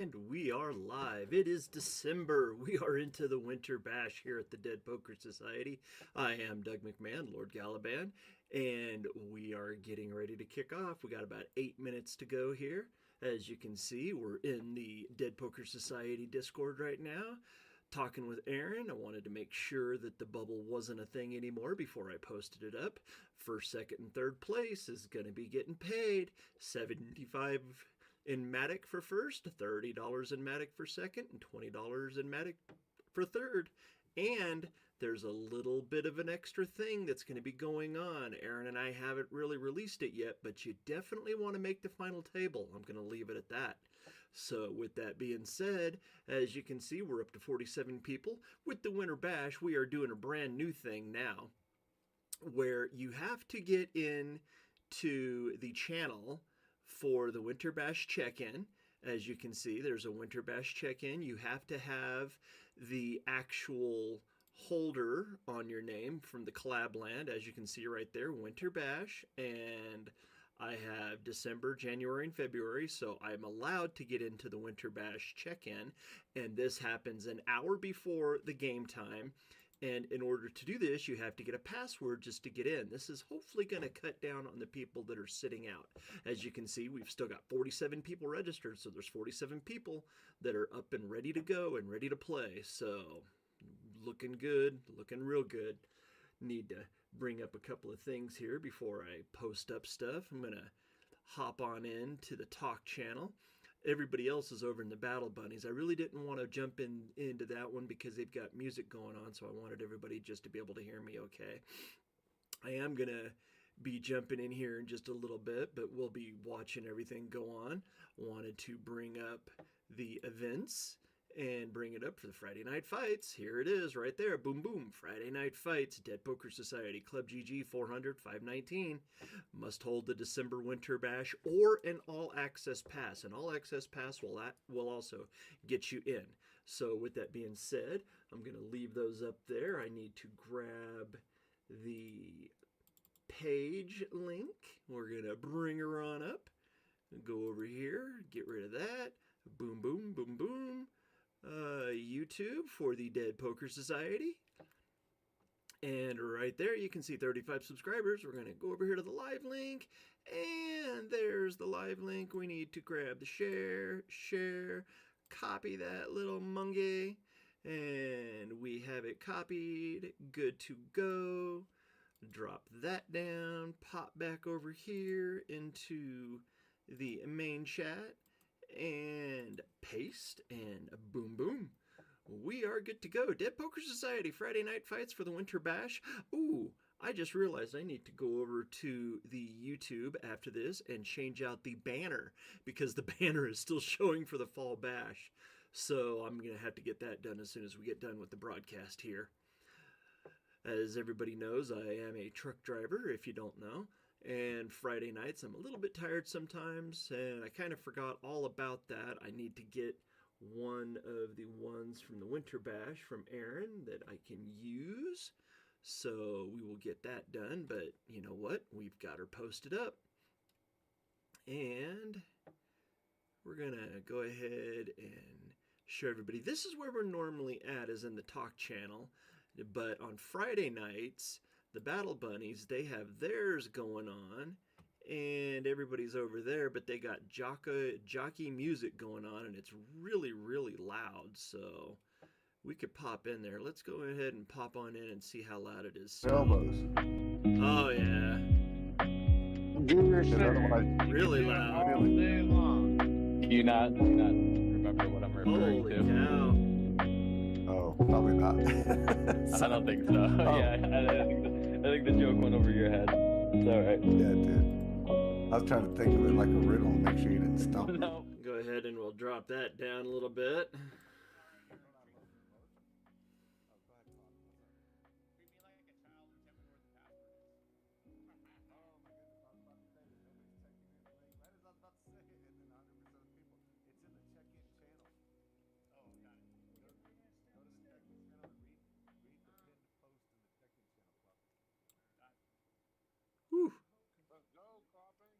And we are live. It is December. We are into the winter bash here at the Dead Poker Society. I am Doug McMahon, Lord Galaban, and we are getting ready to kick off. We got about 8 minutes to go here. As you can see, we're in the Dead Poker Society Discord right now, talking with Aaron. I wanted to make sure that the bubble wasn't a thing anymore before I posted it up. First, second, and third place is going to be getting paid. 75 in Matic for first, $30 in Matic for second, and $20 in Matic for third. And there's a little bit of an extra thing that's going to be going on. Aaron and I haven't really released it yet, but you definitely want to make the final table. I'm going to leave it at that. So with that being said, as you can see, we're up to 47 people. With the Winter Bash, we are doing a brand new thing now where you have to get in to the channel for the Winter Bash check-in. As you can see, there's a Winter Bash check-in. You have to have the actual holder on your name from the collab land. As you can see right there, Winter Bash. And I have December, January, and February, so I'm allowed to get into the Winter Bash check-in. And this happens an hour before the game time. And in order to do this, you have to get a password just to get in. This is hopefully going to cut down on the people that are sitting out. As you can see, we've still got 47 people registered, so there's 47 people that are up and ready to go and ready to play. So, looking good, looking real good. Need to bring up a couple of things here before I post up stuff. I'm going to hop on in to the talk channel. Everybody else is over in the Battle Bunnies. I really didn't want to jump into that one because they've got music going on, so I wanted everybody just to be able to hear me okay. I am going to be jumping in here in just a little bit, but we'll be watching everything go on. Wanted to bring up the events and bring it up for the Friday Night Fights. Here it is right there. Boom, boom. Friday Night Fights. Dead Poker Society. ClubGG 400, 519. Must hold the December Winter Bash or an all-access pass. An all-access pass will also get you in. So with that being said, I'm going to leave those up there. I need to grab the page link. We're going to bring her on up. Go over here. Get rid of that. Boom, boom, boom, boom. YouTube for the Dead Poker Society. And right there you can see 35 subscribers. We're going to go over here to the live link. And there's the live link. We need to grab the share, copy that little monkey. And we have it copied. Good to go. Drop that down. Pop back over here into the main chat. And paste, and boom, boom. We are good to go. Dead Poker Society, Friday Night Fights for the Winter Bash. Ooh, I just realized I need to go over to the YouTube after this and change out the banner because the banner is still showing for the Fall Bash. So I'm going to have to get that done as soon as we get done with the broadcast here. As everybody knows, I am a truck driver, if you don't know. And Friday nights, I'm a little bit tired sometimes, and I kind of forgot all about that. I need to get one of the ones from the Winter Bash from Aaron that I can use. So we will get that done, but you know what? We've got her posted up. And we're going to go ahead and show everybody. This is where we're normally at, is in the talk channel. But on Friday nights, the Battle Bunnies, they have theirs going on, and everybody's over there, but they got jockey music going on, and it's really, really loud, so we could pop in there. Let's go ahead and pop on in and see how loud it is. Elbows. Oh, yeah. Really loud. All day long. Do you not remember what I'm referring Holy to? cow. Oh, probably not. I don't think so. Oh. Yeah, I think the joke went over your head. It's alright. Yeah, it did. I was trying to think of it like a riddle and make sure you didn't stump. No. Go ahead and we'll drop that down a little bit. Whew. Let's go, Clopping.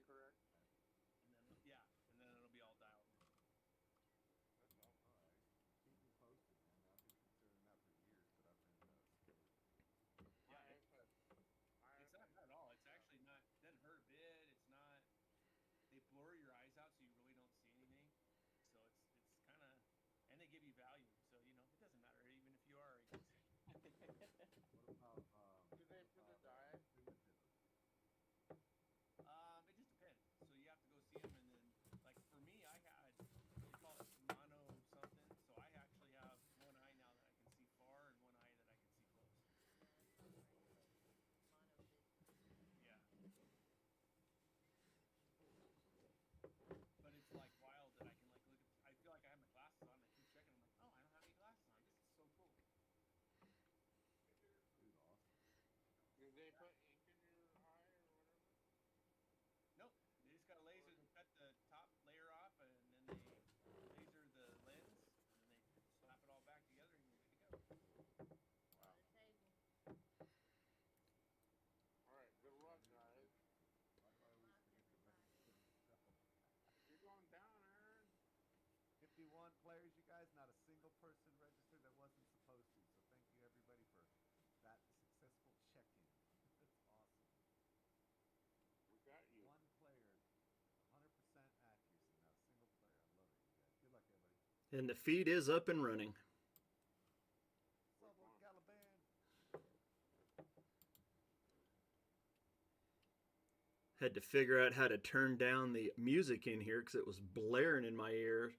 correct? And then it'll be all dialed. That's all right. Keep me posted, man. I've been considering that for years, but I've been scared. Yeah, I said, it's not bad at all. It's actually not. It doesn't hurt a bit. It's not. They blur your eyes out, so you really don't see anything. So it's kind of, and they give you value. So it doesn't matter even if you are. What about do they put the diet? primitive? It just depends. So you have to go see them, and then like for me, I had they call it mono something. So I actually have one eye now that I can see far, and one eye that I can see close. Yeah. But it's like wild that I can like look at. I feel like I have my glasses on. And I keep checking. I'm like, oh, I don't have any glasses on. This is so cool. Dude, awesome. Do they put ink in your eye or whatever? Nope. They just got a laser to cut the top layer off, and then they laser the lens, and then they slap it all back together, and you're good to go. Wow. All right. Good luck, guys. Why do I always forget to register myself? You're going down, Aaron. 51 players, you guys. Not a single person registered that wasn't supposed to. So thank you, everybody, for that successful check-in. That's awesome. We got you. One player, 100% accuracy. Not a single player. I love it, you guys. Good luck, everybody. And the feed is up and running. What's up, Lord Caliban? Had to figure out how to turn down the music in here because it was blaring in my ear.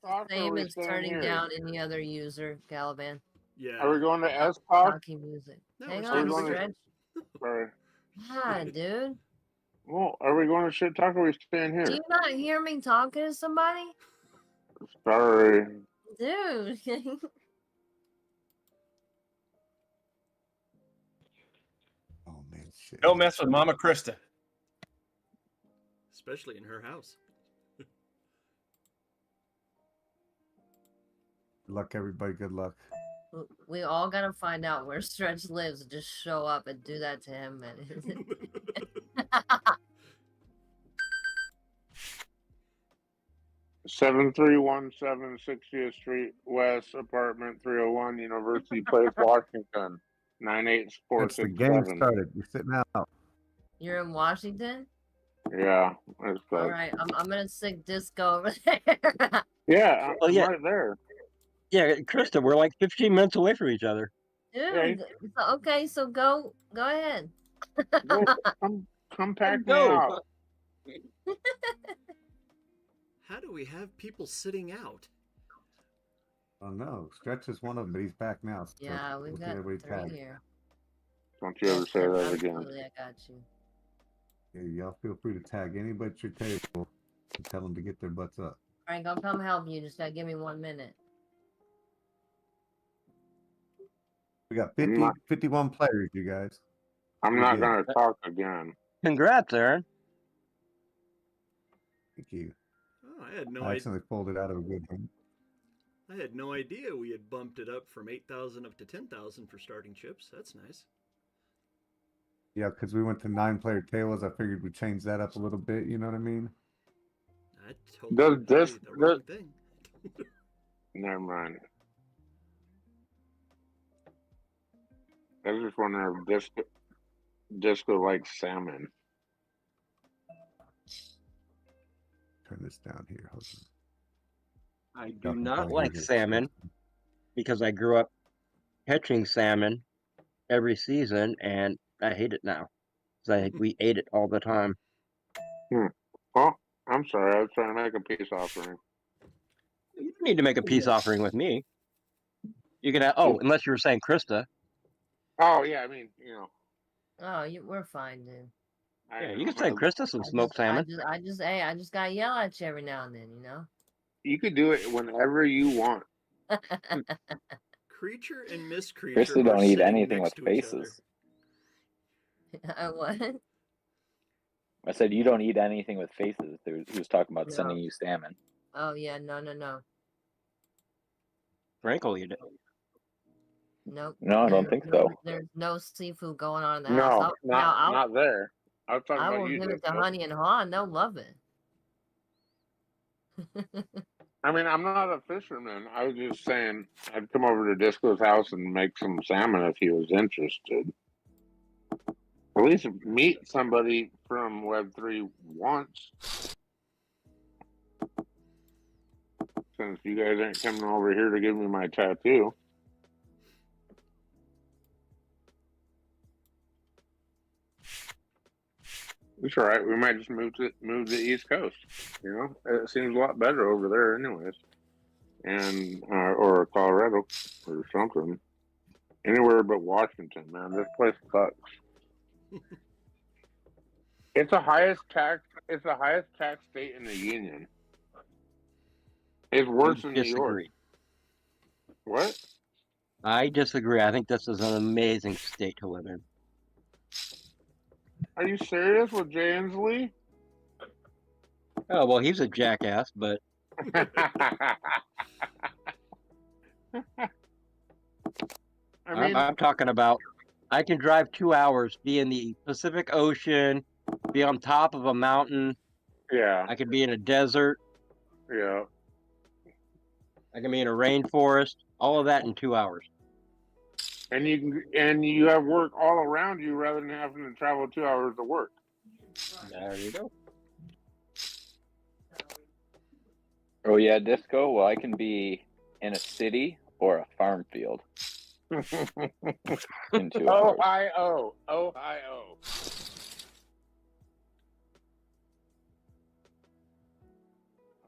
Are we going to S-Talk or Same are we as staying turning here? down any other user, Caliban. Yeah. Are we going to S-Talk? Talking music. No, Hang we're on, staying over here. Stretch. Sorry. Hi, dude. Well, are we going to shit talk or are we staying Do here? you not hear me talking to somebody? Sorry. Dude. Oh, man, shit. Don't mess with Mama Krista. Especially in her house. Good luck, everybody. Good luck. We all gotta find out where Stretch lives and just show up and do that to him. And 7317 60th Street West, apartment 301, University Place, Washington, That's the game 98467. started. You're sitting out. you're in Washington? Yeah, that's good. All right, I'm gonna stick disco over there. Yeah, Oh, I'm yeah. right there. Yeah, Krista, we're like 15 minutes away from each other. Dude, okay, so go ahead. Go, come pack me go. out. How do we have people sitting out? Oh, no. Stretch is one of them, but he's back now. So Yeah, we've we'll got get everybody 3 tagged. here. Don't you ever say that again. Absolutely, I got you. Yeah, y'all feel free to tag anybody at your table and tell them to get their butts up. Frank, I'll come help you. Just gotta give me 1 minute. We got 51 players, you guys. I'm Pretty not good. going to talk again. Congrats, Aaron. Thank you. Oh, I had no I idea. accidentally pulled it out of a good one. I had no idea we had bumped it up from 8,000 up to 10,000 for starting chips. That's nice. Yeah, because we went to 9-player tables. I figured we'd change that up a little bit. You know what I mean? I totally Does the wrong thing. Never mind. I was just wondering if disco likes salmon. Turn this down here. Hold on. I do Drop 'em not down like here. salmon because I grew up catching salmon every season, and I hate it now. We ate it all the time. Oh, I'm sorry. I was trying to make a peace offering. You don't need to make a peace offering with me. You can. Unless you were saying Krista. Oh, yeah. I mean, Oh, we're fine, dude. Yeah, you can send Krista some smoked salmon. I just gotta yell at you every now and then, you know. You could do it whenever you want. Creature and Miss Creature Krista are don't eat sitting anything next with to each other. faces. What? I said you don't eat anything with faces. He was talking about No. sending you salmon. Oh yeah, no. Frank will eat it. Nope. No, I don't think so. There's no seafood going on in the No, house. not there. I was talking I about will you, give it to Disco. Honey and Haw, and they'll love it. I mean, I'm not a fisherman. I was just saying I'd come over to Disco's house and make some salmon if he was interested. At least meet somebody from Web3 once. Since you guys ain't coming over here to give me my tattoo. It's all right. We might just move to the East Coast. You know, it seems a lot better over there, anyways. And or Colorado or something. Anywhere but Washington, man. This place sucks. It's the highest tax. It's the highest tax state in the union. It's worse than New York. Disagree. What? I disagree. I think this is an amazing state to live in. Are you serious with Jay Inslee? Oh well, he's a jackass, but I mean, I'm talking about. I can drive 2 hours, be in the Pacific Ocean, be on top of a mountain. yeah, I could be in a desert. yeah. I can be in a rainforest. All of that in 2 hours. And you have work all around you rather than having to travel 2 hours to work. There you go. Oh yeah, Disco. Well, I can be in a city or a farm field in 2 hours. Ohio.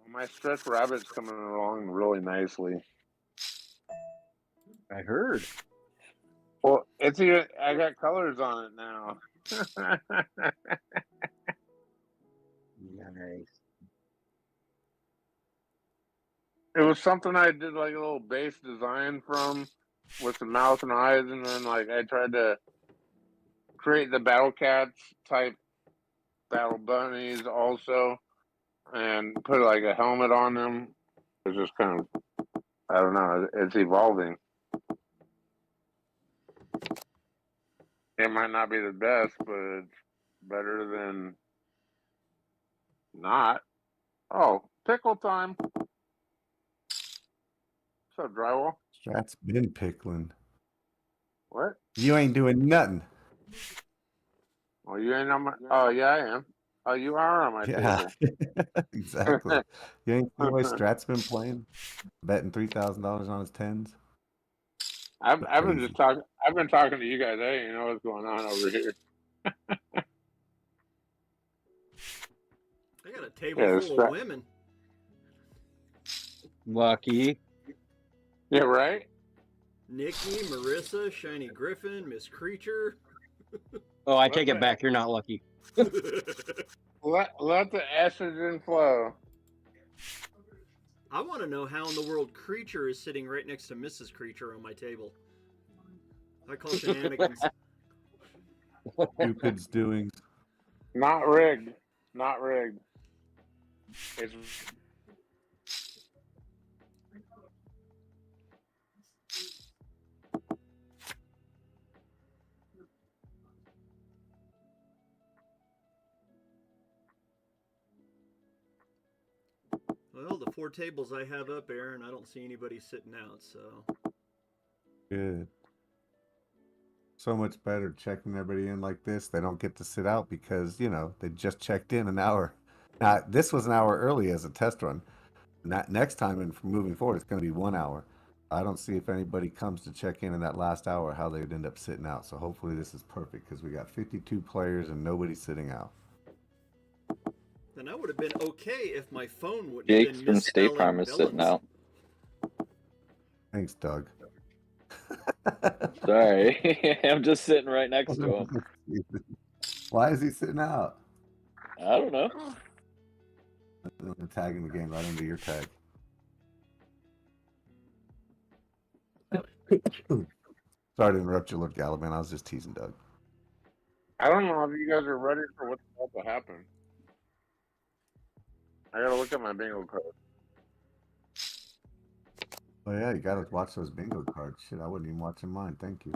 My stretch rabbit's coming along really nicely. I heard. Well, it's even. I got colors on it now. Nice. It was something I did like a little base design from, with the mouth and eyes, and then like I tried to create the battle cats type battle bunnies also, and put like a helmet on them. It's just kind of, I don't know. It's evolving. It might not be the best, but it's better than not. Oh, pickle time. What's up, drywall? Strat's been pickling. What? You ain't doing nothing. Oh, you ain't on my. Oh, yeah, I am. Oh, you are on my Yeah, table. exactly. You ain't the way Strat's been playing, betting $3,000 on his tens. I've been Crazy. just talking. I've been talking to you guys. I didn't know what's going on over here. I got a table Yeah, full of women. Lucky. Yeah, right. Nikki, Marissa, Shiny Griffin, Miss Creature. Oh, I take it back. You're not lucky. Let the estrogen flow. I want to know how in the world Creature is sitting right next to Mrs. Creature on my table. I call shenanigans. Cupid's doings. Not rigged. Not rigged. It's Well, the 4 tables I have up, Aaron, I don't see anybody sitting out, so. Good. So much better checking everybody in like this. They don't get to sit out because, you know, they just checked in an hour. Now, this was an hour early as a test run. Next time and moving forward, it's going to be 1 hour. I don't see if anybody comes to check in that last hour how they'd end up sitting out. So hopefully this is perfect because we got 52 players and nobody's sitting out. Then I would have been okay if my phone wouldn't Jake's have been from State misspelling Farm is sitting villains. out. Thanks, Doug. Sorry, I'm just sitting right next to him. Why is he sitting out? I don't know. I'm tagging the game right under your tag. Sorry to interrupt you, Lord Galaban. I was just teasing Doug. I don't know if you guys are ready for what's about to happen. I gotta look at my bingo card. Oh yeah, you gotta watch those bingo cards. Shit, I wasn't even watching mine. Thank you.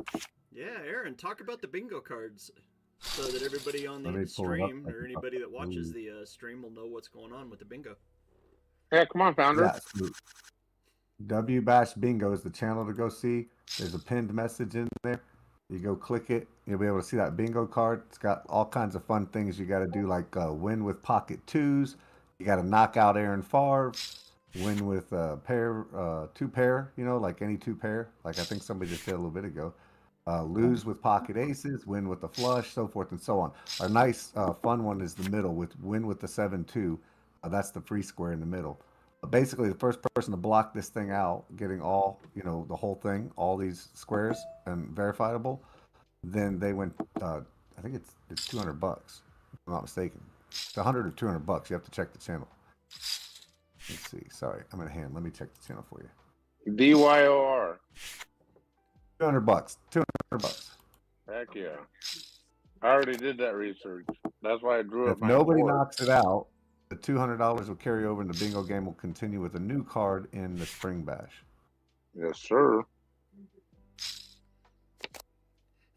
Yeah, Aaron, talk about the bingo cards. so that everybody on Let the me pull it up. stream or anybody that watches the stream will know what's going on with the bingo. Yeah, come on, founder. Yeah, so W Bash Bingo is the channel to go see. There's a pinned message in there. You go click it. You'll be able to see that bingo card. It's got all kinds of fun things you got to do, like win with pocket twos. You got to knock out Aaron Favre. Win with two pair. You know, like any two pair. Like I think somebody just did a little bit ago. Lose with pocket aces. Win with the flush. So forth and so on. Our nice fun one is the middle with win with the 7-2. That's the free square in the middle. Basically, the first person to block this thing out, getting all, the whole thing, all these squares and verifiable, then they win. I think it's $200, if I'm not mistaken. It's 100 or $200. You have to check the channel. Let's see. Sorry, I'm in a hand. Let me check the channel for you. DYOR. $200. $200. Heck yeah. I already did that research. That's why I drew up If my nobody board. knocks it out, the $200 will carry over, and the bingo game will continue with a new card in the Spring Bash. Yes, sir.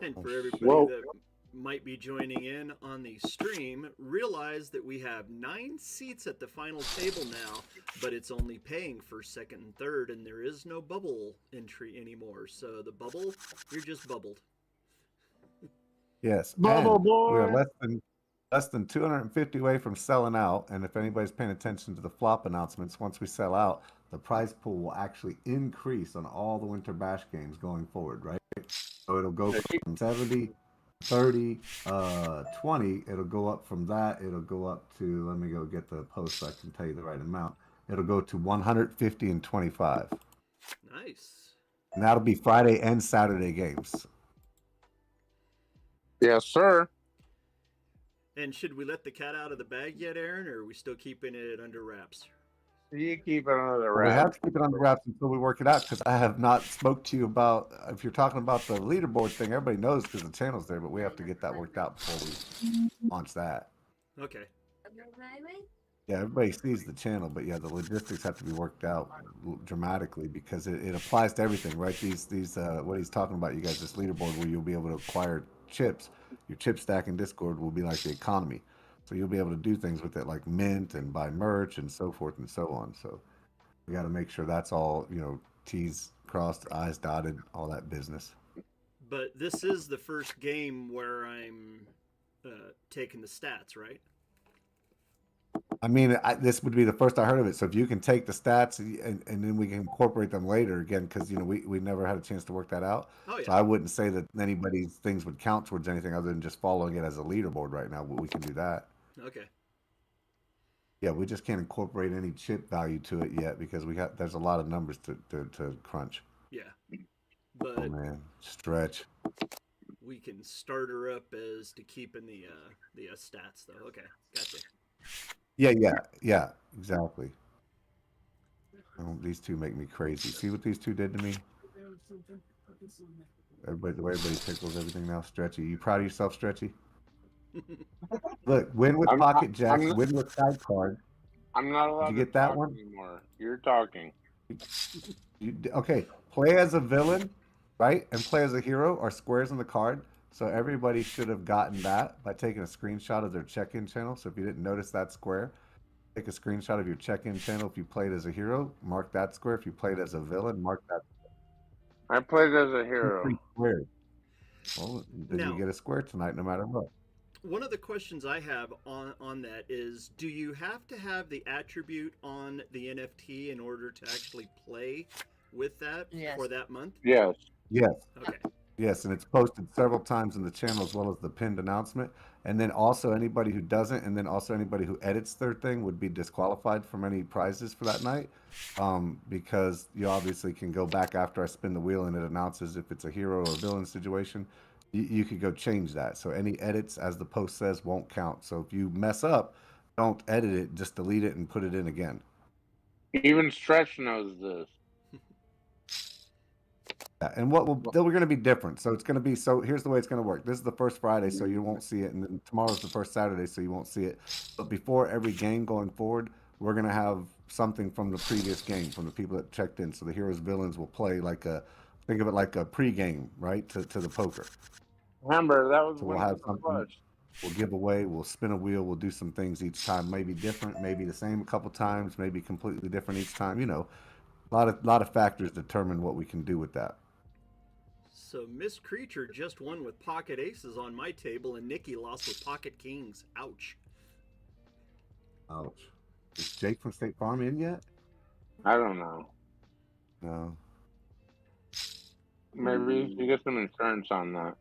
And for everybody Whoa. that might be joining in on the stream, realize that we have 9 seats at the final table now, but it's only paying for second and third, and there is no bubble entry anymore. So the bubble, you're just bubbled. Yes, Bubble and boy. we are less than 250 away from selling out. And if anybody's paying attention to the flop announcements, once we sell out, the prize pool will actually increase on all the Winter Bash games going forward, right? So it'll go from 70, 30, 20. It'll go up from that. It'll go up to, let me go get the post so I can tell you the right amount. It'll go to 150 and 25. Nice. And that'll be Friday and Saturday games. Yes, sir. And should we let the cat out of the bag yet, Aaron, or are we still keeping it under wraps? You keep it under the We wrap. have to keep it under wraps until we work it out, because I have not spoke to you about, if you're talking about the leaderboard thing, everybody knows because the channel's there, but we have to get that worked out before we launch that. Okay. Yeah, everybody sees the channel, but yeah, the logistics have to be worked out dramatically, because it applies to everything, right? These what he's talking about, you guys, this leaderboard where you'll be able to acquire chips. Your chip stack in Discord will be like the economy. So you'll be able to do things with it like mint and buy merch and so forth and so on. So we got to make sure that's all, T's crossed, I's dotted, all that business. But this is the first game where I'm taking the stats, right? I mean, this would be the first I heard of it. So if you can take the stats and then we can incorporate them later again, because, we never had a chance to work that out. Oh, yeah. So I wouldn't say that anybody's things would count towards anything other than just following it as a leaderboard right now, but we can do that. Okay. Yeah, we just can't incorporate any chip value to it yet because there's a lot of numbers to crunch. Yeah. But Oh man, stretch. we can start her up as to keeping the stats, though. Okay, gotcha. Yeah, exactly. Oh, these two make me crazy. See what these two did to me? Everybody, the way everybody tickles everything now. Stretchy, you proud of yourself, Stretchy? Look, win with pocket jacks, win with side card. I'm not allowed Did you to get that talk one? anymore. You're talking. Okay, play as a villain, right? And play as a hero are squares on the card. So everybody should have gotten that by taking a screenshot of their check-in channel. So if you didn't notice that square, take a screenshot of your check-in channel. If you played as a hero, mark that square. If you played as a villain, mark that. I played as a hero. Square. Well, then Now- you get a square tonight, no matter what. One of the questions I have on that is, do you have to have the attribute on the NFT in order to actually play with that Yes. for that month? Yes. Yes. Okay. Yes, and it's posted several times in the channel as well as the pinned announcement. And then also anybody who doesn't, and then also anybody who edits their thing would be disqualified from any prizes for that night, because you obviously can go back after I spin the wheel and it announces if it's a hero or a villain situation. You could go change that. So any edits, as the post says, won't count. So if you mess up, don't edit it, just delete it and put it in again. Even Stretch knows this. Yeah, and we're going to be different. So it's going to be, so here's the way it's going to work. This is the first Friday, so you won't see it. And then tomorrow's the first Saturday, so you won't see it. But before every game going forward, we're going to have something from the previous game, from the people that checked in. So the heroes, villains will play think of it like a pregame, right, to the poker. Remember, that was So when we'll it have was a something. flush. We'll give away. We'll spin a wheel. We'll do some things each time. Maybe different. Maybe the same a couple times. Maybe completely different each time. You know, a lot of factors determine what we can do with that. So Miss Creature just won with pocket aces on my table, and Nikki lost with pocket kings. Ouch. Ouch. Is Jake from State Farm in yet? I don't know. No. Maybe you get some insurance on that.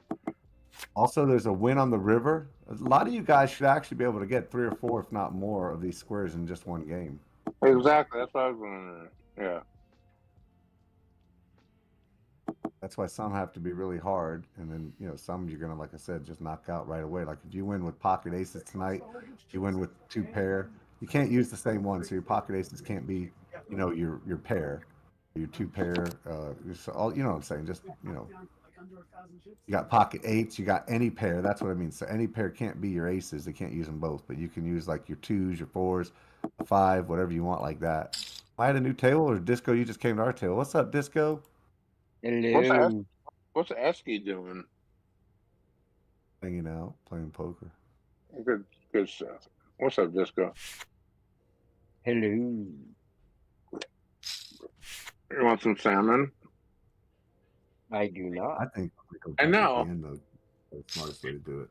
Also, there's a win on the river. A lot of you guys should actually be able to get 3 or 4, if not more, of these squares in just one game. Exactly. That's what I was wondering. Yeah. That's why some have to be really hard, and then some you're gonna, like I said, just knock out right away. Like if you win with pocket aces tonight, you win with 2 pair. You can't use the same one, so your pocket aces can't be, your pair, your 2 pair. So all what I'm saying. Just you got pocket eights, you got any pair. That's what I mean. So any pair can't be your aces. They can't use them both, but you can use like your 2s, your 4s, a 5, whatever you want like that. I had a new table, or Disco, you just came to our table. What's up, Disco? Hello. What's Esky doing? Hanging out, playing poker. Good stuff. What's up, Disco? Hello. You want some salmon? I do not. I think I know. at the end, the smartest way to do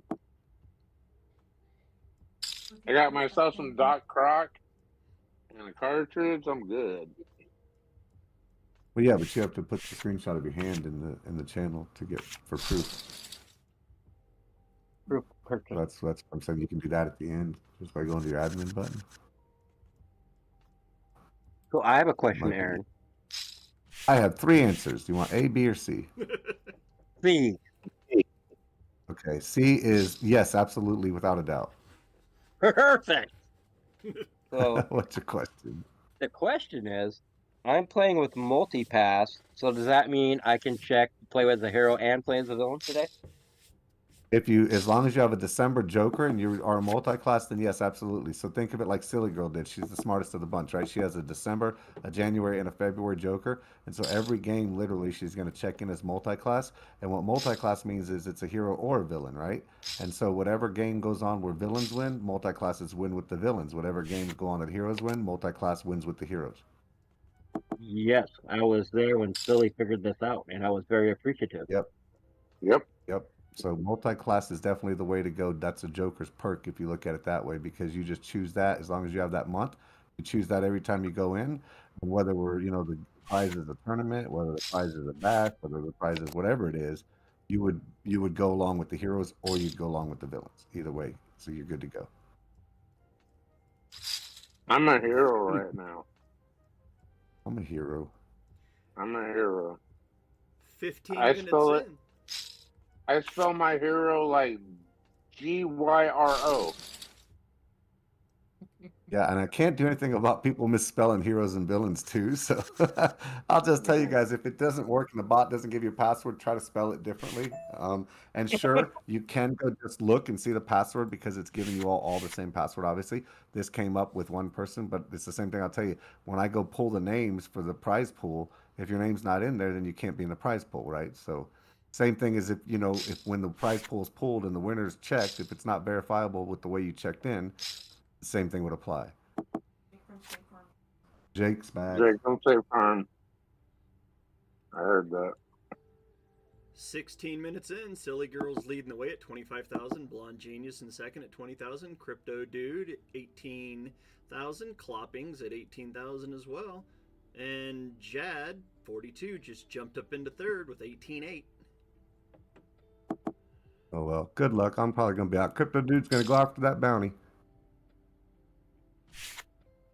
it. I got myself some Doc Croc and a cartridge. I'm good. Well, yeah, but you have to put the screenshot of your hand in the channel to get for proof. Proof of purchase. So that's what I'm saying. You can do that at the end just by going to your admin button. So I have a question, Might be Aaron. I have 3 answers. Do you want A, B, or C? C. Okay, C is yes, absolutely, without a doubt. Perfect. So What's your question? the question is, I'm playing with multipass. So does that mean I can play with the hero and play as a villain today? As long as you have a December Joker and you are a multi-class, then yes, absolutely. So think of it like Silly Girl did. She's the smartest of the bunch, right? She has a December, a January, and a February Joker. And so every game, literally, she's going to check in as multi-class. And what multi-class means is it's a hero or a villain, right? And so whatever game goes on where villains win, multi-classes win with the villains. Whatever games go on that heroes win, multi-class wins with the heroes. Yes, I was there when Silly figured this out, and I was very appreciative. Yep. So multi-class is definitely the way to go. That's a Joker's perk if you look at it that way, because you just choose that as long as you have that month. You choose that every time you go in, and whether the prize is a tournament, whether the prize is a bash, whether the prize is whatever it is, you would go along with the heroes or you'd go along with the villains. Either way, so you're good to go. I'm a hero right now. I'm a hero. 15 I minutes spell in. it. I spell my hero like Gyro. Yeah, and I can't do anything about people misspelling heroes and villains too. So I'll just tell you guys, if it doesn't work and the bot doesn't give you a password, try to spell it differently. And sure, you can go just look and see the password because it's giving you all the same password. Obviously, this came up with one person, but it's the same thing. I'll tell you, when I go pull the names for the prize pool, if your name's not in there, then you can't be in the prize pool, right? So same thing as if when the prize pool is pulled and the winner's checked, if it's not verifiable with the way you checked in, the same thing would apply. Jake's back. Jake, don't say farm. I heard that. 16 minutes in, Silly Girl's leading the way at 25,000. Blonde Genius in second at 20,000. Crypto Dude 18,000. Cloppings at 18,000 as well. And Jad 42 just jumped up into third with 18.8. Oh well, good luck. I'm probably gonna be out. Crypto Dude's gonna go after that bounty.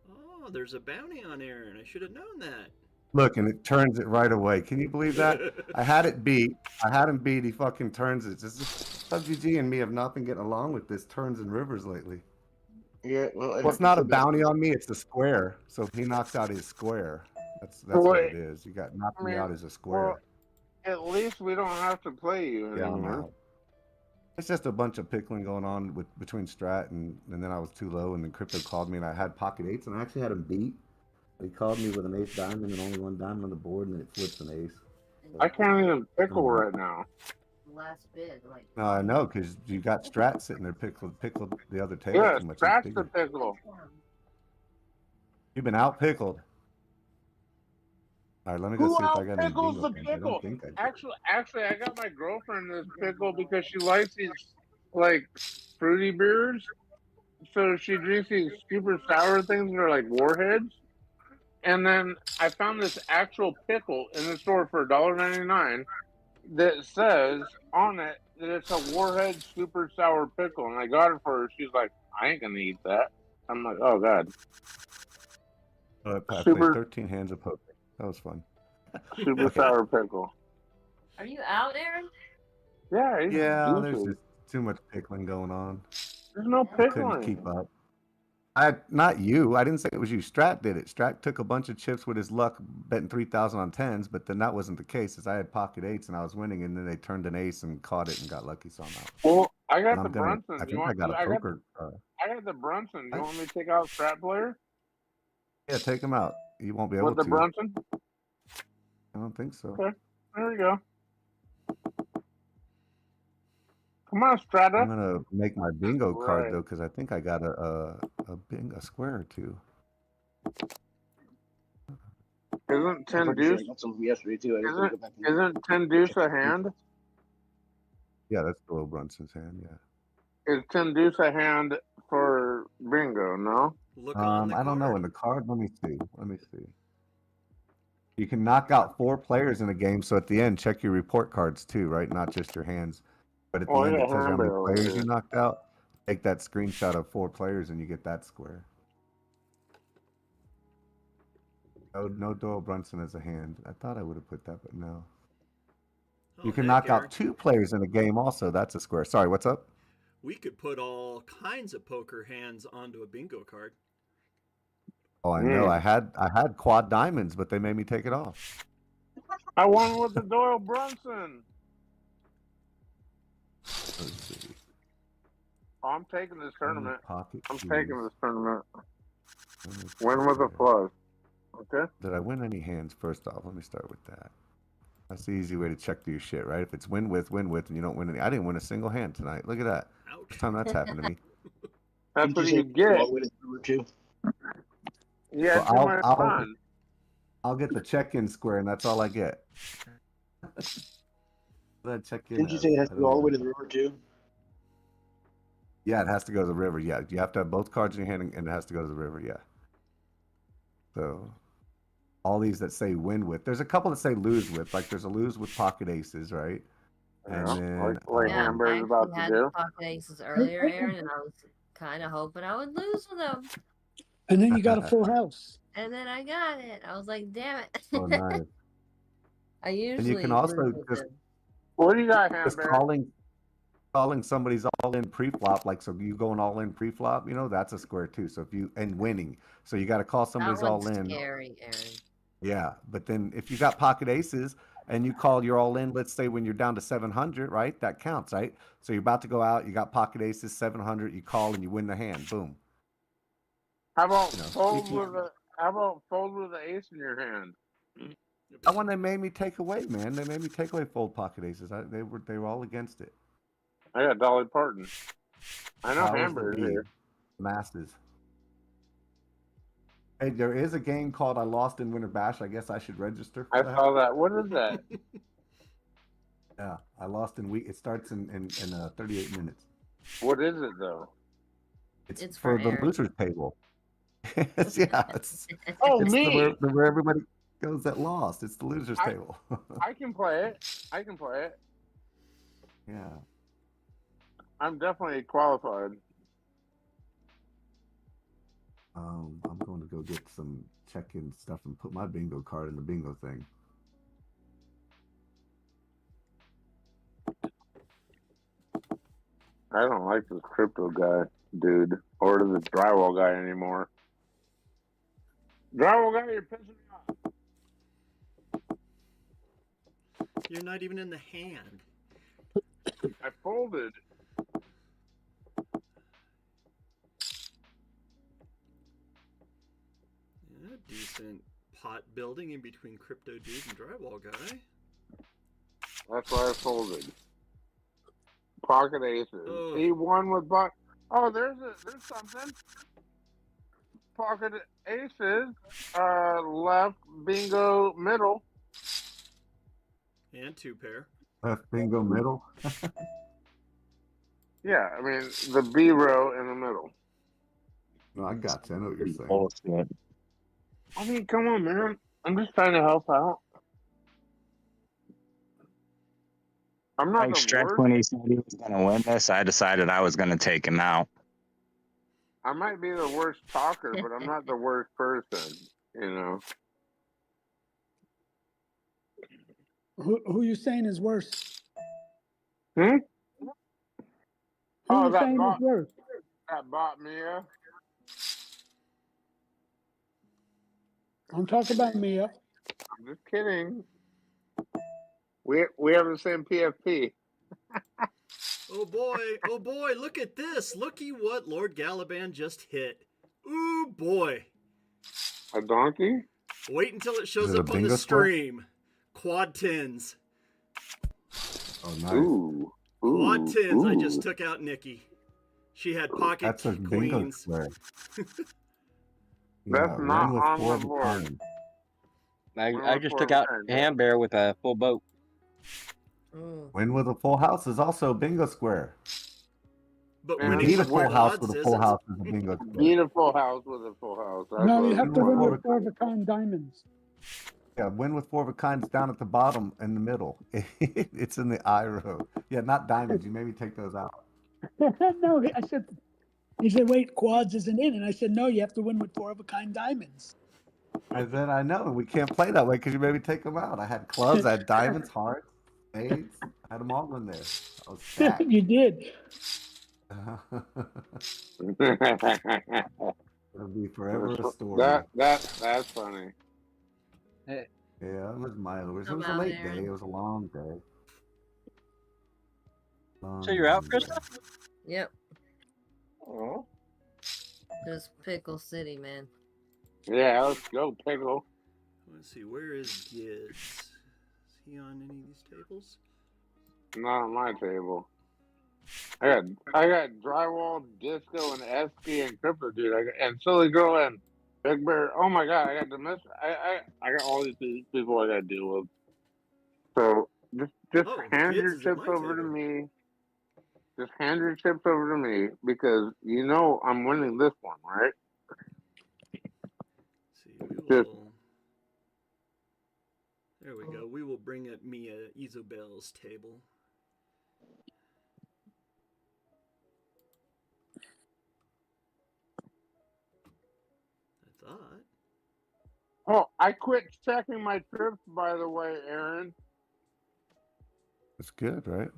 Oh, there's a bounty on Aaron. I should have known that. Look, and it turns it right away. Can you believe that? I had it beat. I had him beat. He fucking turns it. ClubGG and me have not been getting along with this turns and rivers lately. Yeah, well, It's not a bounty on me. It's a square. So if he knocks out his square, that's what it is. You got knocked me out as a square. Well, at least we don't have to play you Yeah, I'm anymore. out. It's just a bunch of pickling going on between Strat and then I was too low, and then Crypto called me and I had pocket eights and I actually had him beat. He called me with an ace diamond and only one diamond on the board, and then it flips an ace. I can't even pickle Mhm. right now. Last bid, like. No, I know, because you got Strat sitting there pickled the other table Yeah, too much. He's scratch the bigger. pickle. You've been out pickled. All right, let me go Who see if I out got any pickles bingo the cards. I don't pickle? think I do. Actually, I got my girlfriend this pickle because she likes these like fruity beers. So she drinks these super sour things that are like warheads. And then I found this actual pickle in the store for $1.99 that says on it that it's a warhead super sour pickle. And I got it for her. She's like, I ain't gonna eat that. I'm like, oh god, I played super 13 hands of poker. That was fun. super Okay. sour pickle. Are you out, Aaron? Yeah, he's Yeah, there's juicy. just too much pickling going on. There's no I couldn't keep pickling. up. Not you. I didn't say it was you. Strat did it. Strat took a bunch of chips with his luck, betting 3,000 on tens, but then that wasn't the case. As I had pocket eights and I was winning, and then they turned an ace and caught it and got lucky, so I'm out. Well, I And got the I'm gonna. Brunson. I You think I want? got a I got. poker. I got the Brunson. You I- want me to take out Strat Player yeah, take him out. You won't be able with the to. Brunson? I don't think so. Okay, there we go. Come on, I'm Strata. gonna make my bingo card Right. though, because I think I got a square or two. Isn't I'm ten pretty sure I deuce? got some yesterday too. I just gotta go back and Isn't ten deuce a hand? Yeah, that's Doyle Brunson's hand. Yeah. Is ten deuce a hand for bingo? No. Look on the I don't know. card. In the card, let me see. Let me see. You can knock out 4 players in a game, so at the end, check your report cards too, right? Not just your hands. But at Oh, the I end, got it tells you how many Hamburger over players you here. knocked out. Take that screenshot of 4 players, and you get that square. No Doyle Brunson as a hand. I thought I would have put that, but no. Oh, You can heck, knock Aaron. out 2 players in a game, also. That's a square. Sorry, what's up? We could put all kinds of poker hands onto a bingo card. Oh, I know. I had quad diamonds, but they made me take it off. I won with the Doyle Brunson. Let's see. Oh, I'm taking this tournament. Pocket I'm keys. taking this tournament. Let's Win see with a here. plus. Okay. Did I win any hands? First off, let me start with that. That's the easy way to check through your shit, right? If it's win with, and you don't win any. I didn't win a single hand tonight. Look at that. Ouch. First time that's happened to me. That's Didn't what you say you get. all the way to number 2? Yeah, Well, too much fun. I'll get the check-in square, and that's all I get. That check-in. Didn't you say it has to go all the way to the river too? Yeah, it has to go to the river. Yeah, you have to have both cards in your hand, and it has to go to the river. Yeah. So, all these that say win with, there's a couple that say lose with. Like there's a lose with pocket aces, right? And Yeah, then like Yeah, Hamburger's I about actually to had do. pocket aces earlier, Aaron, and I was kind of hoping I would lose with them. And then you got a full house. And then I got it. I was like, damn it. oh, nice. I And usually you can also lose with just them. What do you got, just Hamburger? calling somebody's all in pre-flop, like so you going all in pre-flop, that's a square too. So if you and winning, so you got to call That somebody's all one's in. scary, Aaron. Yeah, but then if you got pocket aces and you call your all in, let's say when you're down to 700, right? That counts, right? So you're about to go out, you got pocket aces, 700, you call and you win the hand, boom. How about You know, fold with a? How about fold with an ace in your hand? That one they made me take away, man. They made me take away fold pocket aces. They were all against it. I got Dolly Parton. I know Powers that Hamburger's be, here. masses. Hey, there is a game called I Lost in Winter Bash. I guess I should register for I that. saw that. What is that? Yeah, I lost in week. It starts in 38 minutes. What is it though? It's for for the Aaron. losers table. Yeah, it's Oh, it's me. where everybody goes that lost. It's the losers table. I can play it. I can play it. Yeah. I'm definitely qualified. I'm going to go get some check-in stuff and put my bingo card in the bingo thing. I don't like this crypto guy, dude, or the drywall guy anymore. Drywall guy, you're pissing me off. You're not even in the hand. I folded. Yeah, decent pot building in between crypto dude and drywall guy. That's why I folded. Pocket aces. Ugh. He won with Oh, there's something. Pocket aces. Left bingo middle. And 2 pair. Left bingo middle. Yeah, I mean the B row in the middle. No, I got you. I know what you're saying. Bullshit. I mean, come on, man. I'm just trying to help out. I'm not Like the Stretch, worst. when he said he was going to win this, I decided I was going to take him out. I might be the worst talker, but I'm not the worst person. You know. Who you saying is worse? Hmm. Who Oh, you saying is worse? that bought Mia. I'm talking about Mia. I'm just kidding. We have the same PFP. Oh boy, look at this. Looky what Lord Galaban just hit. Ooh boy. A donkey? Wait until it shows Is it a up on the bingo square? stream. Quad tens. Oh, nice. Ooh. Quad tens. I just Ooh. took out Nikki. She had pocket That's a bingo queens. square. That's Yeah, not win with on 4 my of a board. kind. I just took out Hambear with a full boat. Ooh. Win with a full house is also a bingo square. But And winning Beat a with full house quads with a full isn't. house is a bingo square. Beat a full house with a full house. That's No, what you it have to is. win with 4 of a kind diamonds. Yeah, win with 4 of a kinds down at the bottom in the middle. It's in the I row. Yeah, not diamonds. You maybe take those out. No, I said. He said, "Wait, quads isn't in," and I said, "No, you have to win with 4 of a kind diamonds." I said, I know we can't play that way because you maybe take them out. I had clubs, I had diamonds, hearts, spades. I had them all in there. I was stacked. You did. It'll be forever a story. That's funny. Yeah, it was mileage. It Come was a out, late Aaron. day. It was a long day. So you're out, Long Krista? day. Yep. Oh. Just Pickle City, man. Yeah, let's go, Pickle. Let's see, where is Giz? Is he on any of these tables? Not on my table. I got drywall, disco, and Esky and crypto, dude. And silly girl and Big Bear. Oh my god, I got domestic. I got all these people I got to deal with. So just Oh, hand Giz your is at chips my over to table. me. Just hand your chips over to me because you know I'm winning this one, right? See, we Just will. There we go. We will bring up Mia Isobel's table. I thought. oh, I quit checking my trips, by the way, Aaron. It's good, right?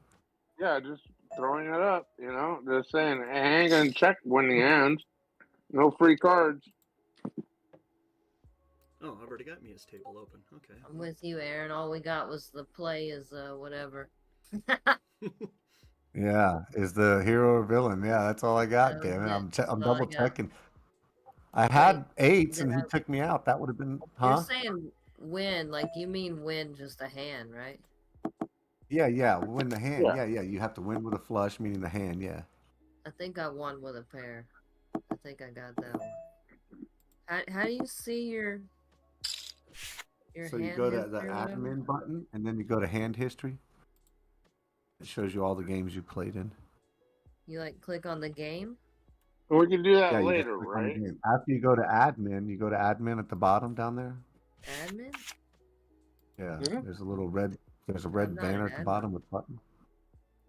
Yeah, just throwing it up, you know. Just saying, I ain't gonna check when the ends. No free cards. Oh, I've already got Mia's table open. Okay. I'm with you, Aaron. All we got was the play is whatever. Yeah, is the hero or villain? Yeah, that's all I got. That Damn it, was it. I'm That's all I double got. checking. I Wait, had 8s did and he I? took me out. That would have been, You're huh? saying win, like you mean win just a hand, right? Yeah, win the hand. Yeah. Yeah, you have to win with a flush, meaning the hand. Yeah. I think I won with a pair. I think I got that one. How do you see your So you hand go to history the or whatever? admin button, and then you go to hand history. It shows you all the games you played in. You like click on the game? We can do that Yeah, you just later, click on the right? game. After you go to admin at the bottom down there. Admin? Yeah, Mhm. there's a red I'm not banner an at the admin. bottom with button.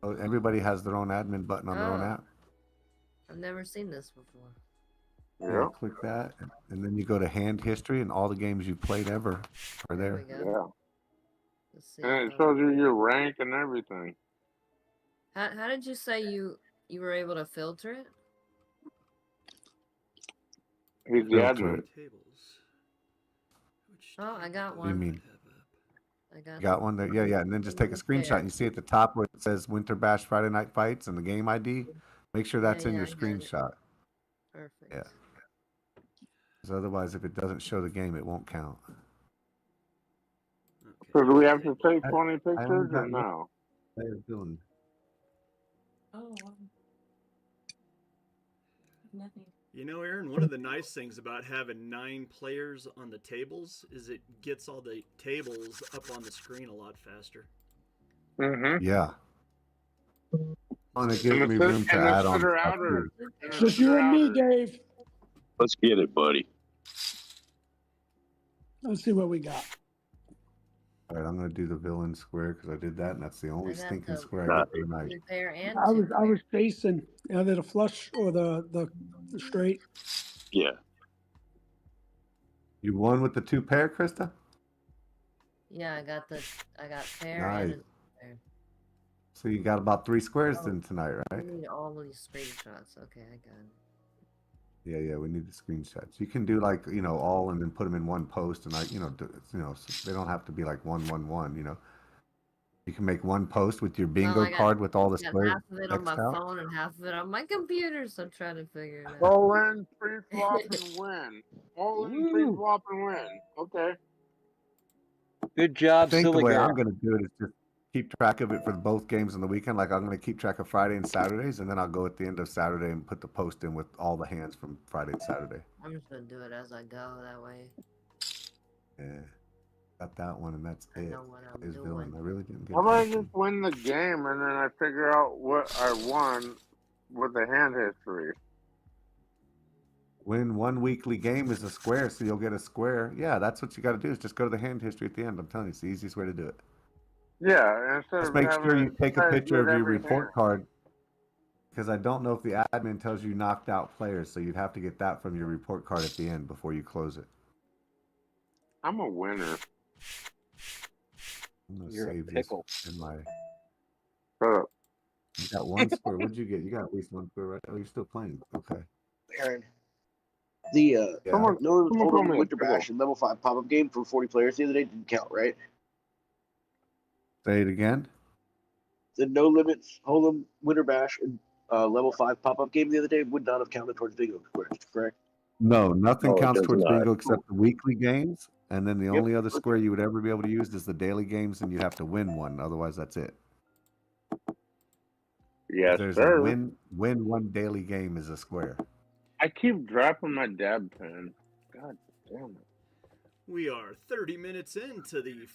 Oh, everybody has their own admin button on their own Oh, app. I've never seen this before. Yeah, Yeah. click that, and then you go to hand history, and all the games you've played ever are There we there. go. Yeah. Let's see And if it shows you your rank and everything. How did you say you were able to filter it? He's the Filter admin. it. Tables. Which Oh, I got What do you one. mean? I got You got one there? Yeah, and then just take a screenshot. And you see at the top where it says Winter Bash Friday Night Fights and the game ID. Make sure that's in yeah, your I got it. screenshot. Perfect. Yeah. Because otherwise, if it doesn't show the game, it won't count. Okay, So do we have to take I- 20 I pictures only or got one no? player villain. Oh, nothing. You know, Aaron, one of the nice things about having 9 players on the tables is it gets all the tables up on the screen a lot faster. Mm-hmm. Yeah. And it And gives me room to the add on sitter stuff outer. too. And It's the just you sitter and me, outer. Dave. Let's get it, buddy. Let's see what we got. All right, I'm gonna do the villain square because I did that, and that's the only I got stinking the square I get for tonight. 2 pair and I 2 was chasing either the flush or the straight. Yeah. You won with the 2 pair, Krista? Yeah, I got pair Nice. and a pair. So you got about 3 squares Oh, then tonight, I right? need all these screenshots. Okay, I got it. Yeah, we need the screenshots. You can do like, all and then put them in one post and so they don't have to be like 1, 1, 1, You can make one post with your bingo Well, card with all the got squares half of it on my X'd out. phone and half of it on my computer, so I'm trying to figure it out. All in, pre-flop, and win. All in, Woo. pre-flop, and win. Okay. Good I job, think the Silly way Girl. I'm going to do it is just keep track of it for both games on the weekend. Like I'm going to keep track of Friday and Saturdays, and then I'll go at the end of Saturday and put the post in with all the hands from Friday and Saturday. I'm just gonna do it as I go. That way, Yeah, got that one, and that's I it. know what I'm Is doing. villain. I really didn't get How about I that. just win the game and then I figure out what I won with the hand history? Win one weekly game is a square, so you'll get a square. Yeah, that's what you got to do. Is just go to the hand history at the end. I'm telling you, it's the easiest way to do it. Yeah, instead Just of make having sure to you take a try to picture get of your every report hand. card, because I don't know if the admin tells you knocked out players, so you'd have to get that from your report card at the end before you close it. I'm a winner. I'm gonna You're a save this pickle. in my. Shut up. You got 1 square. What'd you get? You got at least 1 square, right? Oh, you're still playing. Okay. Aaron, the Yeah. Someone call Hold'em me a Winter pickle. Bash and level 5 pop-up game for 40 players the other day didn't count, right? Say it again. The No Limits Hold'em Winter Bash and level 5 pop-up game the other day would not have counted towards bingo squares, correct? No, nothing No, it counts does towards not. bingo except the weekly games, and then the Yep. only other square you would ever be able to use is the daily games, and you'd have to win one. Otherwise, that's it. Yes, There's sir. a win one daily game is a square. I keep dropping my dab pen. God damn it. We are 30 minutes into the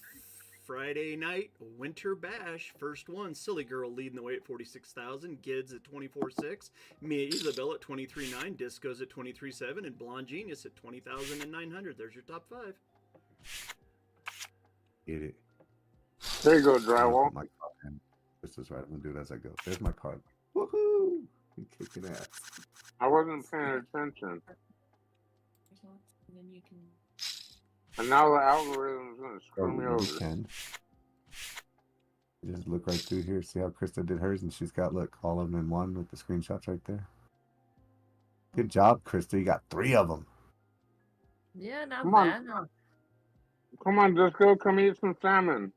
Friday night winter bash. First one, Silly Girl leading the way at 46,000, Gids at 24.6, Mia Isabel at 23.9, Disco's at 23.7, and Blonde Genius at 20,900. There's your top 5. Get it. There you go, I'm gonna drywall. put my card in. This is right. I'm gonna do it as I go. There's my card. Woohoo! You kicking ass. I wasn't paying attention. And then you can. And now the algorithm's going to Oh, screw me you over. can. You just look right through here. See how Krista did hers, and she's got all of them in one with the screenshots right there. Good job, Krista. You got 3 of them. Yeah, not Come on. bad. No. Come on, Disco, come eat some salmon.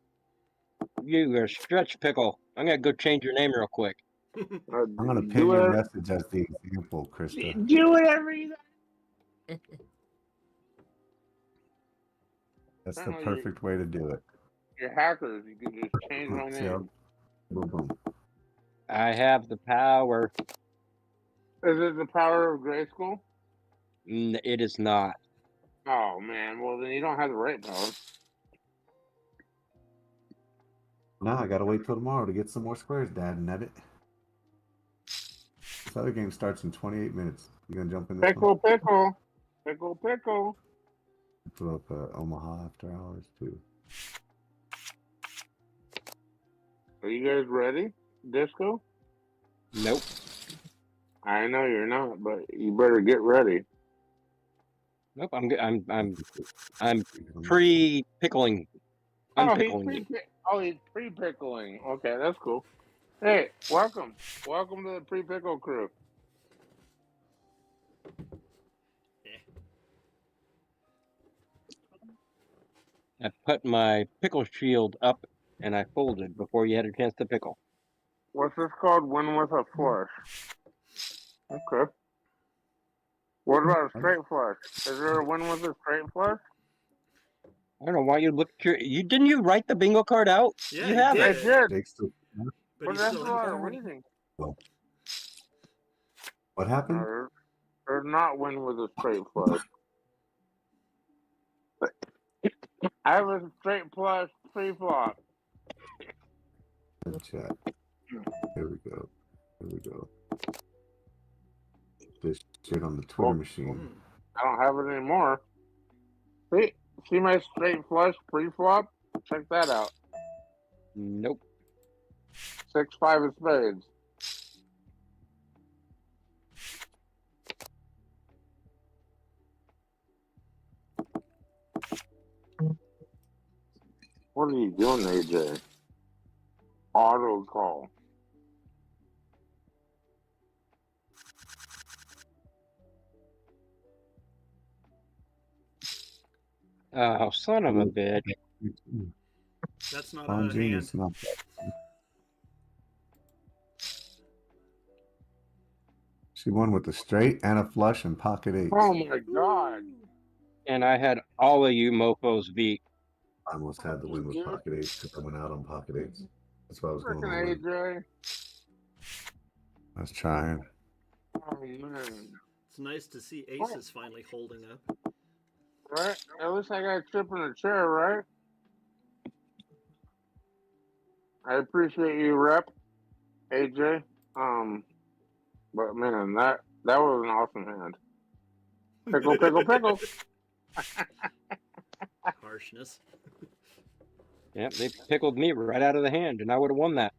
You're a stretch pickle. I'm gonna go change your name real quick. I'm gonna pin do your it. message as the example, Krista. Do whatever you That's the Apparently perfect way to do it. You're hackers. You can just change my See how- name. Boom, boom. I have the power. Is it the power of Grayskull? It is not. Oh, man. Well, then you don't have the right power. Now I gotta wait till tomorrow to get some more squares, Dad, and edit. This other game starts in 28 minutes. You gonna jump in this Pickle, one? pickle. Pickle, pickle. Put up Omaha After Hours too. Are you guys ready, Disco? Nope. I know you're not, but you better get ready. Nope. I'm pre-pickling. Unpickling you. He's pre-pickling. Okay, that's cool. Hey, welcome. Welcome to the pre-pickle crew. I put my pickle shield up and I folded before you had a chance to pickle. What's this called? Win with a flush. Okay. What about a straight flush? Is there a win with a straight flush? I don't know why you look curious. Didn't you write the bingo card out? Yeah, you he have I did. it. did. Jake's still- But But he that's still a lot of reading. What happened? Or not win with a straight flush. I have a straight flush pre-flop. In chat. Here we go. Here we go. This shit on the Twitter machine. I don't have it anymore. See my straight flush pre-flop? Check that out. Nope. 6-5 of spades. What are you doing, AJ? Auto call. Oh, son of a bitch. That's not On a genius, hand. not She won with a straight and a flush and pocket eights. Oh my god. And I had all of you mofos beat. I almost had the win with pocket eights because I went out on pocket eights. That's why I was going all Freaking in. AJ. I was trying. Oh man. It's nice to see aces finally holding up. Right? At least I got a chip in a chair, right? I appreciate you, Rep. AJ. But man, that was an awesome hand. Pickle, pickle, pickle. Harshness. Yep, they pickled me right out of the hand, and I would have won that.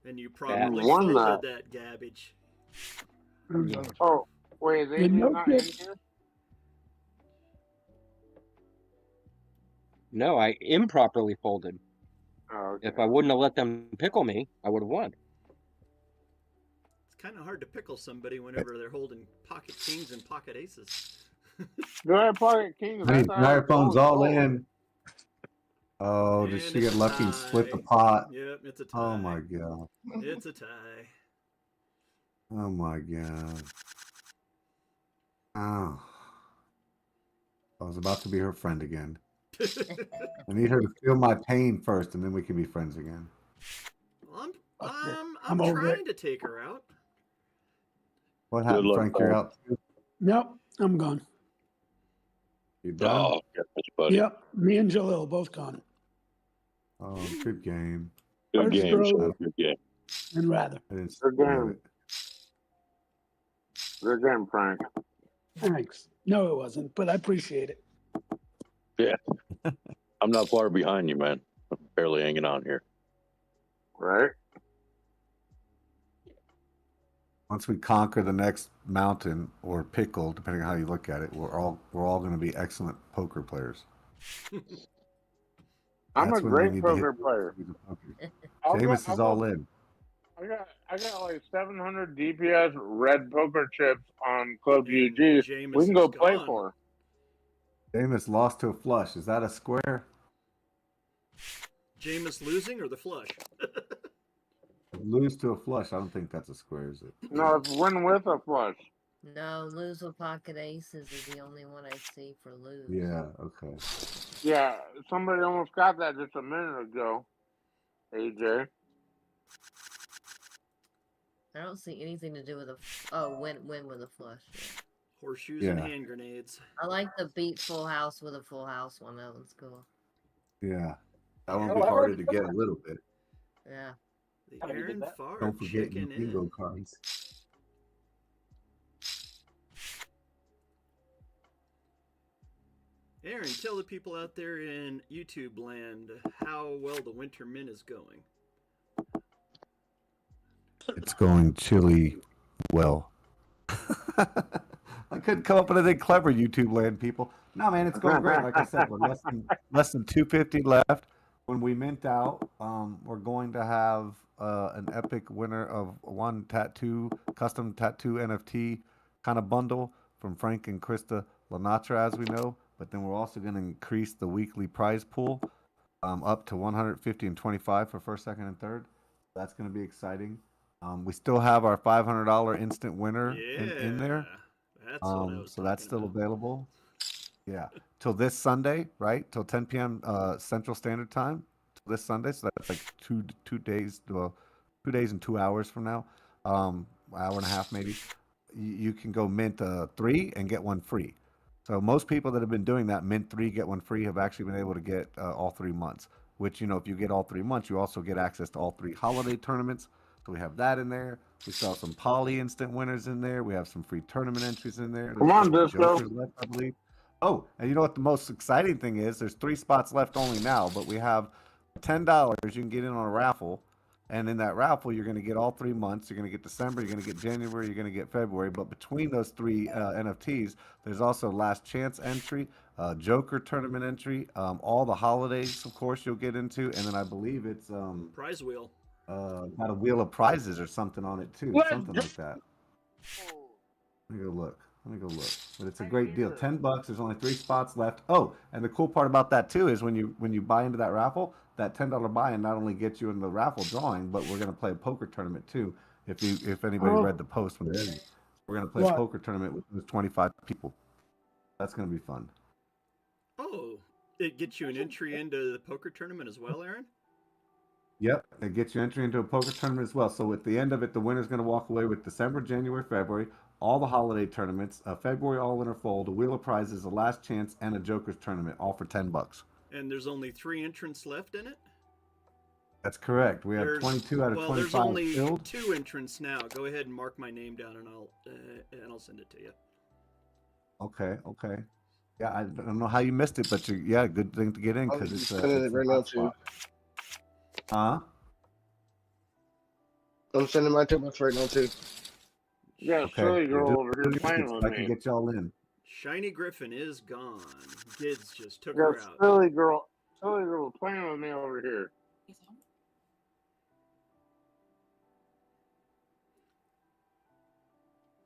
And you probably won folded that. that garbage. Oh, wait, they With did no not in chips. here? No, I improperly folded. Oh, okay. If I wouldn't have let them pickle me, I would have won. It's kind of hard to pickle somebody whenever they're holding pocket kings and pocket aces. Go ahead, pocket king. I mean, That's how her phone's all going in. Oh, did And she it's get a lucky and split the tie. pot? Yep, it's a tie. Oh my god. It's a tie. Oh my god. Oh. I was about to be her friend again. I need her to feel my pain first, and then we can be friends again. Well, I'm I'm over trying it. to take her out. What Good happened, luck, Frank? You're Paul. out too? Yep, I'm gone. You done? Oh, goodness, buddy. Yep, me and Jalil both gone. Oh, good game. Good First game, throw. son. Good game. And rather. I didn't Good spoil game. it. Good game, Frank. Thanks. No, it wasn't, but I appreciate it. Yeah. I'm not far behind you, man. I'm barely hanging on here. Right? Once we conquer the next mountain or pickle, depending on how you look at it, we're all going to be excellent poker players. I'm That's a when we great need to hit poker player. the poker. I'll go- Jameis I'll is go- all in. I got like 700 DPS red poker chips on And ClubGG. Jameis We can go is play gone. for. Jameis lost to a flush. Is that a square? Jameis losing or the flush? Lose to a flush. I don't think that's a square, is it? No, it's win with a flush. No, lose with pocket aces is the only one I see for lose. Yeah, okay. Yeah, somebody almost got that just a minute ago. AJ. I don't see anything to do with a win with a flush. Yeah. Horseshoes and Yeah. hand grenades. I like the beat full house with a full house one. That one's cool. Yeah. That one will be harder to get a little bit. Yeah. The How do you Aaron get that? Farr Don't forget your checking bingo in. cards. Aaron, tell the people out there in YouTube land how well the Winter Mint is going. It's going chilly well. I couldn't come up with anything clever, YouTube land people. No, man, it's going great. Like I said, we're less than 250 left. When we mint out, we're going to have an epic winner of one custom tattoo NFT kind of bundle from Frank and Krista Lanatra, as we know. But then we're also going to increase the weekly prize pool up to 150 and 25 for first, second, and third. That's going to be exciting. We still have our $500 instant winner in there. That's what I was So that's talking still about. available. Yeah, till this Sunday, right? Till 10 p.m. Central Standard Time. Till this Sunday, so that's like two days, well, 2 days and 2 hours from now, hour and a half maybe. You can go mint 3 and get one free. So most people that have been doing that mint 3 get one free have actually been able to get all 3 months. Which if you get all 3 months, you also get access to all 3 holiday tournaments. So we have that in there. We saw some poly instant winners in there. We have some free tournament entries in there. Come There's a on, couple Disco. jokers left, I believe. Oh, and you know what the most exciting thing is? There's 3 spots left only now, but we have $10 you can get in on a raffle. And in that raffle, you're going to get all 3 months. You're going to get December, you're going to get January, you're going to get February. But between those 3 NFTs, there's also last chance entry, Joker tournament entry, all the holidays, of course, you'll get into. And then I believe it's Prize wheel. got a wheel of prizes or something on it too, Let's something go. like that. Let me go look. But it's a great deal. $10. There's only 3 spots left. Oh, and the cool part about that too is when you buy into that raffle, that $10 buy-in not only gets you in the raffle drawing, but we're gonna play a poker tournament too. If anybody read the post when they're in, we're gonna play a What? poker tournament with those 25 people. That's gonna be fun. Oh, it gets you an entry into the poker tournament as well, Aaron? Yep, it gets you entry into a poker tournament as well. So at the end of it, the winner's going to walk away with December, January, February, all the holiday tournaments, February All Winter Fold, a wheel of prizes, a last chance, and a Joker's tournament, all for $10. And there's only 3 entrants left in it? That's correct. We have There's 22 out of well, there's 25 only filled. 2 entrants now. Go ahead and mark my name down, and I'll send it to you. Okay. Yeah, I don't know how you missed it, but good thing to get in I'm because it's sending it a right now hot too. spot. Huh? I'm sending my tickets right now too. Yeah, Okay. silly Well, girl do over it here so playing with I can me. get y'all in. Shiny Griffin is gone. Gids just took Yeah, her out. silly girl playing with me over here.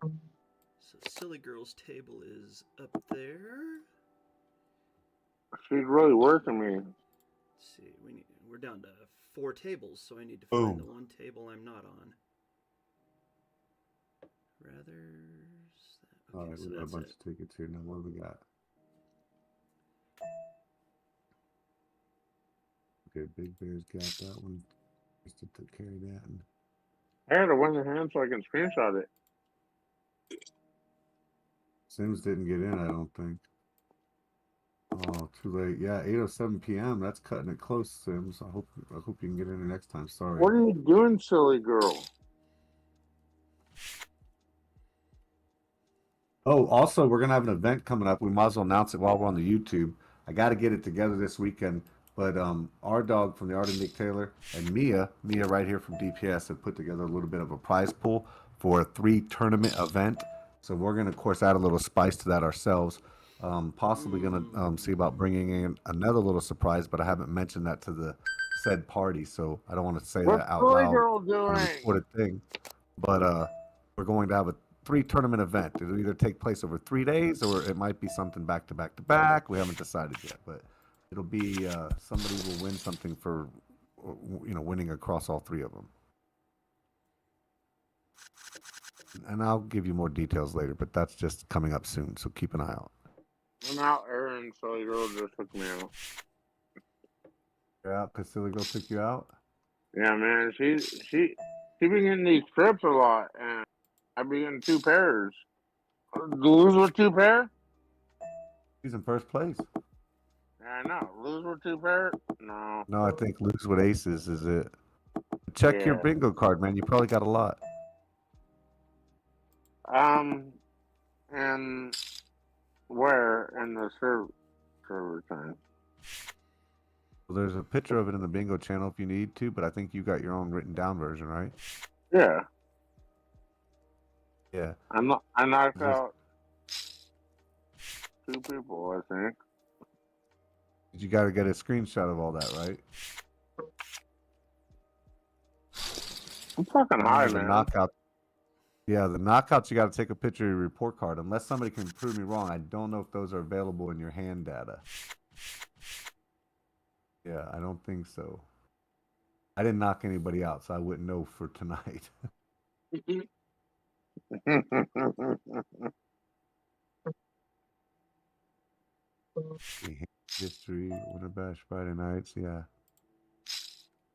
So Silly Girl's table is up there. She's really working me. Let's see, we're down to 4 tables, so I need to find the Boom. one table I'm not on. Rather, All okay, right, so we got a that's bunch it. of tickets here. Now, what do we got? Okay, Big Bear's got that one. Just to carry that. And I had to win the hand so I can screenshot it. Sims didn't get in, I don't think. Oh, too late. Yeah, 8:07 p.m. That's cutting it close, Sims. I hope you can get in there next time. Sorry. What are you doing, silly girl? Oh, also, we're gonna have an event coming up. We might as well announce it while we're on the YouTube. I got to get it together this weekend. But our dog from the Art of Nick Taylor and Mia right here from DPS have put together a little bit of a prize pool for a 3 tournament event. So we're gonna, of course, add a little spice to that ourselves. Possibly gonna see about bringing in another little surprise, but I haven't mentioned that to the said party, so I don't want to say What's that out silly loud girl on a doing? recorded thing. But we're going to have a 3 tournament event. It'll either take place over 3 days or it might be something back to back to back. We haven't decided yet, but it'll be somebody will win something for winning across all 3 of them. And I'll give you more details later, but that's just coming up soon, so keep an eye out. I'm out, Aaron. Silly girl just took me out. You're out because Silly Girl took you out? Yeah, man. She been getting these trips a lot, and I be in 2 pairs. Lose with 2 pair? She's in first place. Yeah, I know. Lose with 2 pair? No. No, I think lose with aces is it. Check your Yeah. bingo card, man. You probably got a lot. And where in the server time? Well, there's a picture of it in the bingo channel if you need to, but I think you got your own written down version, right? Yeah. Yeah. I knocked out 2 people, I think. You got to get a screenshot of all that, right? I'm fucking high, The man. knockout. Yeah, the knockouts, you got to take a picture of your report card. Unless somebody can prove me wrong, I don't know if those are available in your hand data. Yeah, I don't think so. I didn't knock anybody out, so I wouldn't know for tonight. History, Winter Bash Friday nights. Yeah.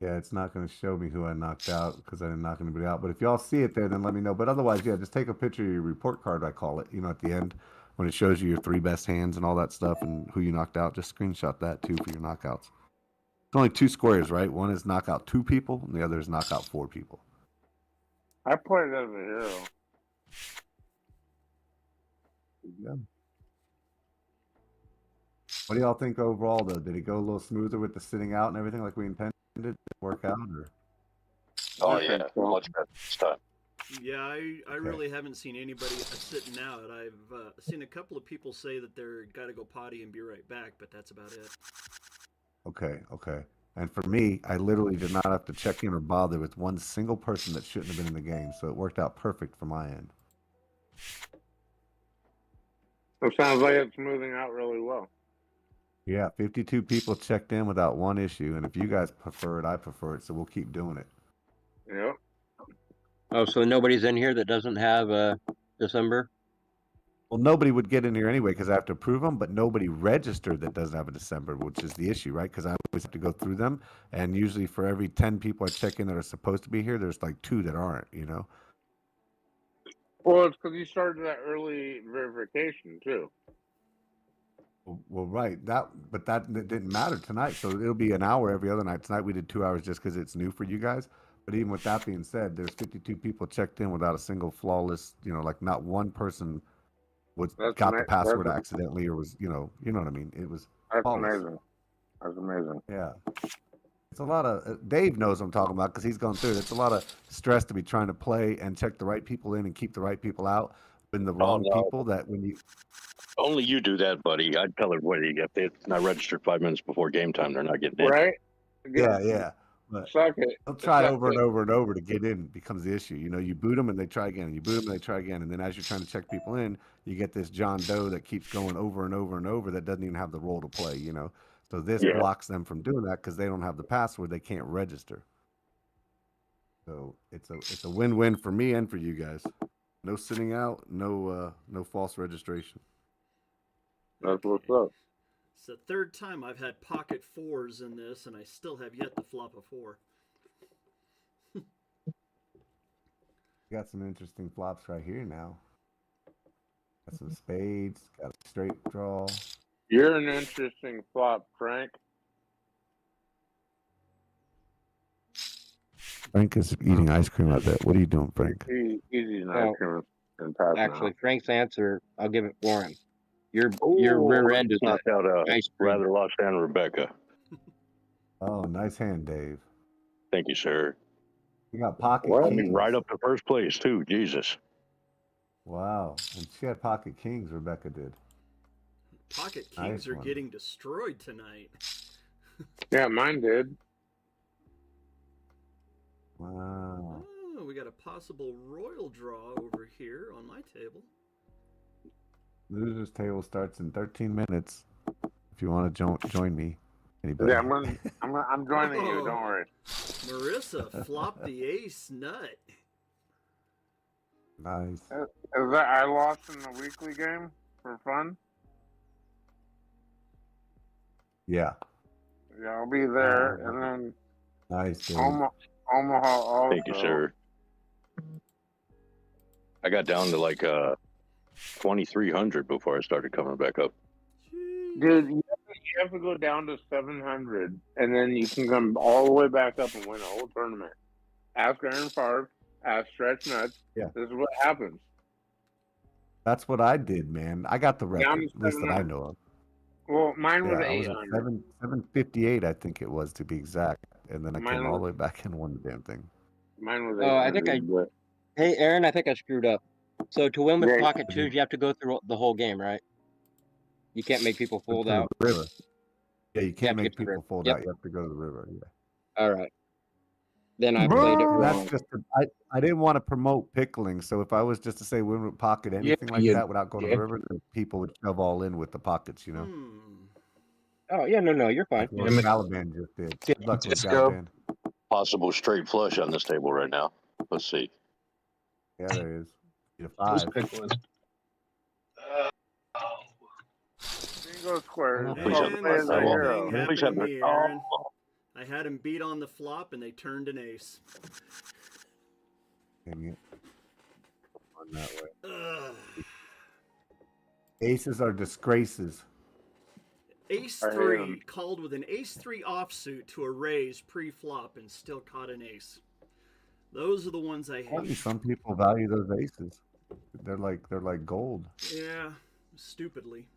Yeah, it's not going to show me who I knocked out because I didn't knock anybody out. But if y'all see it there, then let me know. But otherwise, yeah, just take a picture of your report card, I call it, at the end when it shows you your 3 best hands and all that stuff and who you knocked out. Just screenshot that too for your knockouts. It's only 2 squares, right? One is knock out 2 people and the other is knock out 4 people. I played as a hero. Yeah. What do y'all think overall, though? Did it go a little smoother with the sitting out and everything like we intended? Did it work out? Or? Oh, yeah. Much better this time. Yeah, I really haven't seen anybody sitting out. I've seen a couple of people say that they're got to go potty and be right back, but that's about it. Okay. And for me, I literally did not have to check in or bother with one single person that shouldn't have been in the game, so it worked out perfect for my end. It sounds like it's moving out really well. Yeah, 52 people checked in without one issue, and if you guys prefer it, I prefer it, so we'll keep doing it. Yep. Oh, so nobody's in here that doesn't have December? Well, nobody would get in here anyway because I have to approve them, but nobody registered that doesn't have a December, which is the issue, right? Because I always have to go through them, and usually for every 10 people I check in that are supposed to be here, there's like 2 that aren't, Well, it's because you started that early verification too. Well, right. That didn't matter tonight. So it'll be an hour every other night. Tonight we did 2 hours just because it's new for you guys. But even with that being said, there's 52 people checked in without a single flawless. Like not one person got the password accidentally or was you know what I mean. It was flawless. Amazing. That's amazing. Yeah. It's a lot of Dave knows what I'm talking about because he's gone through it. It's a lot of stress to be trying to play and check the right people in and keep the right people out. When the wrong people that when you. Only you do that, buddy. I'd tell everybody if they're not registered 5 minutes before game time, they're not getting in. Right? Yeah. But Suck it. they'll try over and over and over to get in. It becomes the issue. You boot them and they try again. And you boot them and they try again. And then as you're trying to check people in, you get this John Doe that keeps going over and over and over that doesn't even have the role to play. So this blocks them from doing that because they don't have the password. They can't register. So it's a win-win for me and for you guys. No sitting out. No false registration. That's what's up. It's the 3rd time I've had pocket 4s in this, and I still have yet to flop a 4. Got some interesting flops right here now. Got some spades. Got a straight draw. You're an interesting flop, Frank. Frank is eating ice cream, I bet. What are you doing, Frank? He's eating ice cream and passing Actually, out. Frank's answer, I'll give it for him. Your rear end is knocked out ice cream. rather lost hand Rebecca. Oh, nice hand, Dave. Thank you, sir. You got pocket kings. Right up to first place, too. Jesus. Wow. And she had pocket kings, Rebecca did. Pocket kings are getting destroyed tonight. Yeah, mine did. Wow. Oh, we got a possible royal draw over here on my table. Losers table starts in 13 minutes. If you want to join me, anybody? Yeah, I'm joining you. Don't worry. Marissa flopped the ace nut. Nice. Is that I lost in the weekly game for fun? Yeah. Yeah, I'll be there, and then nice. Dude. Omaha also. Thank you, sir. I got down to like 2,300 before I started coming back up. Dude, you have to go down to 700, and then you can come all the way back up and win a whole tournament. Ask Aaron Favre, ask Stretch Nuts. Yeah. This is what happens. That's what I did, man. I got the record, at least that I know of. Well, mine was I was 800. at 758, I think it was, to be exact. And then I came all the way back and won the damn thing. Mine was 800. Hey, Aaron, I think I screwed up. So to win with pocket 2s, you have to go through the whole game, right? You can't make people fold out. River. Yeah, you can't make people fold out. You have to go to the river. Yeah. All right. Then I played it wrong. That's just I didn't want to promote pickling, so if I was just to say win with pocket anything that without going to the river, then people would shove all in with the pockets, Oh yeah, no, you're fine. Like what Caliban just did. Good luck with Caliban. Possible straight flush on this table right now. Let's see. Yeah, there is. Get a 5. bingo squares. Oh, It's Please called have And the the playing the I same won't. thing hero. Please happened to have the me, oh. Aaron. I had him beat on the flop, and they turned an ace. Dang it. On that way. Ugh. Aces are disgraces. Ace I hate 'em. 3 called with an ace 3 offsuit to a raise pre-flop and still caught an ace. Those are the ones I Funny, hate. some people value those aces. They're like gold. Yeah, stupidly.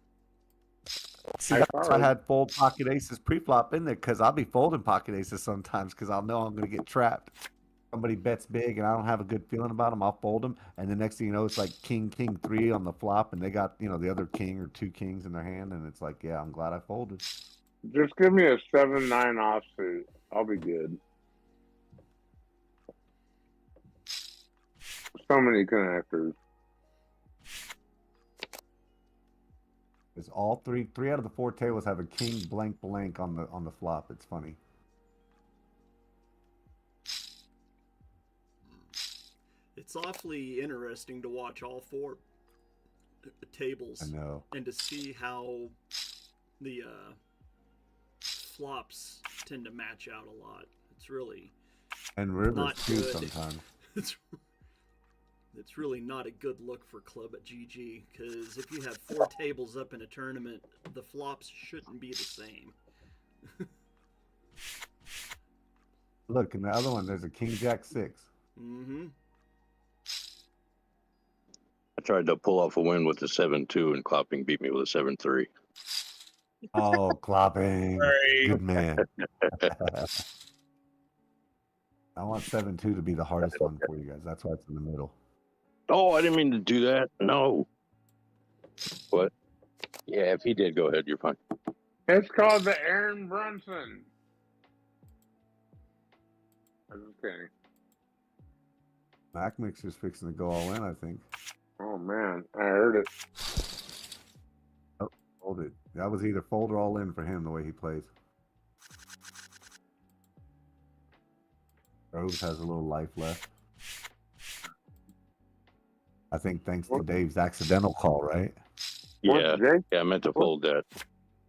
See, I that's saw why I it. had fold pocket aces pre-flop in there because I'll be folding pocket aces sometimes because I'll know I'm going to get trapped. Somebody bets big and I don't have a good feeling about them, I'll fold them. And the next thing you know, it's like king, 3 on the flop, and they got, the other king or 2 kings in their hand, and it's like, yeah, I'm glad I folded. Just give me a 7-9 offsuit. I'll be good. So many connectors. It's all three out of the 4 tables have a king blank blank on the flop. It's funny. It's awfully interesting to watch all 4 tables. I know. And to see how the flops tend to match out a lot. It's really And rivers not too good. sometimes. It's really not a good look for ClubGG because if you have 4 tables up in a tournament, the flops shouldn't be the same. Look, in the other one, there's a king jack 6. Mm-hmm. I tried to pull off a win with the 7-2, and Klopping beat me with a 7-3. Oh, Klopping. Good man. I want 7-2 to be the hardest one for you guys. That's why it's in the middle. Oh, I didn't mean to do that. No. What? Yeah, if he did, go ahead. You're fine. It's called the Aaron Brunson. I'm just kidding. Mac Mixer's fixing to go all in, I think. Oh man, I heard it. Oh, hold it. That was either fold or all in for him the way he plays. Rose has a little life left. I think thanks to Dave's accidental call, right? Yeah. What's Jake? Yeah, I meant to fold that.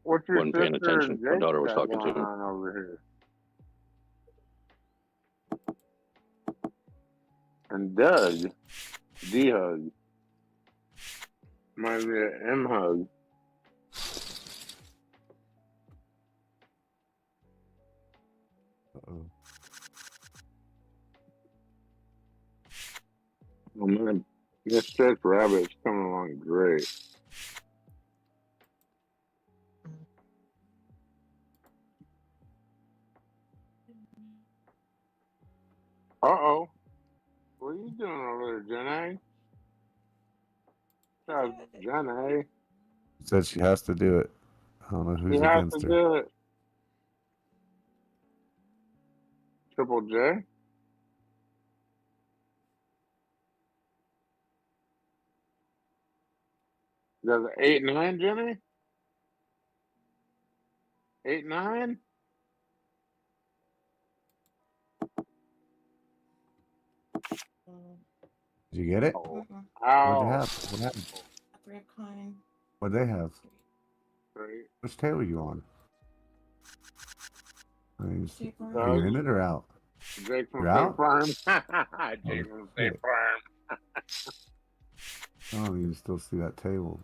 What's your Wasn't paying sister attention. and My Jake daughter was got talking to going him. on over here? And Doug, D-Hug. Reminds me of M-Hug. Uh-oh. Oh man, this stretch rabbit's coming along great. Uh-oh. What are you doing over there, Jenny? How's Jenny? Said she has to do it. I don't know who's You have to against her. do it. Triple J? Does it 8-9, Jenny? 8-9? Did you get it? Oh. What'd you Ow. have? What happened? 3 of kind. What'd they have? Great. Which table are you on? Jake Are you in it or out? Jake from You're out? State Farm. Jake from State Farm. I don't even still see that table.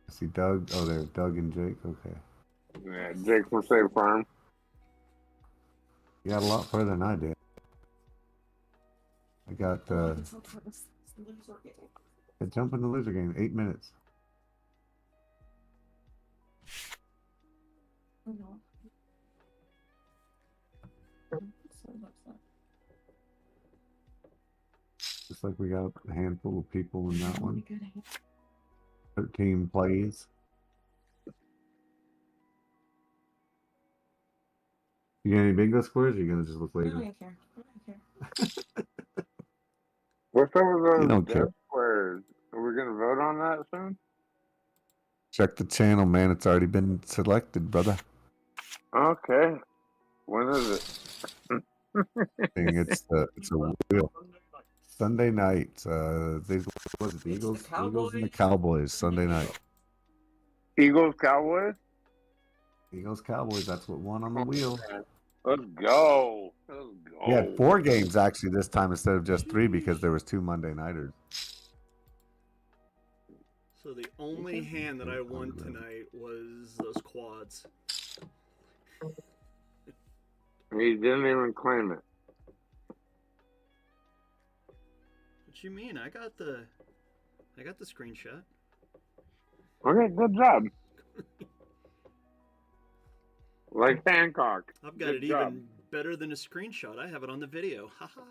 I see Doug. Oh, there, Doug and Jake. Okay. Yeah, Jake from State Farm. You got a lot further than I did. I got jump in the loser game. 8 minutes. Oh, no. So it looks like. Looks like we got a handful of people in that one. Good. 13 plays. You got any bingo squares? Or are you gonna just look I later? don't care. I don't care. What's up with those You don't death care. squares? Are we gonna vote on that soon? Check the channel, man. It's already been selected, brother. Okay. When is it? It's a wheel. Sunday night. They was it the Eagles? Eagles and the Cowboys. Sunday night. Eagles, Cowboys? Eagles Cowboys. That's what won on the wheel. Let's go. Let's go. We had 4 games actually this time instead of just 3 because there was 2 Monday nighters. So the only hand that I won tonight was those quads. He didn't even claim it. What you mean? I got the screenshot. Okay, good job. Like Hancock. I've got Good it job. even better than a screenshot. I have it on the video. Haha.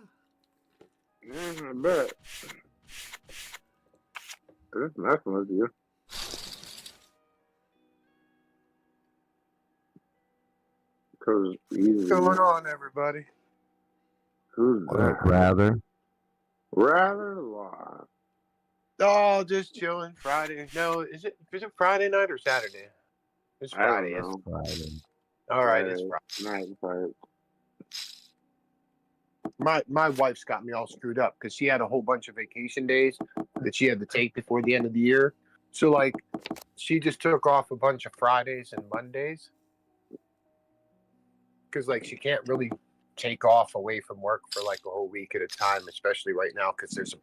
Yeah, I bet. Just messing with you. Because What's going on, everybody? Who's that? Rather. Rather lot. Oh, just chilling. Friday. No, is it Friday night or Saturday? It's Friday. I don't know. Friday. All right, it's Friday. Night. My wife's got me all screwed up because she had a whole bunch of vacation days that she had to take before the end of the year. So like, she just took off a bunch of Fridays and Mondays because like she can't really take off away from work for like a whole week at a time, especially right now because there's a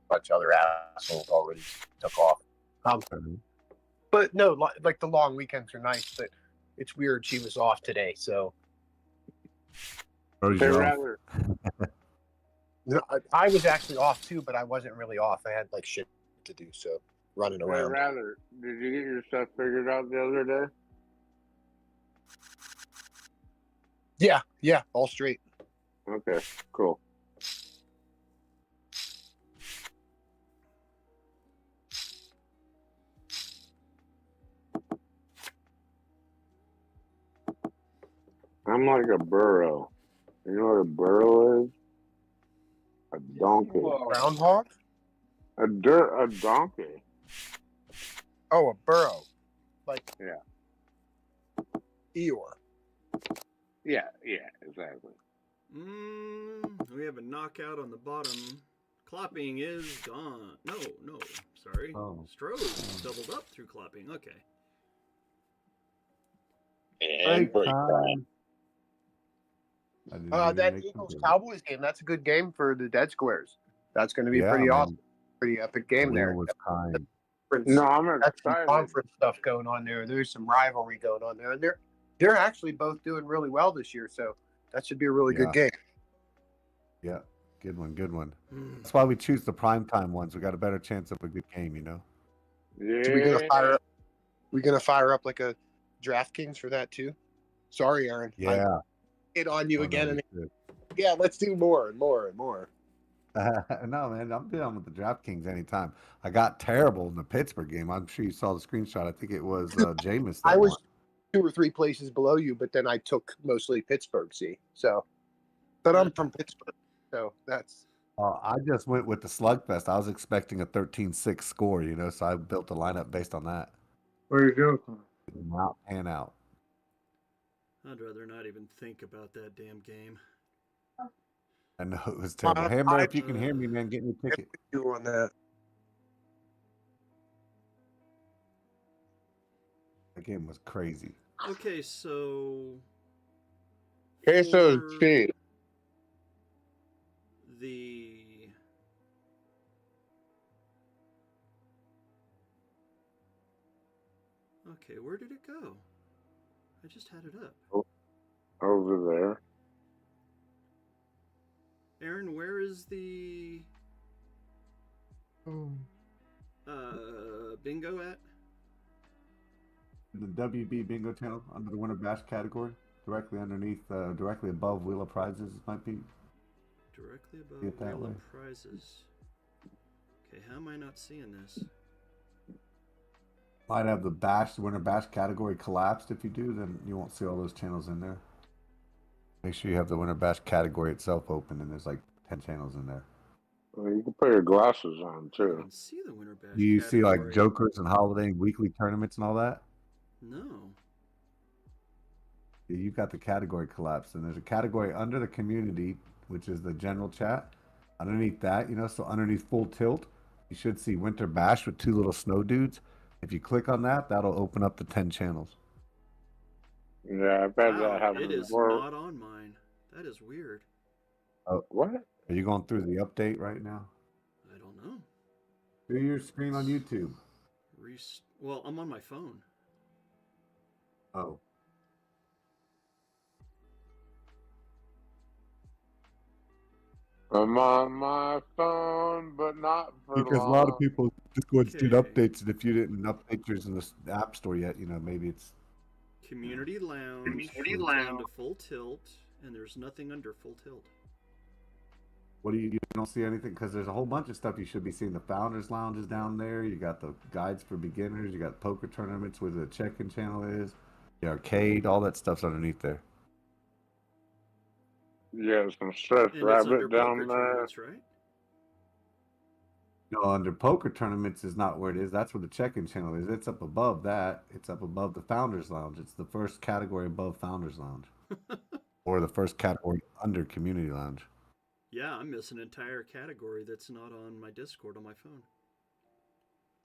bunch of other assholes already took off. But no, like the long weekends are nice, but it's weird she was off today, so. Rather. No, I was actually off too, but I wasn't really off. I had like shit to do, so running around. Rather, did you get your stuff figured out the other day? Yeah, all straight. Okay, cool. I'm like a burro. You know what a burro is? A donkey. Groundhog? A donkey. Oh, a burrow. Like yeah. Eeyore. Yeah, exactly. We have a knockout on the bottom. Clopping is gone. No, sorry. Oh. Stroh's doubled up through clopping. Okay. And break time. That Eagles Cowboys game, that's a good game for the dead squares. That's going to be pretty awesome. Pretty epic game there. Was kind. No, I'm That's excited. some conference stuff going on there. There's some rivalry going on there. And they're actually both doing really well this year, so that should be a really good game. Yeah, good one. That's why we choose the primetime ones. We got a better chance of a good game, you know. Yeah. So we gonna fire up like a DraftKings for that too? Sorry, Aaron. Yeah. Hit on you again. Yeah, let's do more and more and more. No, man, I'm down with the DraftKings anytime. I got terrible in the Pittsburgh game. I'm sure you saw the screenshot. I think it was Jameis. I was 2 or 3 places below you, but then I took mostly Pittsburgh. But I'm from Pittsburgh, so that's. I just went with the slugfest. I was expecting a 13-6 score, you know, so I built a lineup based on that. Where you go? Did not pan out. I'd rather not even think about that damn game. I know it was terrible. Hammer, if you can hear me, man, get me a ticket. You on that? That game was crazy. Okay, so Queso cheese. Okay, where did it go? I just had it up. Over there. Aaron, where is the bingo at? The WB bingo channel under the Winter Bash category, directly underneath, directly above Wheel of Prizes, might be. Directly above Wheel of Prizes. Okay, how am I not seeing this? Might have the Winter Bash category collapsed. If you do, then you won't see all those channels in there. Make sure you have the Winter Bash category itself open, and there's like 10 channels in there. Well, you can put your glasses on too. I can see the Winter Bash. Do you see like Jokers and Holiday and weekly tournaments and all that? No. Yeah, you've got the category collapsed, and there's a category under the community, which is the general chat. Underneath that, you know, so underneath Full Tilt, you should see Winter Bash with 2 little snow dudes. If you click on that, that'll open up the 10 channels. Yeah, I've had that Wow, happen it is before. not on mine. That is weird. Oh, What? are you going through the update right now? I don't know. Do your screen on YouTube. Well, I'm on my phone. Oh. I'm on my phone, but not for Because a long. lot of people Discord did Okay. updates, and if you didn't update yours in the App Store yet, maybe it's Community Lounge is on to full tilt, and there's nothing under full tilt. what do you don't see anything because there's a whole bunch of stuff you should be seeing. The Founders Lounge is down there. You got the guides for beginners. You got poker tournaments where the check-in channel is. The arcade, all that stuff's underneath there. Yeah, some Stretch And it's under Rabbit down poker there. tournaments, right? No, under poker tournaments is not where it is. That's where the check-in channel is. It's up above that. It's up above the Founders Lounge. It's the first category above Founders Lounge, or the first category under Community Lounge. Yeah, I'm missing an entire category that's not on my Discord on my phone.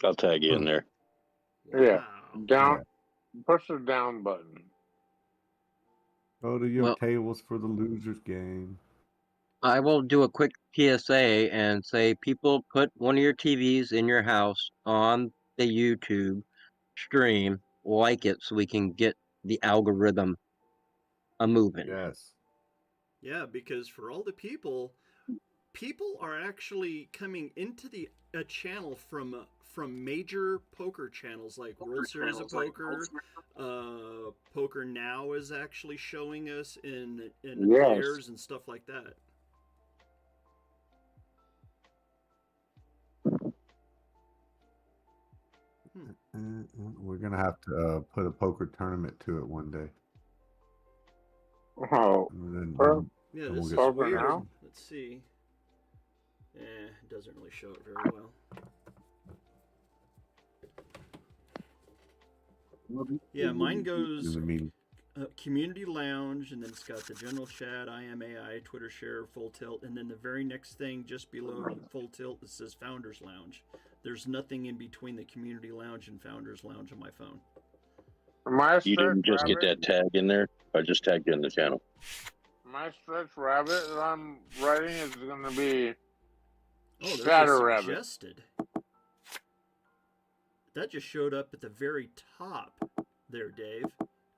I'll tag you in there. Yeah, Wow. down. Push the down button. Go to your Well- tables for the losers game. I will do a quick PSA and say, people, put one of your TVs in your house on the YouTube stream, like it, so we can get the algorithm a moving. Yes. Yeah, because for all the people are actually coming into the channel from major poker channels like World Series of Poker. Poker Now is actually showing us in theirs and stuff like that. We're gonna have to put a poker tournament to it one day. Oh, yeah, then this is we'll weird. Now? Let's see. It doesn't really show it very well. Yeah, mine goes Community Lounge, and then it's got the general chat, IMAI, Twitter share, full tilt, and then the very next thing just below full tilt, it says Founders Lounge. There's nothing in between the Community Lounge and Founders Lounge on my phone. You didn't just get that tag in there? I just tagged you in the channel. My Stretch Rabbit that I'm writing is going to be Shadow Rabbit. Suggested. That just showed up at the very top there, Dave,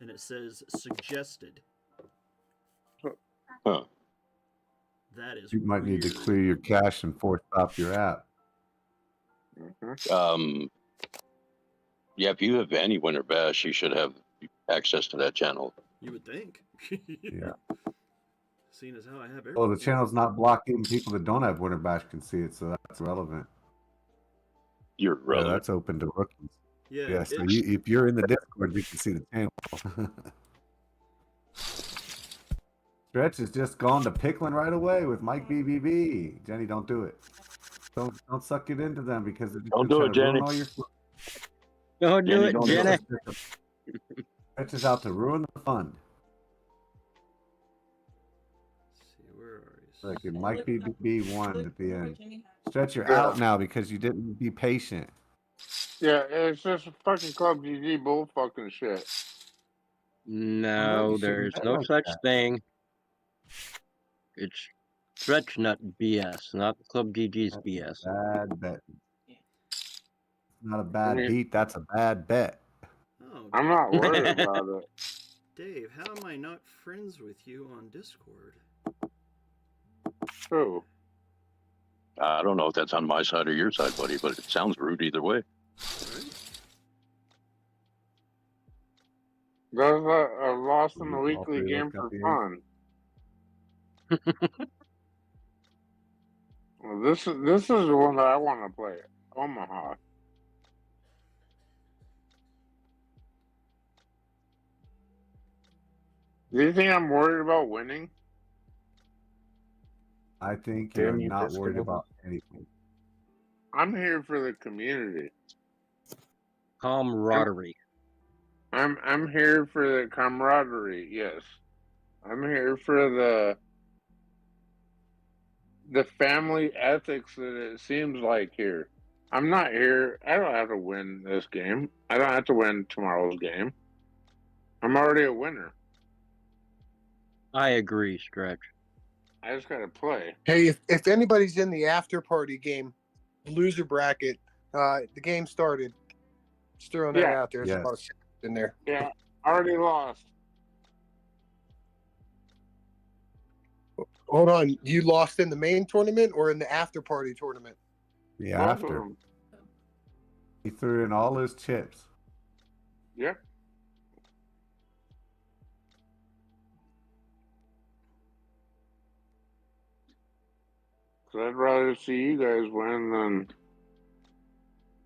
and it says suggested. Huh. That is You might weird. need to clear your cache and force stop your app. Yeah, if you have any Winter Bash, you should have access to that channel. You would think. Yeah. Seeing as how I have everything. Well, the channel's not blocking. People that don't have Winter Bash can see it, so that's relevant. You're relevant. Yeah, that's open to rookies. Yeah. So if you're in the Discord, you can see the channel. Stretch has just gone to pickling right away with Mike BBB. Jenny, don't do it. Don't suck it into them because they're Don't do it, Jenny. all your Don't do it, Jenny. Stretch is out to ruin the fun. Let's see, where are you? Like it might be one at the end. Stretch, you're out now because you didn't be patient. Yeah, it's just fucking ClubGG bull fucking shit. No, you there's shouldn't no bet like such that. thing. It's Stretch Nut BS, not ClubGG's BS. Bad bet. It's not a bad mean- beat. That's a bad bet. Oh, I'm not worried about it. Dave, how am I not friends with you on Discord? Who? I don't know if that's on my side or your side, buddy, but it sounds rude either way. There's a lost in the All weekly three game of us for got the fun. Well, this is the one that I want to play. Omaha. Do you think I'm worried about winning? I think Damn you're you, not Disco. worried about anything. I'm here for the community. Camaraderie. I'm here for the camaraderie. Yes, I'm here for the family ethics that it seems like here. I'm not here. I don't have to win this game. I don't have to win tomorrow's game. I'm already a winner. I agree, Stretch. I just gotta play. Hey, if anybody's in the after party game, loser bracket, the game started. Just throwing that Yeah. out there. There's a lot of shit in there. Yeah, already lost. Hold on. You lost in the main tournament or in the after party tournament? The Both of after. them. He threw in all his chips. Yep. So I'd rather see you guys win than.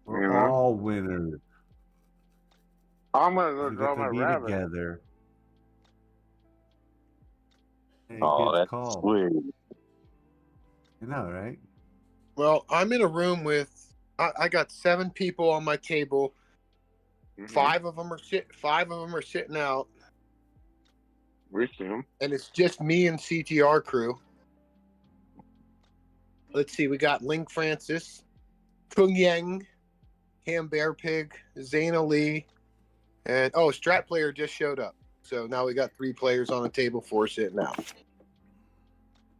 We're You know? all winners. I'm gonna go We draw get my to be rabbit. together. Hey, Oh, good that's call. sweet. You know, right? Well, I'm in a room with. I got 7 people on my table. Mhm. 5 of them are sitting out, We see them. and it's just me and CTR crew. Let's see. We got Link Francis, Kung Yang, Ham Bear Pig, Zaina Lee, and Strat Player just showed up. So now we got 3 players on the table, 4 sitting out.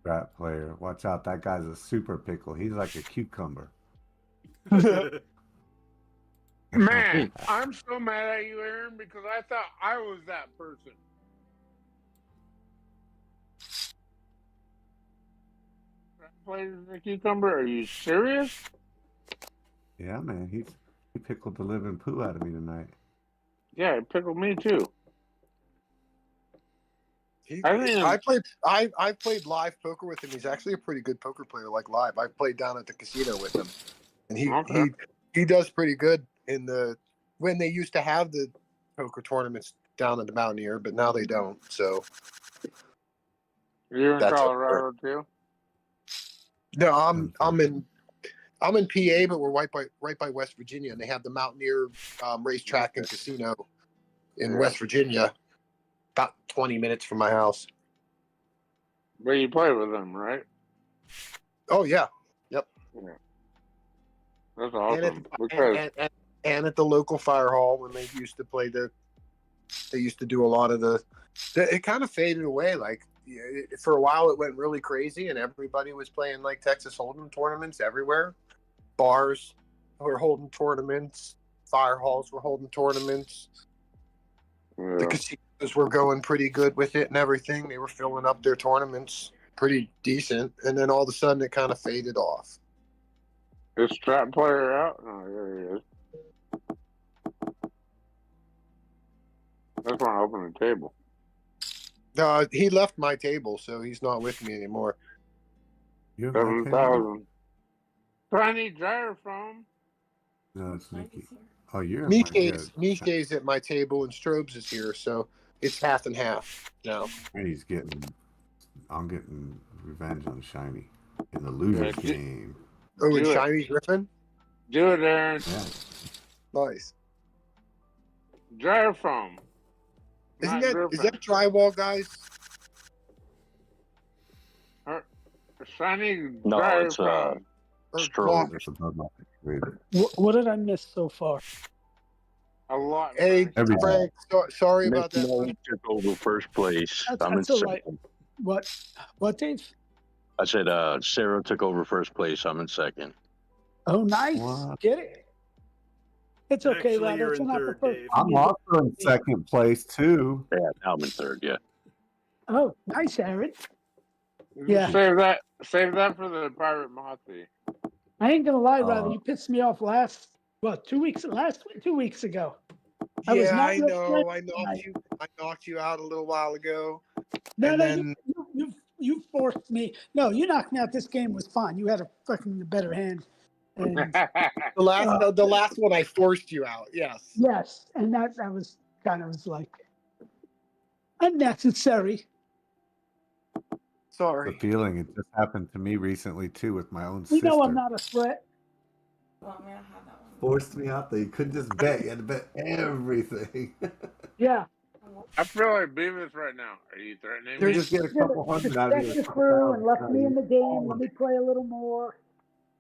Rat player. Watch out. That guy's a super pickle. He's like a cucumber. Man, I'm so mad at you, Aaron, because I thought I was that person. Played the cucumber? Are you serious? Yeah, man. He pickled the living poo out of me tonight. Yeah, it pickled me too. I played live poker with him. He's actually a pretty good poker player, like live. I played down at the casino with him, and he does pretty good when they used to have the poker tournaments down at the Mountaineer, but now they don't. So You're in that's Colorado too? No, I'm in PA, but we're right by West Virginia, and they have the Mountaineer racetrack and casino in West Virginia, about 20 minutes from my house. But you play with them, right? Oh yeah, yep. Yeah. That's awesome. And at the local fire hall when they used to play they used to do a lot of it kind of faded away. Like for a while, it went really crazy, and everybody was playing like Texas Hold'em tournaments everywhere. Bars were holding tournaments. Fire halls were holding tournaments. Yeah. The casinos were going pretty good with it and everything. They were filling up their tournaments pretty decent, and then all of a sudden it kind of faded off. Is Strat Player out? Oh, there he is. That's when I opened the table. He left my table, so he's not with me anymore. You have 7,000. So I need gyrophone. No, it's Nikki. Oh, you're Miche's at my table, and Strobes is here, so it's half and half now. And I'm getting revenge on Shiny in the losers game. Oh, and Shiny's ripping? Do it, Aaron. Yeah. Nice. Gyrophone. Is that drywall, guys? Shiny No, gyrophone. What did I miss so far? A lot. Hey, Frank, sorry about that. Mick took over first place. I'm in That's all right. second. What, Dave? I said Sarah took over first place. I'm in second. Oh, nice. What? Get it. It's okay, Actually, Rod. you're It's in not third, the first Dave. I'm also in second place too. Yeah, now I'm in third. Yeah. Oh, nice, Aaron. Yeah. Save that for the Pirate Mothie. I ain't gonna lie, Rod. You pissed me off 2 weeks ago. I know. I knocked you out a little while ago. You forced me. No, you knocked me out. This game was fun. You had a fucking better hand. And the last one I forced you out. Yes. Yes, and that was kind of like unnecessary. Sorry. The feeling it just happened to me recently too with my own You sister. know I'm not a threat. Well, I mean, I have that one. Forced me out there. You couldn't just bet. You had to bet everything. Yeah. I feel like Beavis right now. Are you threatening You me? just get a couple hundred out of Respect the crew and left me in the game. Let me play a little more.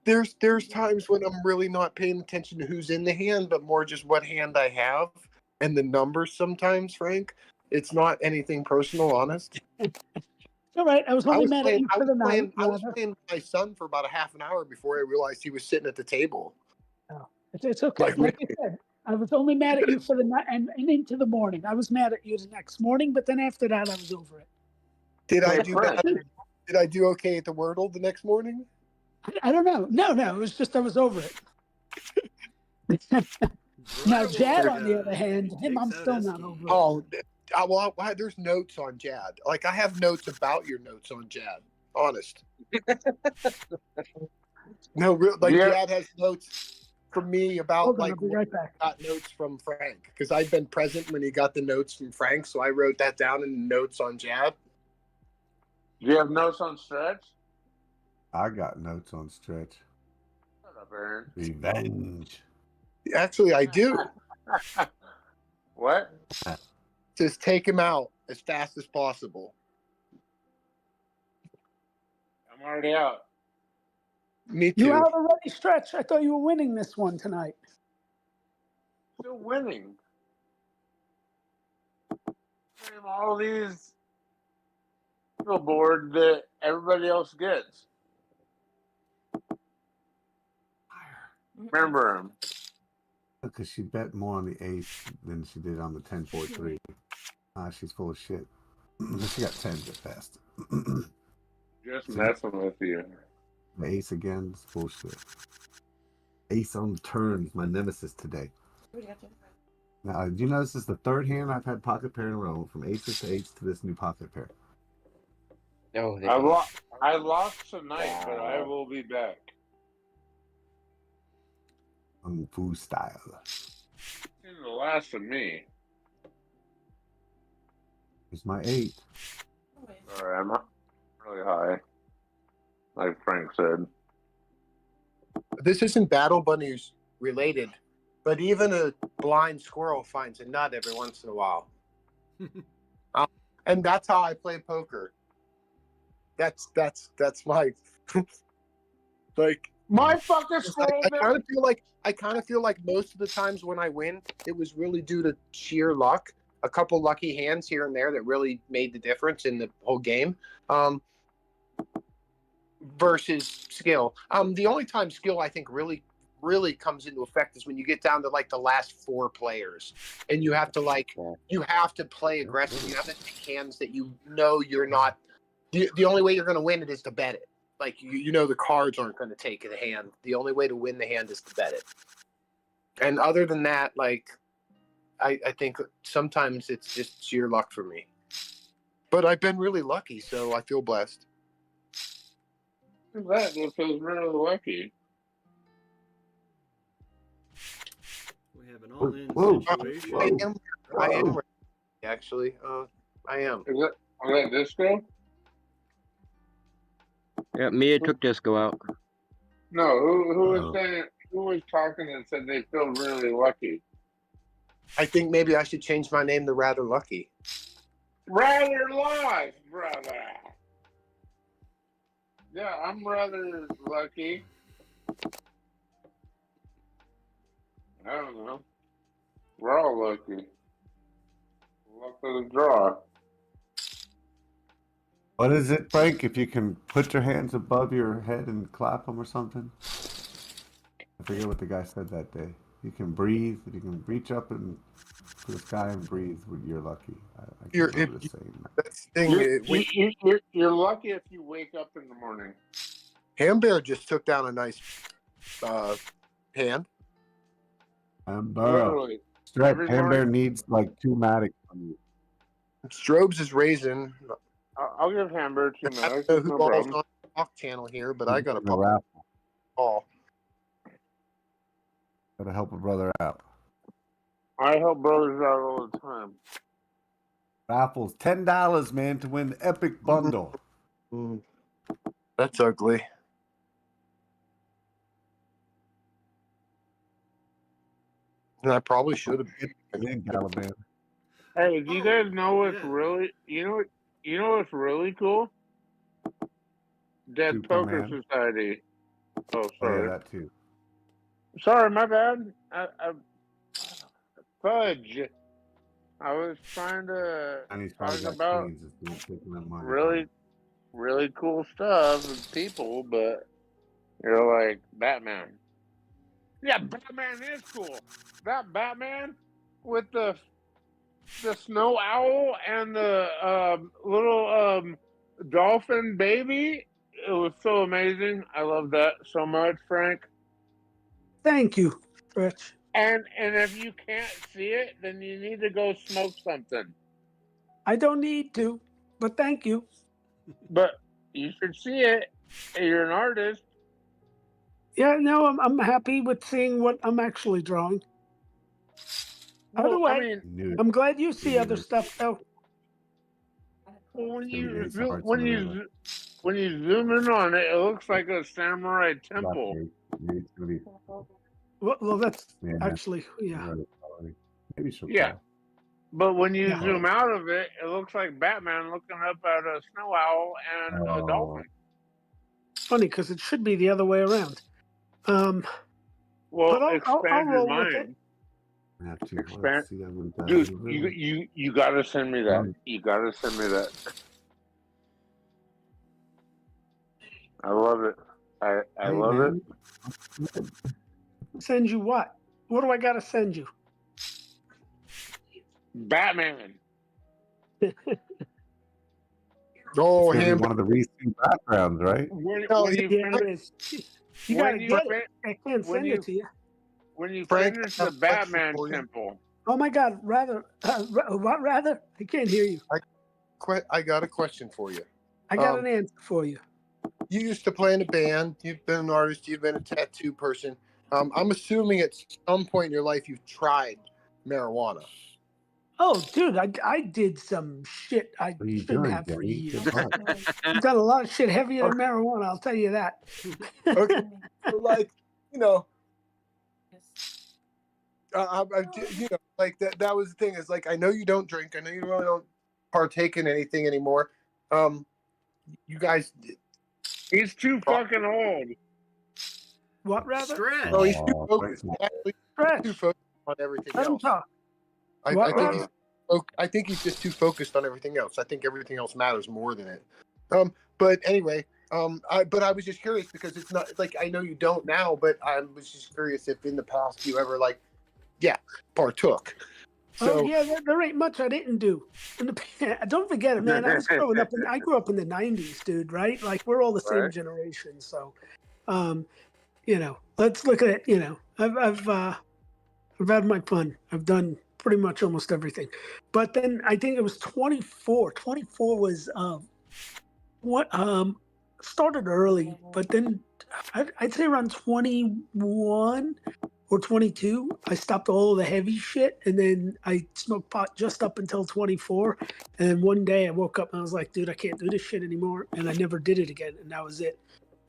There's times when I'm really not paying attention to who's in the hand, but more just what hand I have. and the numbers sometimes, Frank. It's not anything personal, honest. All right. I was I only was mad at playing. you I for was the night. playing. I was Rather. playing with my son for about a half an hour before I realized he was sitting at the table. Oh, it's okay. Like, Like I said, I was only mad at you for the night and into the morning. I was mad at you the next morning, but then after that, I was over it. Did I Hey, do Frank. bad? Did I do okay at the Wordle the next morning? I don't know. No, it was just I was over it. Now, Jad, Drywall on the other guy hand, him, takes I'm out still not Esky. over it. Oh, there's notes on Jad. Like I have notes about your notes on Jad. Honest. No, like Yeah. Jad has notes from me about Hold on, like I'll be right back. got notes from Frank because I've been present when he got the notes from Frank, so I wrote that down in notes on Jad. Do you have notes on Stretch? I got notes on Stretch. Shut up, Aaron. Revenge. Actually, I do. What? Just take him out as fast as possible. I'm already out. Me You too. out already, Stretch? I thought you were winning this one tonight. Still winning. Name all these board that everybody else gets. Remember him. Because she bet more on the ace than she did on the 10-4-3. She's full of shit. She got 10s at best. Just messing with you. The ace again is bullshit. Ace on the turn is my nemesis today. Now, do you know this is the third hand I've had pocket pair in a row, from aces to eights to this new pocket pair. Oh, I lost tonight, but I will be back. Kung Fu style. It's the last of me. Here's my 8. Sorry, I'm really high. Like Frank said. This isn't Battle Bunnies related, but even a blind squirrel finds a nut every once in a while. And that's how I play poker. That's my like my fucking squirrel. I kind of feel like most of the times when I win, it was really due to sheer luck. A couple lucky hands here and there that really made the difference in the whole game. Versus skill. The only time skill I think really comes into effect is when you get down to like the last 4 players and you have to play aggressive. You have to take hands that you know you're not. The only way you're going to win it is to bet it. Like you know the cards aren't going to take the hand. The only way to win the hand is to bet it. And other than that, like I think sometimes it's just sheer luck for me. But I've been really lucky, so I feel blessed. That feels really lucky. We have an all-in situation. I am actually. I am. Is that disco? Yeah, Mia took disco out. No, who was saying? Who was talking and said they feel really lucky? I think maybe I should change my name to Rather Lucky. Rather life, brother. Yeah, I'm rather lucky. I don't know. We're all lucky. Luck of the draw. What is it, Frank? If you can put your hands above your head and clap them or something? I forget what the guy said that day. You can breathe. You can reach up and to the sky and breathe. You're lucky. I can't remember the saying. That's the thing. You're lucky if you wake up in the morning. Hambear just took down a nice hand. Hambear. Stretch. Hambear needs like 2 Matic from you. Strobes is raising. I'll give Hambear 2 Matic. I don't know who No all's problem. on the talk channel here, but I got a raffle. call. Gotta help a brother out. I help brothers out all the time. Raffles $10, man, to win the epic bundle. That's ugly. And I probably should have been Caliban. Hey, do you guys know what's really you know what's really cool? Dead Superman. Poker Society. Oh, Oh, sorry. yeah, that too. Sorry, my bad. I fudge. I was trying to And he's talk probably got about queens. It's not taking that money. really, really cool stuff and people, but you're like Batman. Yeah, Batman is cool. That Batman with the snow owl and the little dolphin baby. It was so amazing. I love that so much, Frank. Thank you, Rich. And if you can't see it, then you need to go smoke something. I don't need to, but thank you. But you should see it. You're an artist. Yeah, no, I'm happy with seeing what I'm actually drawing. By the Well, way, I mean, I'm glad you see other stuff though. well, when you It's zoom, hearts in the river. when you zoom in on it, it looks like a samurai temple. It's gonna be. Well, that's Yeah, actually, yeah. Maybe she'll Yeah. call. But when you Yeah. zoom out of it, it looks like Batman looking up at a snow owl and a dolphin. Funny because it should be the other way around. Well, but I'll expand your roll with it. mind. I have to. Expand. Let's see that with that Dude, in the river. you gotta send me that. You gotta send me that. I love it. I love it. Send you what? What do I gotta send you? Batman. Oh, him. One of the recent backgrounds, right? When you Yeah, it finish, is. You gotta get it. I can't send it to you. When you Frank, finish I the have a question Batman for you. temple. Oh my God! What? Rather? I can't hear you. I got a question for you. I got an answer for you. You used to play in a band. You've been an artist. You've been a tattoo person. I'm assuming at some point in your life you've tried marijuana. Oh, dude, I did some shit I What are you shouldn't doing, have for Jenny? years. Good luck. I've done a lot of shit heavier than marijuana. I'll tell you that. Okay, so like you know, you know, like that was the thing. Is like I know you don't drink. I know you really don't partake in anything anymore. You guys. He's too fucking old. What, rather? Stretch. Oh, he's too focused. Actually, he's too focused on everything Let him else. talk. I think he's just too focused on everything else. I think everything else matters more than it. But anyway, but I was just curious because it's not like I know you don't now, but I was just curious if in the past you ever partook. So, Oh yeah, there ain't much I didn't do. Don't forget it, man. I grew up in the '90s, dude. Right? Like we're all the same Right. generation. So, you know, let's look at it. You know, I've had my fun. I've done pretty much almost everything. But then I think it was 24. 24 was what started early, but then I'd say around 21 or 22, I stopped all the heavy shit, and then I smoked pot just up until 24. And then one day I woke up and I was like, dude, I can't do this shit anymore, and I never did it again, and that was it.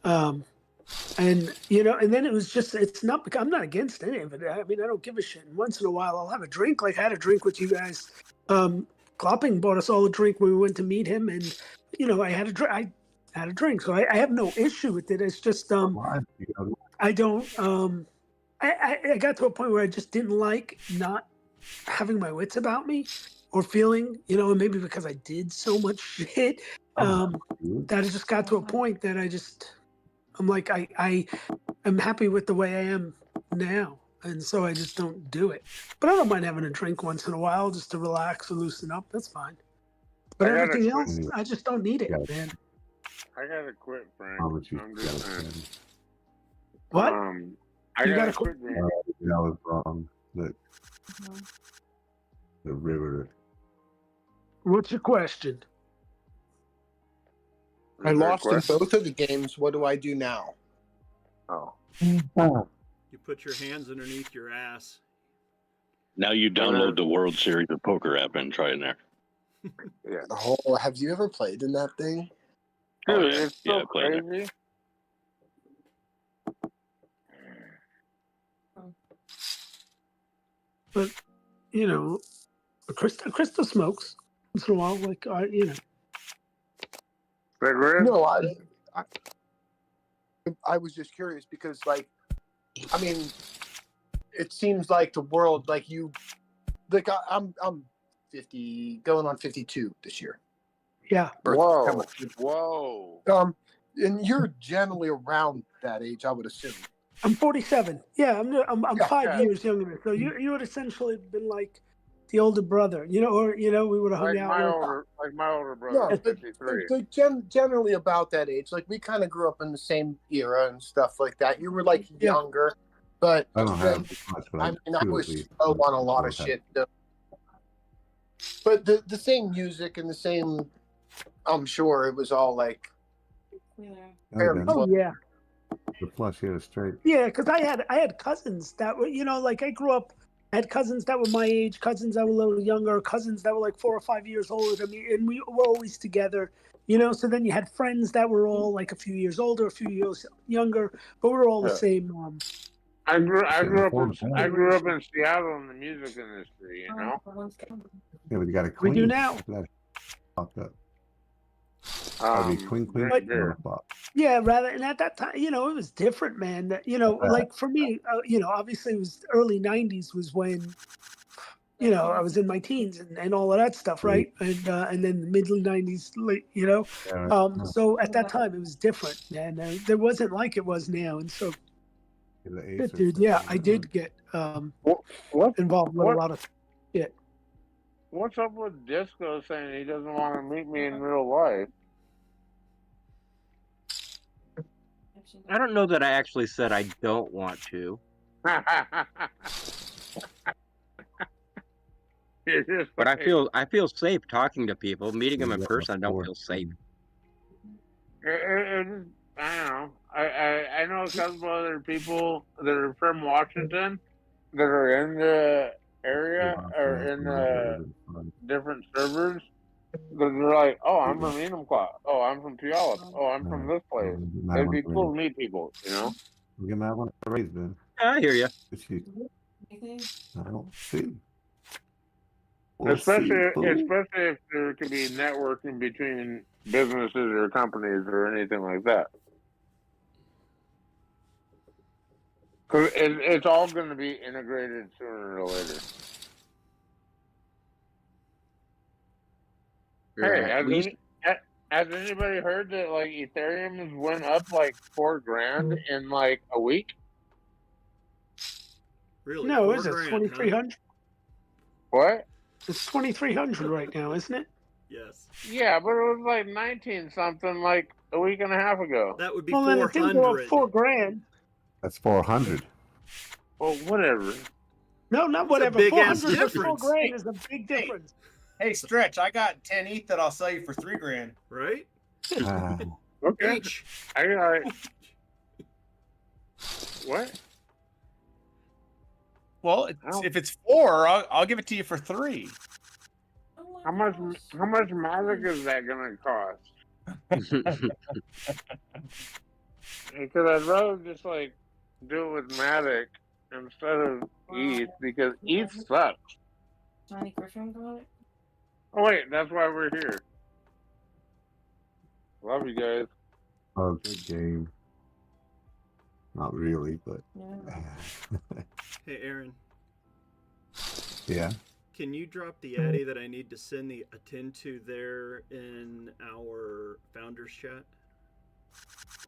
And you know, and then it was just, it's not, I'm not against any of it. I mean, I don't give a shit. And once in a while I'll have a drink. Like I had a drink with you guys. Klopping bought us all a drink when we went to meet him, and you know, I had a drink. So I have no issue with it. It's just I don't I got to a point where I just didn't like not having my wits about me or feeling, you know, maybe because I did so much shit, that I just got to a point that I'm like, I'm happy with the way I am now. And so I just don't do it. But I don't mind having a drink once in a while just to relax and loosen up. That's fine. But everything else, I just don't need it, man. I gotta quit, Frank. Why would you I'm just saying. What? I You gotta gotta quit. That was wrong. The river. What's your question? I lost in both of the games. What do I do now? Oh. You put your hands underneath your ass. Now you download the World Series of Poker app and try it there. Yeah. Oh, have you ever played in that thing? Dude, yeah. it's so I played it. crazy. But you know, Krista smokes once in a while. Like you know. No, I was just curious because, like, I mean, it seems like the world, like you, like I'm 50, going on 52 this year. Yeah. Whoa. Whoa. And you're generally around that age, I would assume. I'm 47. Yeah, I'm Yeah. 5 years younger. So you would essentially been like the older brother, or we would have hung Like out. my older brother is 53. They're generally about that age. Like we kind of grew up in the same era and stuff like that. You were like younger, but I don't have much, but I mean, I two at was least. slow on a lot of Both have. shit. But the same music and the same, I'm sure it was all like. Oh yeah. The plus, yeah, straight. Yeah, because I had cousins that were, like I grew up. I had cousins that were my age, cousins that were a little younger, cousins that were like 4 or 5 years older than me, and we were always together. So then you had friends that were all like a few years older, a few years younger, but we were all the same. I grew up in Seattle in the music industry. Yeah, but you got a We queen. do now. Popped up. That'd be queen. Yeah, and at that time, it was different, man. Like for me, obviously it was early '90s was when, I was in my teens and all of that stuff, right? And then the middle '90s, late, so at that time it was different, and there wasn't like it was now, and so, dude, yeah, I did get involved with a lot of shit. What's up with Disco saying he doesn't want to meet me in real life? I don't know that I actually said I don't want to. But I feel safe talking to people. Meeting them in person, I don't feel safe. I don't know. I know a couple other people that are from Washington that are in the area or in the different servers. They're like, oh, I'm from Enumclaw. Oh, I'm from Puyallup. Oh, I'm from this place. It'd be cool to meet people, We're gonna have one raised, man. I hear you. I don't see. Especially if there could be networking between businesses or companies or anything like that. Because it's all going to be integrated sooner or later. Hey, has anybody heard that like Ethereum went up like $4,000 in like a week? Really? No, is it 2,300? What? It's 2,300 right now, isn't it? Yes. Yeah, but it was like 19 something like a week and a half ago. That would be 400. Then it didn't go up $4,000. That's 400. Well, whatever. No, not whatever. Big ass 400 difference. $4,000 is a big difference. Hey, Stretch, I got 10 ETH that I'll sell you for $3,000. Right? Okay. Each. I got it. What? Well, if it's 4, I'll give it to you for 3. How much magic is that gonna cost? Because I'd rather just like do it with Matic instead of ETH because ETH sucks. Johnny Griffin got it. Oh wait, that's why we're here. Love you guys. Oh, good game. Not really, but. Hey, Aaron. Yeah. Can you drop the addy that I need to send the attend to there in our founders chat?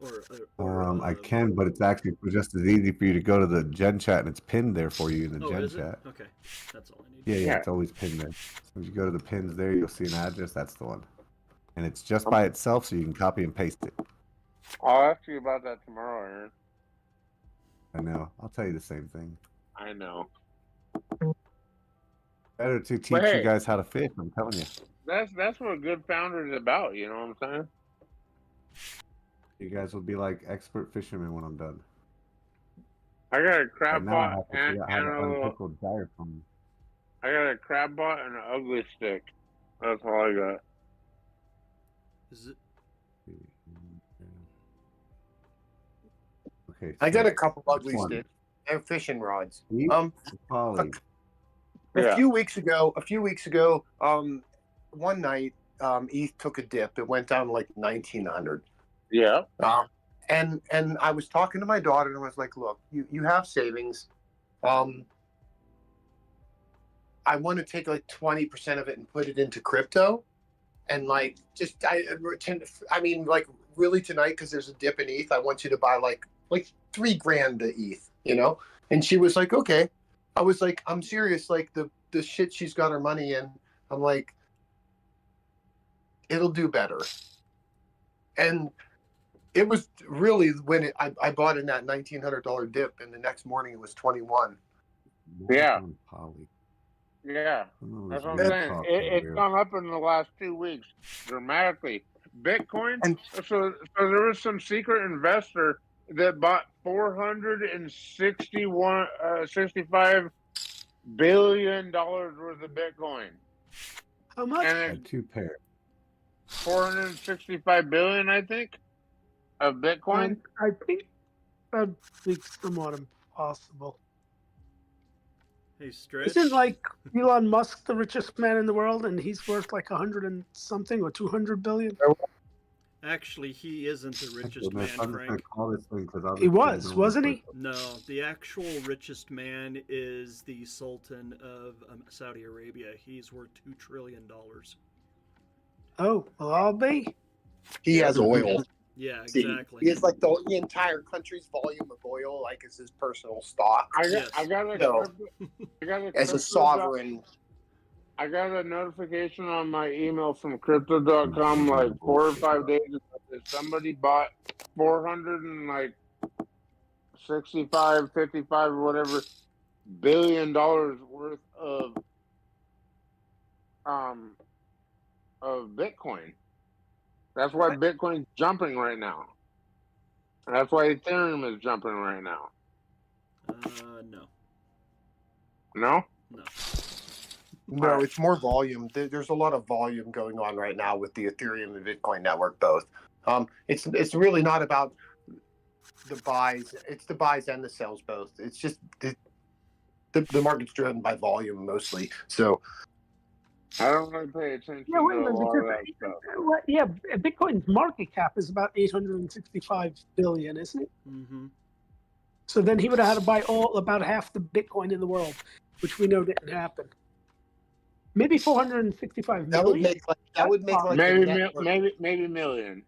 I can, but it's actually just as easy for you to go to the gen chat and it's pinned there for you in the gen chat. Okay, that's all I need. Yeah, it's always pinned there. So if you go to the pins there, you'll see an address. That's the one, and it's just by itself, so you can copy and paste it. I'll ask you about that tomorrow, Aaron. I know. I'll tell you the same thing. I know. Better to teach you guys how to fish. I'm telling you. That's what a good founder is about. You know what I'm saying? You guys will be like expert fishermen when I'm done. I got a crab Right now, I pot have to and figure out how to a little. unpickle diaphragm. I got a crab pot and an ugly stick. That's all I got. Is it? Okay. I got a couple ugly sticks and fishing rods. A few weeks ago, one night, ETH took a dip. It went down to like 1,900. Yeah. And I was talking to my daughter and I was like, look, you have savings. I want to take like 20% of it and put it into crypto, and like I mean like really tonight because there's a dip in ETH. I want you to buy like $3,000 to ETH, you know. And she was like, okay. I was like, I'm serious. Like the shit she's got her money in, I'm like, it'll do better. And it was really when I bought in that $1,900 dip, and the next morning it was 21. Yeah. Poly. Yeah, Oh, that's this what I'm weird saying. talk It's here. gone up in the last 2 weeks dramatically. Bitcoin. So there was some secret investor that bought 65 billion dollars worth of Bitcoin. How much? And Two pair. 465 billion, I think, of Bitcoin. I think that'd be somewhat impossible. Hey, Stretch. Isn't like Elon Musk the richest man in the world, and he's worth like 100 and something or 200 billion? Actually, he isn't the richest man, I'm just gonna Frank. call this thing because He was, wasn't he? No, the actual richest man is the Sultan of Saudi Arabia. He's worth $2 trillion. Oh, well, I'll be. He has oil. Yeah, See, exactly. he has like the entire country's volume of oil, like as his personal stock. I got a as a sovereign. I got a notification on my email from crypto.com like 4 or 5 days ago that somebody bought 465, 55, or whatever billion dollars worth of Bitcoin. That's why Bitcoin's jumping right now. That's why Ethereum is jumping right now. No. No? No. No, it's more volume. There's a lot of volume going on right now with the Ethereum and Bitcoin network both. It's really not about the buys. It's the buys and the sells both. It's just the market's driven by volume mostly. So I don't really pay attention Yeah, wait a to a minute. lot of that Because, stuff. yeah, Bitcoin's market cap is about 865 billion, isn't it? Mm-hmm. So then he would have had to buy about half the Bitcoin in the world, which we know didn't happen. Maybe 465 that million. would make like maybe the network. maybe million.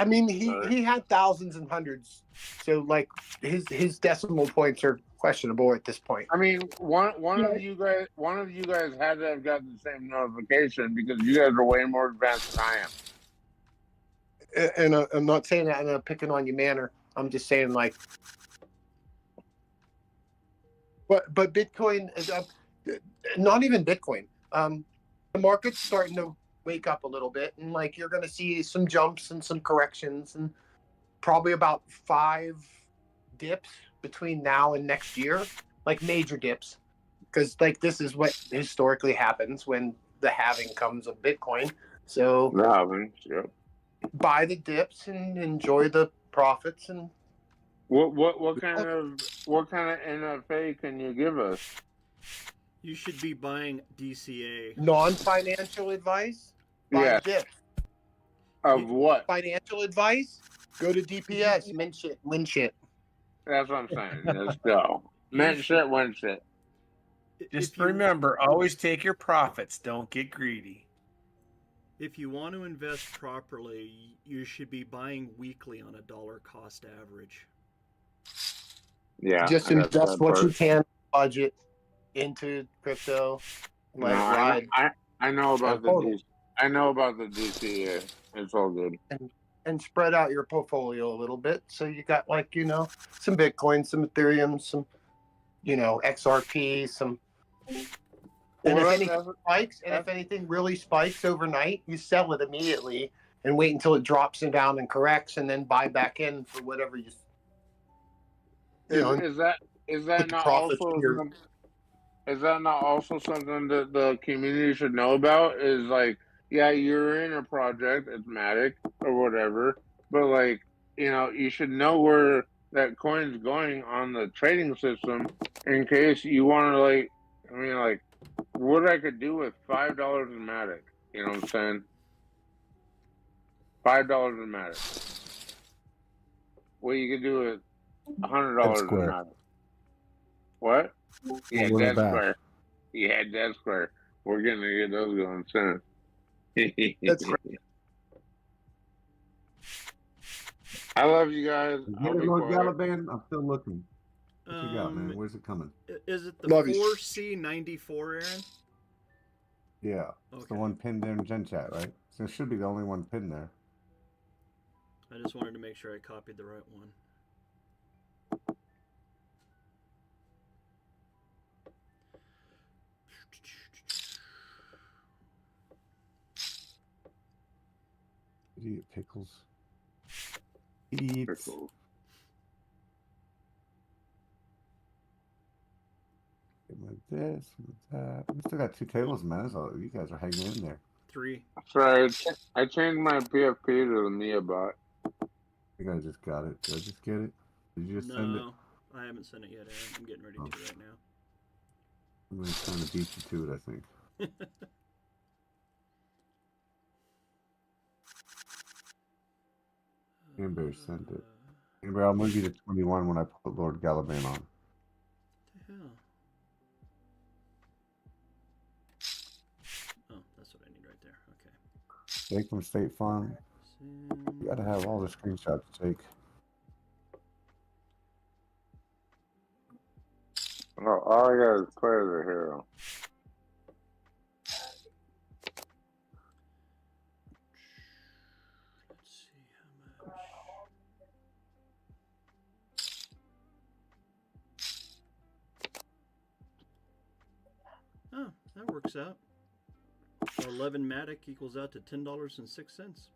I mean, he had thousands and hundreds, so like his decimal points are questionable at this point. I mean, one of you guys had to have got the same notification because you guys are way more advanced than I am. And I'm not saying that in a picking on you manner. I'm just saying like, but Bitcoin is up. Not even Bitcoin. The market's starting to wake up a little bit, and like you're going to see some jumps and some corrections, and probably about 5 dips between now and next year, like major dips, because like this is what historically happens when the halving comes of Bitcoin. So the halving, yep. Buy the dips and enjoy the profits. And what kind of NFA can you give us? You should be buying DCA. Non-financial advice? Buy dips. Of what? Financial advice? Go to DPS. Mint shit. Win shit. That's what I'm saying. Let's go. Mint shit, win shit. Just remember, always take your profits. Don't get greedy. If you want to invest properly, you should be buying weekly on a dollar cost average. Yeah. Just invest what you can, budget into crypto. Like I know about I know about the DCA. It's all good. And spread out your portfolio a little bit. So you got like, some Bitcoin, some Ethereum, some, XRP, some. And if anything spikes, and if anything really spikes overnight, you sell it immediately and wait until it drops and down and corrects, and then buy back in for whatever you. Is that not also something that the community should know about? Is like, yeah, you're in a project, it's Matic or whatever, but like, you should know where that coin's going on the trading system in case you want to what I could do with $5 in Matic. You know what I'm saying? $5 in Matic. What you could do with $100 in Matic. What? Yeah, Well, that's square. Yeah, that's fair. We're gonna get those going soon. That's right. I love you guys. You I'll get it, be Lord quiet. Galaban? I'm still looking. What you got, man? Where's it coming? Is it the Love you. 4C94, Aaron? Yeah, it's the Okay. one pinned there in Gen Chat, right? So it should be the only one pinned there. I just wanted to make sure I copied the right one. Idiot pickles. Idiots. Pickles. Like this, like that. We still got 2 tables, man. That's all. You guys are hanging in there. 3. Sorry, I changed my PFP to the Mia bot. I think I just got it. Did I just get it? Did you just send it? No, I haven't sent it yet, Aaron. I'm getting ready to right now. I'm going to trying to beat you to it, I think. Amber sent it. Amber, I'll move you to 21 when I put Lord Galaban on. The hell? Oh, that's what I need right there. Okay. Jake from State Farm. You got to have all the screenshots, Jake. Oh, all I got is Claire the Hero. Let's see how much. Oh, that works out. 11 Matic equals out to $10.06.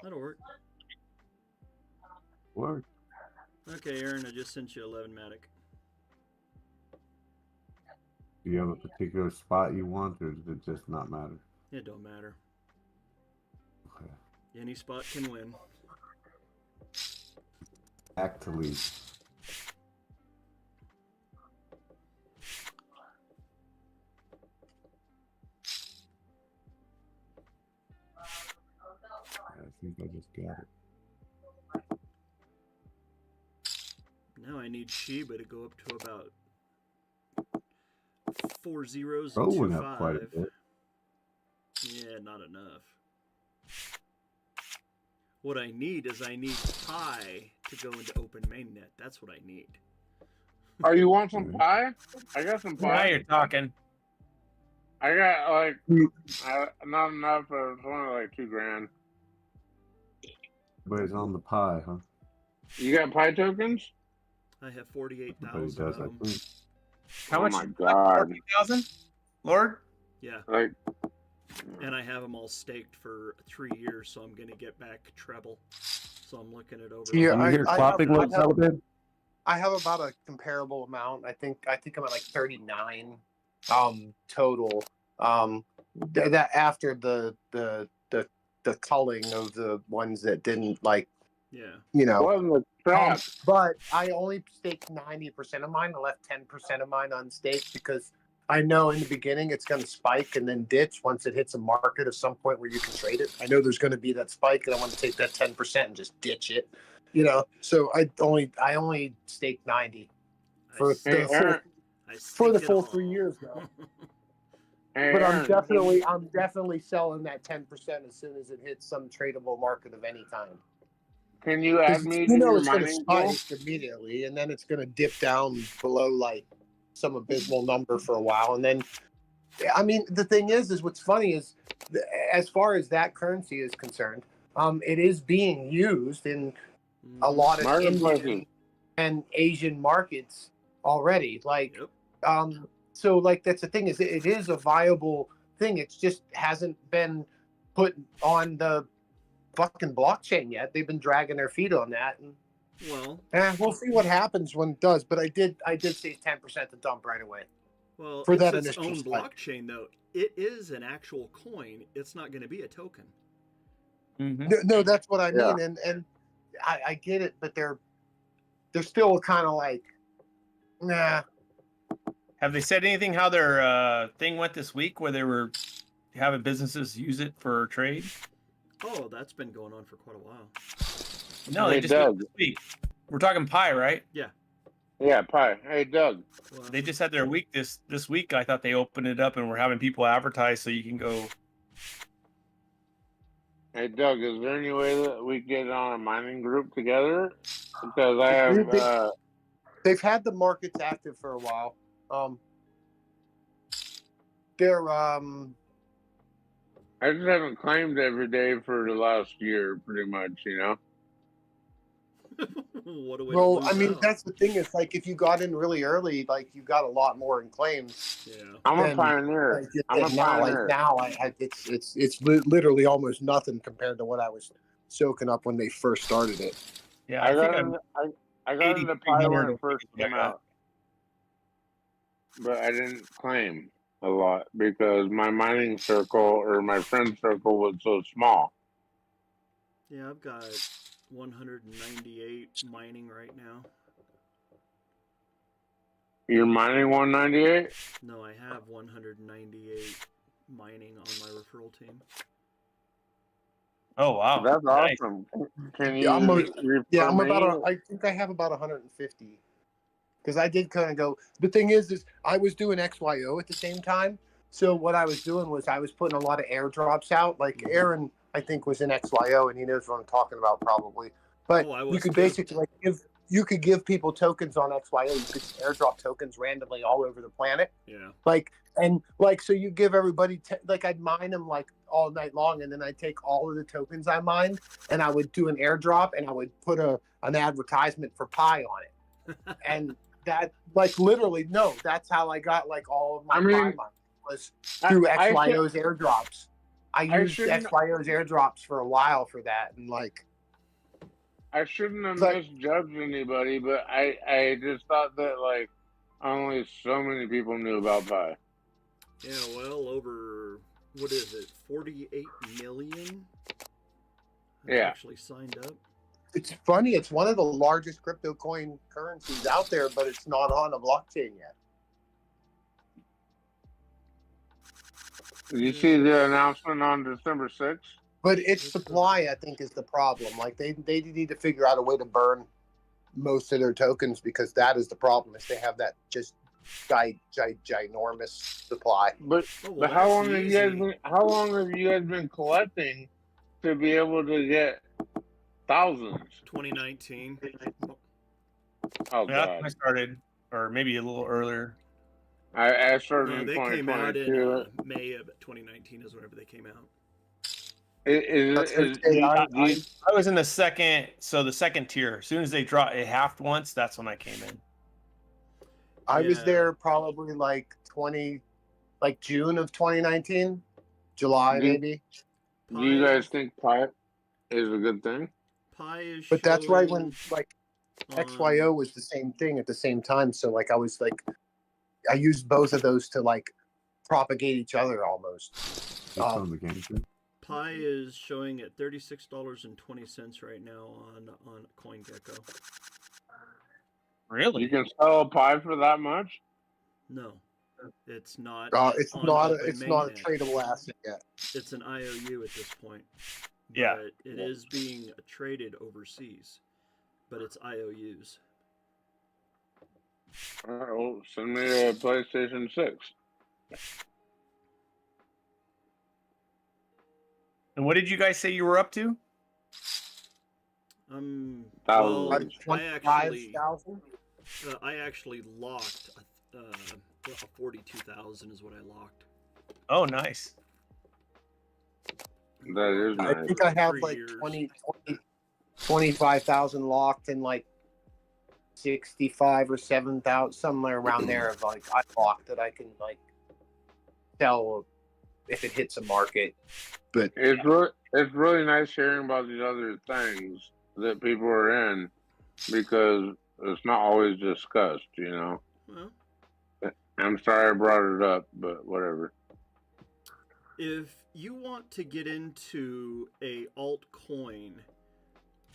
That'll work. Work. Okay, Aaron, I just sent you 11 Matic. Do you have a particular spot you want, or does it just not matter? It don't matter. Okay. Any spot can win. Actually. I think I just got it. Now I need Shiba to go up to about 4 zeros Oh, and 2 went up quite a 5. bit. Yeah, not enough. What I need is I need Pi to go into open mainnet. That's what I need. Oh, you want some pie? I got some Now pie. you're talking. I got like not enough. It's only like $2,000. But it's on the pie, huh? You got pie tokens? I have Everybody 48,000 does, of I them. think. How Oh much? my god! 40,000, Lord. Yeah, Like, and I have them all staked for 3 years, so I'm gonna get back treble. So I'm looking it over. Yeah, Can you hear clapping, Lord Galaban? I have about a comparable amount. I think I'm at like 39 total. That after the culling of the ones that didn't like, Yeah. you know. what in the crap? But I only staked 90% of mine. I left 10% of mine unstaked because I know in the beginning it's going to spike and then ditch once it hits a market at some point where you can trade it. I know there's going to be that spike, and I want to take that 10% and just ditch it. You know, so I only staked 90 for Hey, Aaron. the full 3 years now. Hey, But Aaron, I'm definitely selling that 10% as soon as it hits some tradable market of any kind. Can you add me to You know your it's going to mining pool? spike immediately, and then it's going to dip down below like some abysmal number for a while, and then I mean the thing is what's funny is as far as that currency is concerned, it is being used in a lot of Indian and Asian markets already. Like, so like that's the thing is it is a viable thing. It just hasn't been put on the fucking blockchain yet. They've been dragging their feet on that, and we'll see what happens when it does. But I did say 10% to dump right away. Well, for it's that its initial own spike. blockchain, though. It is an actual coin. It's not going to be a token. No, that's what I mean, and I get it, but they're still kind of like, nah. Have they said anything how their thing went this week, where they were having businesses use it for trade? Oh, that's been going on for quite a while. No, they just did it this week. We're talking Pi, right? Yeah. Yeah, Pi. Hey, Doug. They just had their week this week. I thought they opened it up and were having people advertise so you can go. Hey, Doug, is there any way that we get on a mining group together? Because I have. They've had the markets active for a while. They're I just haven't claimed every day for the last year, pretty much, you know? What a way well, to I lose mean, out. that's the thing. It's like if you got in really early, like you got a lot more in claims. Yeah. I'm a than- pioneer. like, just I'm a now, pioneer. like now, it's literally almost nothing compared to what I was soaking up when they first started it. Yeah, I think got I'm into Pi when it first what I came got. out. But I didn't claim a lot because my mining circle or my friend circle was so small. Yeah, I've got 198 mining right now. You're mining 198? No, I have 198 mining on my referral team. Oh wow, That's nice. awesome. Can you I'm refer about. me? I think I have about 150. Because I did kind of go. The thing is I was doing XYO at the same time. So what I was doing was I was putting a lot of airdrops out. Like Aaron, I think, was in XYO, and he knows what I'm talking about probably. But you could basically like give people tokens on XYO. You could airdrop tokens randomly all over the planet. Yeah. So you give everybody like I'd mine them like all night long, and then I'd take all of the tokens I mined, and I would do an airdrop, and I would put an advertisement for Pi on it, and that like literally that's how I got like all of my Pi mining was through XYO's airdrops. I used XYO's airdrops for a while for that, and like. I shouldn't have misjudged anybody, but I just thought that like only so many people knew about Pi. Yeah, well, over what is it, 48 million? Actually signed up. It's funny. It's one of the largest crypto coin currencies out there, but it's not on a blockchain yet. Did you see the announcement on December 6th? But its supply, I think, is the problem. Like they need to figure out a way to burn most of their tokens because that is the problem. Is they have that just ginormous supply. But how long have you guys been collecting to be able to get thousands? 2019. Oh Yeah, God! I started, or maybe a little earlier. I started in They 2022. came out in May of 2019 is whenever they came out. I was in the second tier. As soon as they dropped it halved once, that's when I came in. I was there probably like June of 2019, July maybe. Do you guys think Pi is a good thing? Pi is. But that's right when like XYO was the same thing at the same time. So like I used both of those to like propagate each other almost. On the game too. Pi is showing at $36.20 right now on CoinGecko. Really? You can sell a Pi for that much? No, it's not. It's not a tradable asset yet. It's an IOU at this point. Yeah, but it is being traded overseas, but it's IOUs. All right, well, send me a PlayStation 6. And what did you guys say you were up to? Well, Thousands. I actually locked 42,000 is what I locked. Oh, nice. That is nice. I think I have like 25,000 locked and like 65 or 7,000 somewhere around there of like I locked that I can like sell if it hits a market. But it's really nice hearing about these other things that people are in because it's not always discussed, you know. Well, I'm sorry I brought it up, but whatever. If you want to get into a altcoin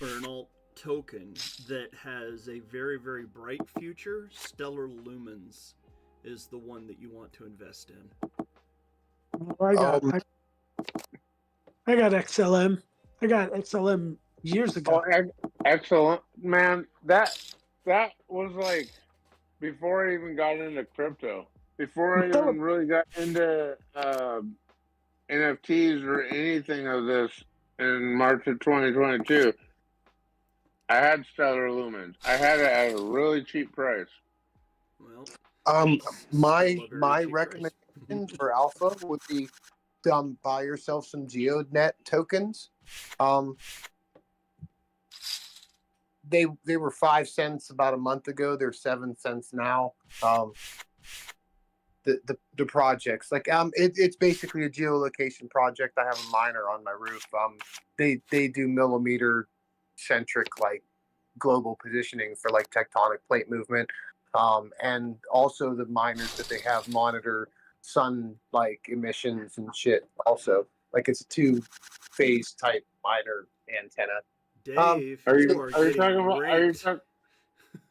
or an alt token that has a very, very bright future, Stellar Lumens is the one that you want to invest in. I got XLM. I got XLM years ago. Oh, excellent, man. That was like before I even got into crypto, before I Philip, even really got into NFTs or anything of this in March of 2022, I had stellar lumens. I had it at a really cheap price. Well, My still a very my cheap price. recommendation for alpha would be buy yourself some GeoNet tokens. They were 5 cents about a month ago. They're 7 cents now. The projects it's basically a geolocation project. I have a miner on my roof. They do millimeter centric like global positioning for like tectonic plate movement. And also the miners that they have monitor sun like emissions and shit. Also, like it's a 2-phase type miner antenna. Dave, Are you you are talking getting about raped.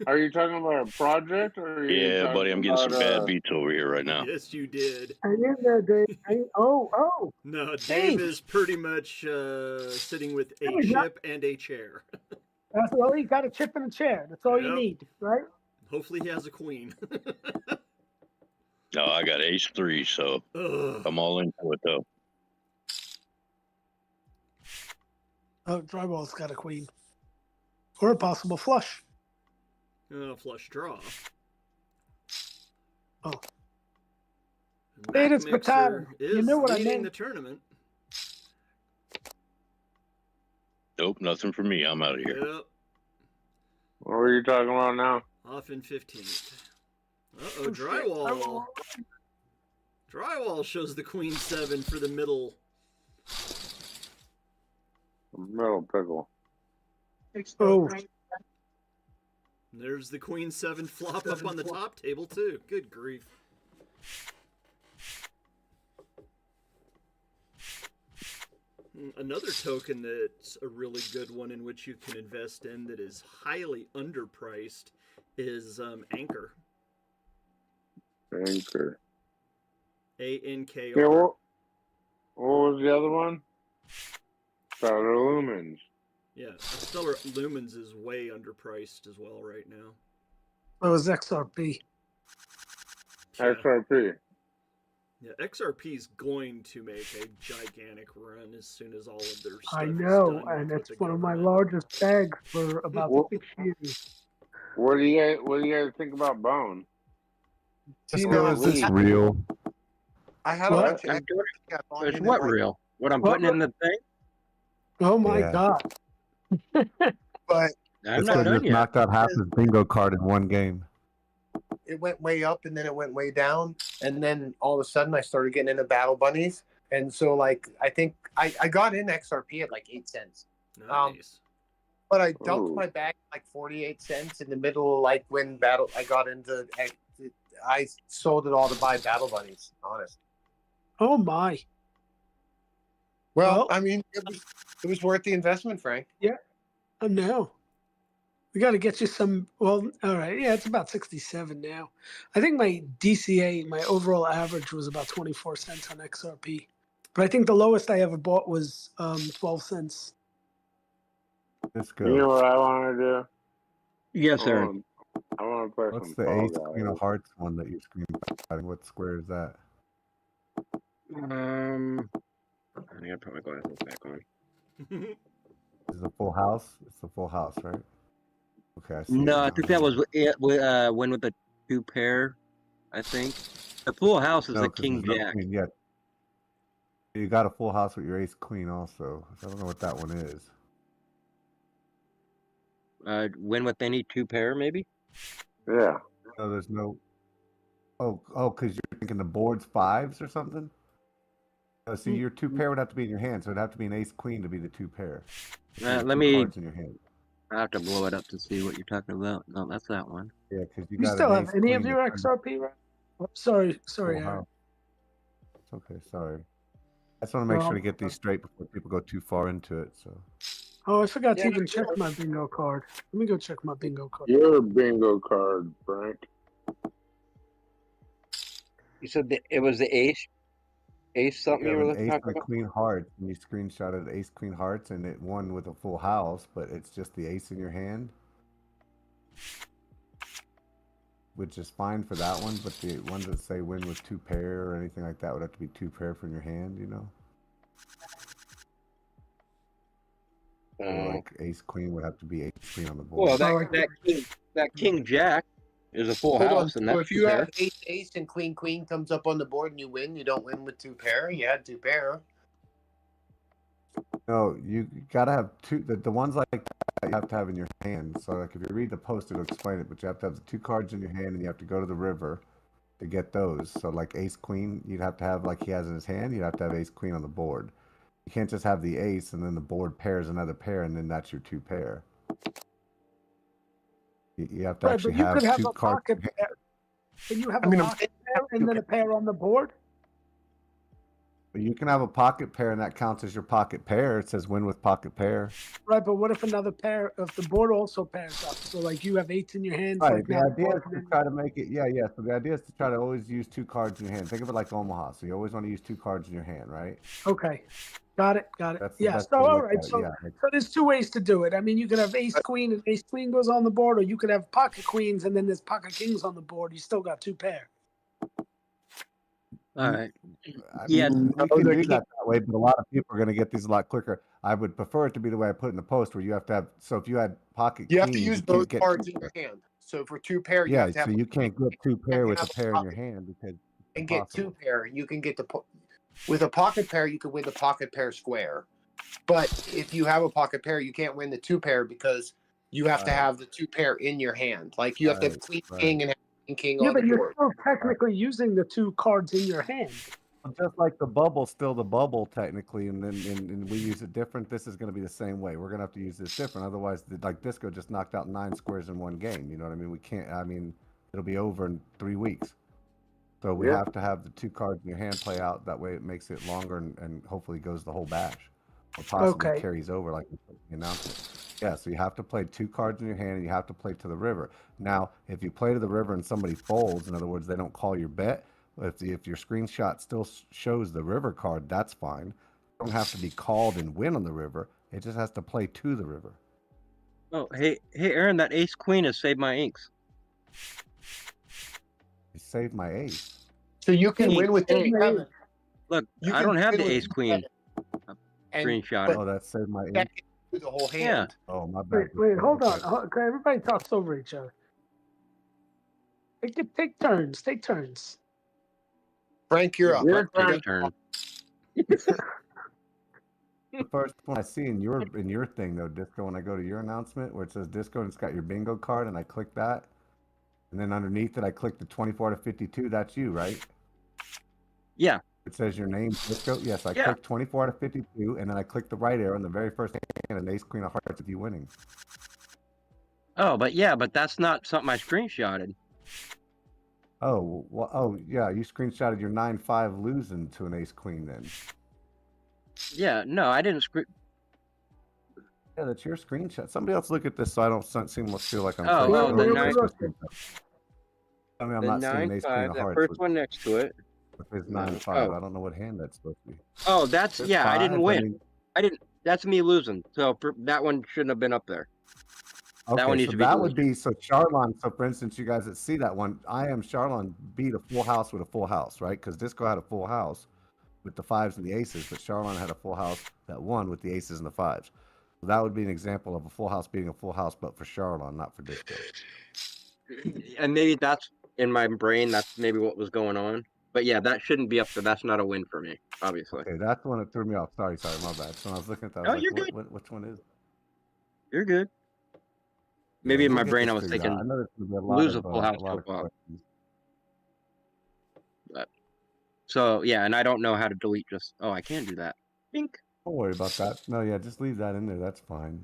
are you talking about a project or are you Yeah, talking buddy, I'm getting some about bad beats over here right now. Yes, you did. hang in there, Dave. Oh. No, Dave Dave. is pretty much sitting with a No, he's not. chip and a chair. That's all you got, a chip and a chair. That's all you Yep. need, right? Hopefully he has a queen. No, I got ace 3, so Ugh. I'm all into it though. Oh, drywall's got a queen. Or a possible flush. Flush draw. Oh. Mac It's Mixer potato. is You knew what I leading meant. the tournament. Nope, nothing for me. I'm out of here. Yep. what were you talking about now? Off in 15th. Uh-oh, Oh, shit. drywall. Drywall shows the queen 7 for the middle. Metal pickle. Oh. There's the queen 7 flop up on the top table too. Good grief. Another token that's a really good one in which you can invest in that is highly underpriced is Anchor. Anchor. ANKR. Yeah, what was the other one? Stellar lumens. Yeah, Stellar Lumens is way underpriced as well right now. That was XRP. Yeah. XRP. Yeah, XRP is going to make a gigantic run as soon as all of their stuff I is know, done and with it's the one of my government. largest bags for about What- 6 years. What do you guys think about Bone? You Cisco, know, is this Leaf. real? I had a What? bunch of I'm doing extra on It's in what it, like, real? What I'm What putting in the thing? Oh my Yeah. God. but I'm Cisco not done just yet. knocked out half his bingo card in one game. it went way up and then it went way down, and then all of a sudden I started getting into battle bunnies, and so like I think I got in XRP at like 8 cents. Nice. But I dumped Ooh. my bag at like 48 cents in the middle, like when I got into. I sold it all to buy battle bunnies. Honest. Oh my. Well, Well- I mean, it was worth the investment, Frank. Oh no. We got to get you some. Well, all right. Yeah, it's about 67 now. I think my DCA, my overall average was about 24 cents on XRP. But I think the lowest I ever bought was 12 cents. Cisco. You know what I want to do? Yes, sir. I want to play What's some the Fall ace queen Guys. of hearts one that you're screenshotting? What square is that? I gotta put my glasses back on. Is it a full house? It's a full house, right? Okay, I see. No, I it think now. that was it. Win with the 2 pair. I think the full house is No, a 'cause king there's no jack. queen yet. You got a full house with your ace queen also. So I don't know what that one is. Win with any 2 pair, maybe. Yeah. No, there's no. Oh, because you're thinking the board's 5s or something. Oh, see, your 2 pair would have to be in your hand, so it'd have to be an ace queen to be the 2 pair. Let Two me. cards in your hand. I have to blow it up to see what you're talking about. No, that's that one. Yeah, because you You got still an have ace any of queen your to turn the XRP, right? Oh, sorry, full Aaron. house. It's okay, sorry. I just want to make sure to get these straight before people go too far into it. So. Oh, I forgot to Yeah, even check my bingo card. Let me go check my bingo card. Your bingo card, Frank. You said it was the ace something You you have were an ace talking and a about. queen hearts, and you screenshotted ace queen hearts, and it won with a full house, but it's just the ace in your hand. which is fine for that one, but the ones that say win with 2 pair or anything like that would have to be 2 pair from your hand, you know? Or like ace queen would have to be ace queen on the board. Well, that king jack is a full Hold on. house, and So that's if you fair. have ace ace and queen queen comes up on the board and you win, you don't win with 2 pair. You had 2 pair. No, you gotta have two. The ones like that you have to have in your hand. So like if you read the post, it'll explain it. But you have to have the 2 cards in your hand, and you have to go to the river to get those. So like ace queen, you'd have to have like he has in his hand. You'd have to have ace queen on the board. You can't just have the ace and then the board pairs another pair, and then that's your 2 pair. You have to Right, actually but you have could have 2 a cards. pocket pair. Can you have I a mean, pocket pair and then a pair on the board? But you can have a pocket pair, and that counts as your pocket pair. It says win with pocket pair. Right, but what if another pair, if the board also pairs up? So like you have 8s in your hands, Right. like The now. idea is to try to make it. Yeah. So the idea is to try to always use 2 cards in your hand. Think of it like Omaha. So you always want to use 2 cards in your hand, right? Okay, got it. That's the Yeah. best So way to all look right. at it, So yeah. so there's 2 ways to do it. I mean, you could have ace queen and ace queen goes on the board, or you could have pocket queens and then there's pocket kings on the board. You still got 2 pair. All right. I Yeah. mean, No, you can there do can't- that way, but a lot of people are going to get these a lot quicker. I would prefer it to be the way I put in the post, where you have to have. So if you had pocket You queens, have to use you can't both get cards 2 in your pair. hand. So for 2 pair, you Yeah, have to have so you can't get 2 pair with a have a pair in your pocket hand because it's and get impossible. 2 pair. You can get with a pocket pair, you can win the pocket pair square. But if you have a pocket pair, you can't win the 2 pair because you have to Right. have the 2 pair in your hand. Like you have to have queen king and have queen king Yeah, on but the you're board. still technically using the 2 cards in your hand. Just like the bubble's still the bubble technically, and then and we use it different. This is going to be the same way. We're going to have to use this different. Otherwise, like Disco just knocked out 9 squares in one game. You know what I mean? We can't. I mean, it'll be over in 3 weeks. So we have to have the 2 cards in your hand play out. That way, it makes it longer and hopefully goes the whole bash, or possibly Okay. carries over like the announcement. Yeah. So you have to play 2 cards in your hand, and you have to play to the river. Now, if you play to the river and somebody folds, in other words, they don't call your bet. If your screenshot still shows the river card, that's fine. You don't have to be called and win on the river. It just has to play to the river. Oh, hey, Aaron, that ace queen has saved my inks. You saved my ace. So you can Hey, win with hey, 7. Look, You I can don't have win the with ace queen screenshot. Oh, that saved my ace. That can do the whole hand. Yeah. Oh, my bad. Wait, hold on. Okay. Okay, everybody talks over each other. Take turns. Take turns. Frank, you're up. Your turn. The first one I see in your thing though, Disco, when I go to your announcement where it says Disco and it's got your bingo card, and I click that, and then underneath it I click the 24 to 52. That's you, right? Yeah. It says your name, Disco. Yes, I Yeah. click 24 to 52, and then I click the right arrow in the very first hand, and ace queen of hearts with you winning. Oh, but that's not something I screenshotted. Oh, well, oh yeah, you screenshotted your 9-5 losing to an ace queen then. Yeah, no, I didn't screen. Yeah, that's your screenshot. Somebody else look at this so I don't seem to feel like I'm. Oh, crazy. the nine. I mean, I'm The not seeing ace queen 9-5, of that hearts. first one next to it. It's 9-5. Oh. I don't know what hand that's supposed to be. Oh, that's There's I didn't fives, win. I didn't. That's me losing. So that one shouldn't have been up there. Okay, that one needs so to be that would deleted. be so Charlon. So for instance, you guys that see that one, I am Charlon beat a full house with a full house, right? Because Disco had a full house with the 5s and the aces, but Charlon had a full house that won with the aces and the 5s. So that would be an example of a full house beating a full house, but for Charlon, not for Disco. And maybe that's in my brain. That's maybe what was going on. But yeah, that shouldn't be up there. That's not a win for me, obviously. Okay, that's the one that threw me off. Sorry, my bad. So when I was looking at that, I was Oh, like, you're good. which one is it? You're good. Maybe Yeah, in we'll my get brain this I was figured out. thinking I know there's gonna be a lot lose of, a full house a lot to a of flop. questions. So yeah, and I don't know how to delete just. Oh, I can do that. Bink. Don't worry about that. No, yeah, just leave that in there. That's fine.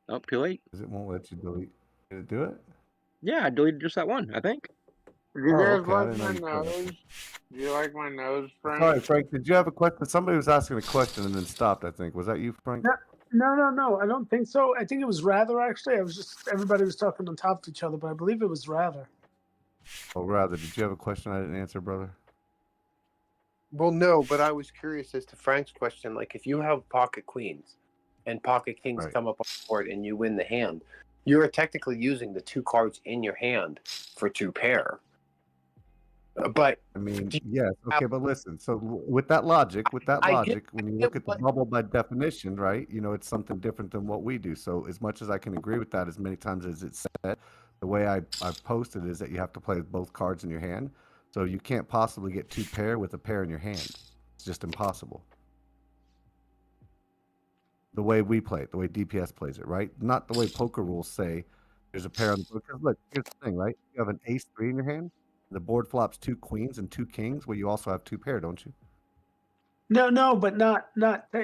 Oh, too late. Because it won't let you delete. Did it do it? Yeah, I deleted just that one. I think. Do you Oh, guys okay, I like didn't know my you could. nose? Do you like my nose, Frank? Sorry, Frank. Did you have a question? Somebody was asking a question and then stopped. I think was that you, Frank? No. I don't think so. I think it was Rather actually. I was just everybody was talking on top of each other, but I believe it was Rather. Or rather, did you have a question I didn't answer, brother? Well, no, but I was curious as to Frank's question. Like, if you have pocket queens and pocket kings Right. come up on the board and you win the hand, you're technically using the 2 cards in your hand for 2 pair. But I mean, yes, okay, but listen. So with that logic, when you look at the bubble by definition, right? You know, it's something different than what we do. So as much as I can agree with that, as many times as it's said, the way I've posted is that you have to play with both cards in your hand. So you can't possibly get 2 pair with a pair in your hand. It's just impossible. The way we play it, the way DPS plays it, right? Not the way poker rules say there's a pair on the board. Because look, here's the thing, right? You have an ace-3 in your hand. The board flops 2 queens and 2 kings. Well, you also have 2 pair, don't you? No, but not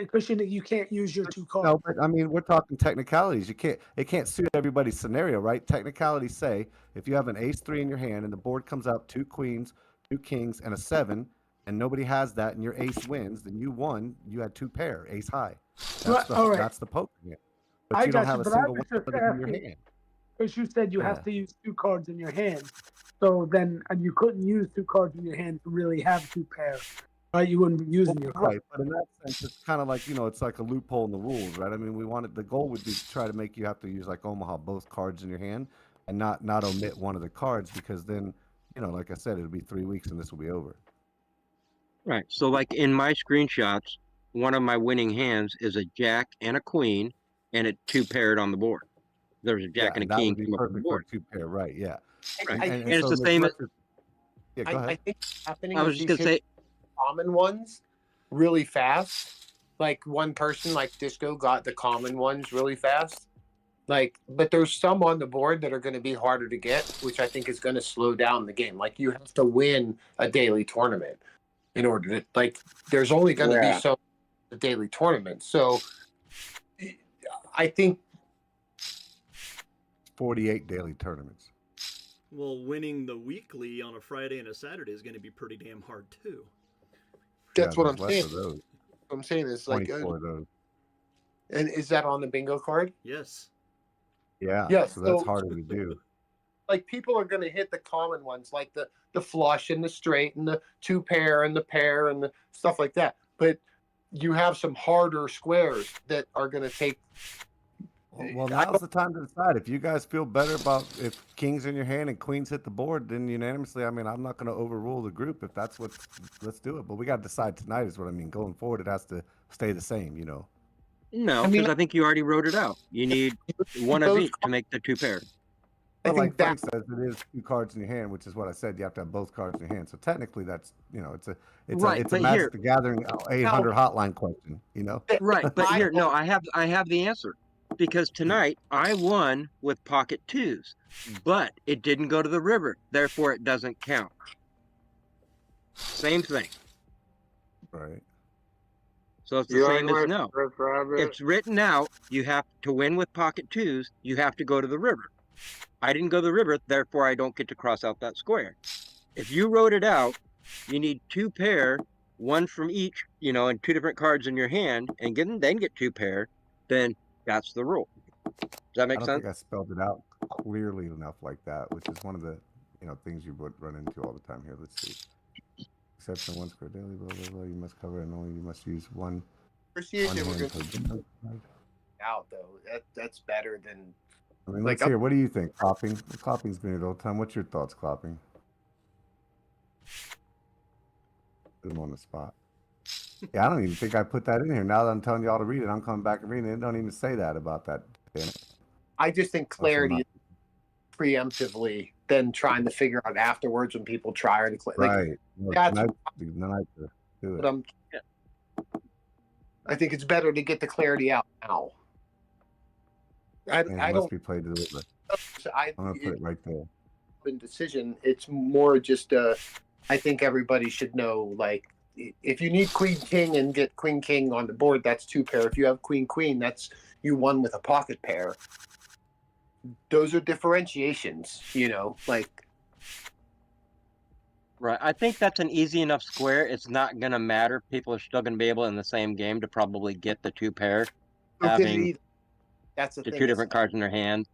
Christian. You can't use your 2 cards. No, but I mean, we're talking technicalities. It can't suit everybody's scenario, right? Technicalities say if you have an ace-3 in your hand and the board comes out 2 queens, 2 kings, and a 7, and nobody has that, and your ace wins, then you won. You had 2 pair, ace high. That's the poker game. But you don't have a single one of them in your hand. Because you said you have to use 2 cards in your hand, so then you couldn't use 2 cards in your hand to really have 2 pair, right? You wouldn't be using your cards. Right, but in that sense, it's kind of like, you know, it's like a loophole in the rules, right? I mean, the goal would be to try to make you have to use like Omaha both cards in your hand and not omit one of the cards, because then, you know, like I said, it'll be 3 weeks and this will be over. Right. So like in my screenshots, one of my winning hands is a jack and a queen, and it 2 paired on the board. There's a jack and a king. That would be perfect for 2 pair, right? Yeah. Right. And so it's the same as. Yeah, go ahead. I think what's happening I was just gonna say common ones really fast. Like one person like Disco got the common ones really fast. Like, but there's some on the board that are going to be harder to get, which I think is going to slow down the game. Like you have to win a daily tournament in order to, like, there's only going to be so a daily tournament. So I think 48 daily tournaments. Well, winning the weekly on a Friday and a Saturday is going to be pretty damn hard too. That's what I'm saying. What I'm saying is like 24 of those. And is that on the bingo card? Yes. Yeah. Yes. So that's harder to do. Like people are going to hit the common ones, like the flush and the straight and the 2 pair and the pair and the stuff like that. But you have some harder squares that are going to take. Well, now's the time to decide. If you guys feel better about if kings in your hand and queens hit the board, then unanimously, I mean, I'm not going to overrule the group. If that's let's do it. But we got to decide tonight is what I mean. Going forward, it has to stay the same, you know. No, because I think you already wrote it out. You need one of each to make the 2 pair. But like Frank says, it is 2 cards in your hand, which is what I said. You have to have both cards in your hand. So technically, that's, you know, it's a Magic the Gathering 800 hotline question, you know. Right, but here, no, I have the answer, because tonight I won with pocket 2s, but it didn't go to the river, therefore it doesn't count. Same thing. Right. So it's the same as no. It's written out. You have to win with pocket 2s. You have to go to the river. I didn't go to the river, therefore I don't get to cross out that square. If you wrote it out, you need 2 pair, 1 from each, you know, and 2 different cards in your hand, and then get 2 pair. Then that's the rule. Does that make sense? I don't think I spelled it out clearly enough like that, which is one of the, you know, things you would run into all the time here. Let's see. Exception 1 square daily, blah, blah, blah. You must cover and only you must use 1. Appreciate it. We're going out though. That's better than. I mean, let's hear. What do you think, Clopping? Clopping's been here all the time. What's your thoughts, Clopping? Put him on the spot. Yeah, I don't even think I put that in here. Now that I'm telling y'all to read it, I'm coming back and reading it. It don't even say that about that. I just think clarity preemptively than trying to figure out afterwards when people try to right. That's not to do it. But I think it's better to get the clarity out now. I must don't be played to the river. I'm gonna put it right there. Decision. It's more just I think everybody should know, like, if you need queen king and get queen king on the board, that's 2 pair. If you have queen queen, that's you won with a pocket pair. Those are differentiations, you know, like. Right. I think that's an easy enough square. It's not going to matter. People are still going to be able in the same game to probably get the 2 pair, having that's the 2 different cards in their hand.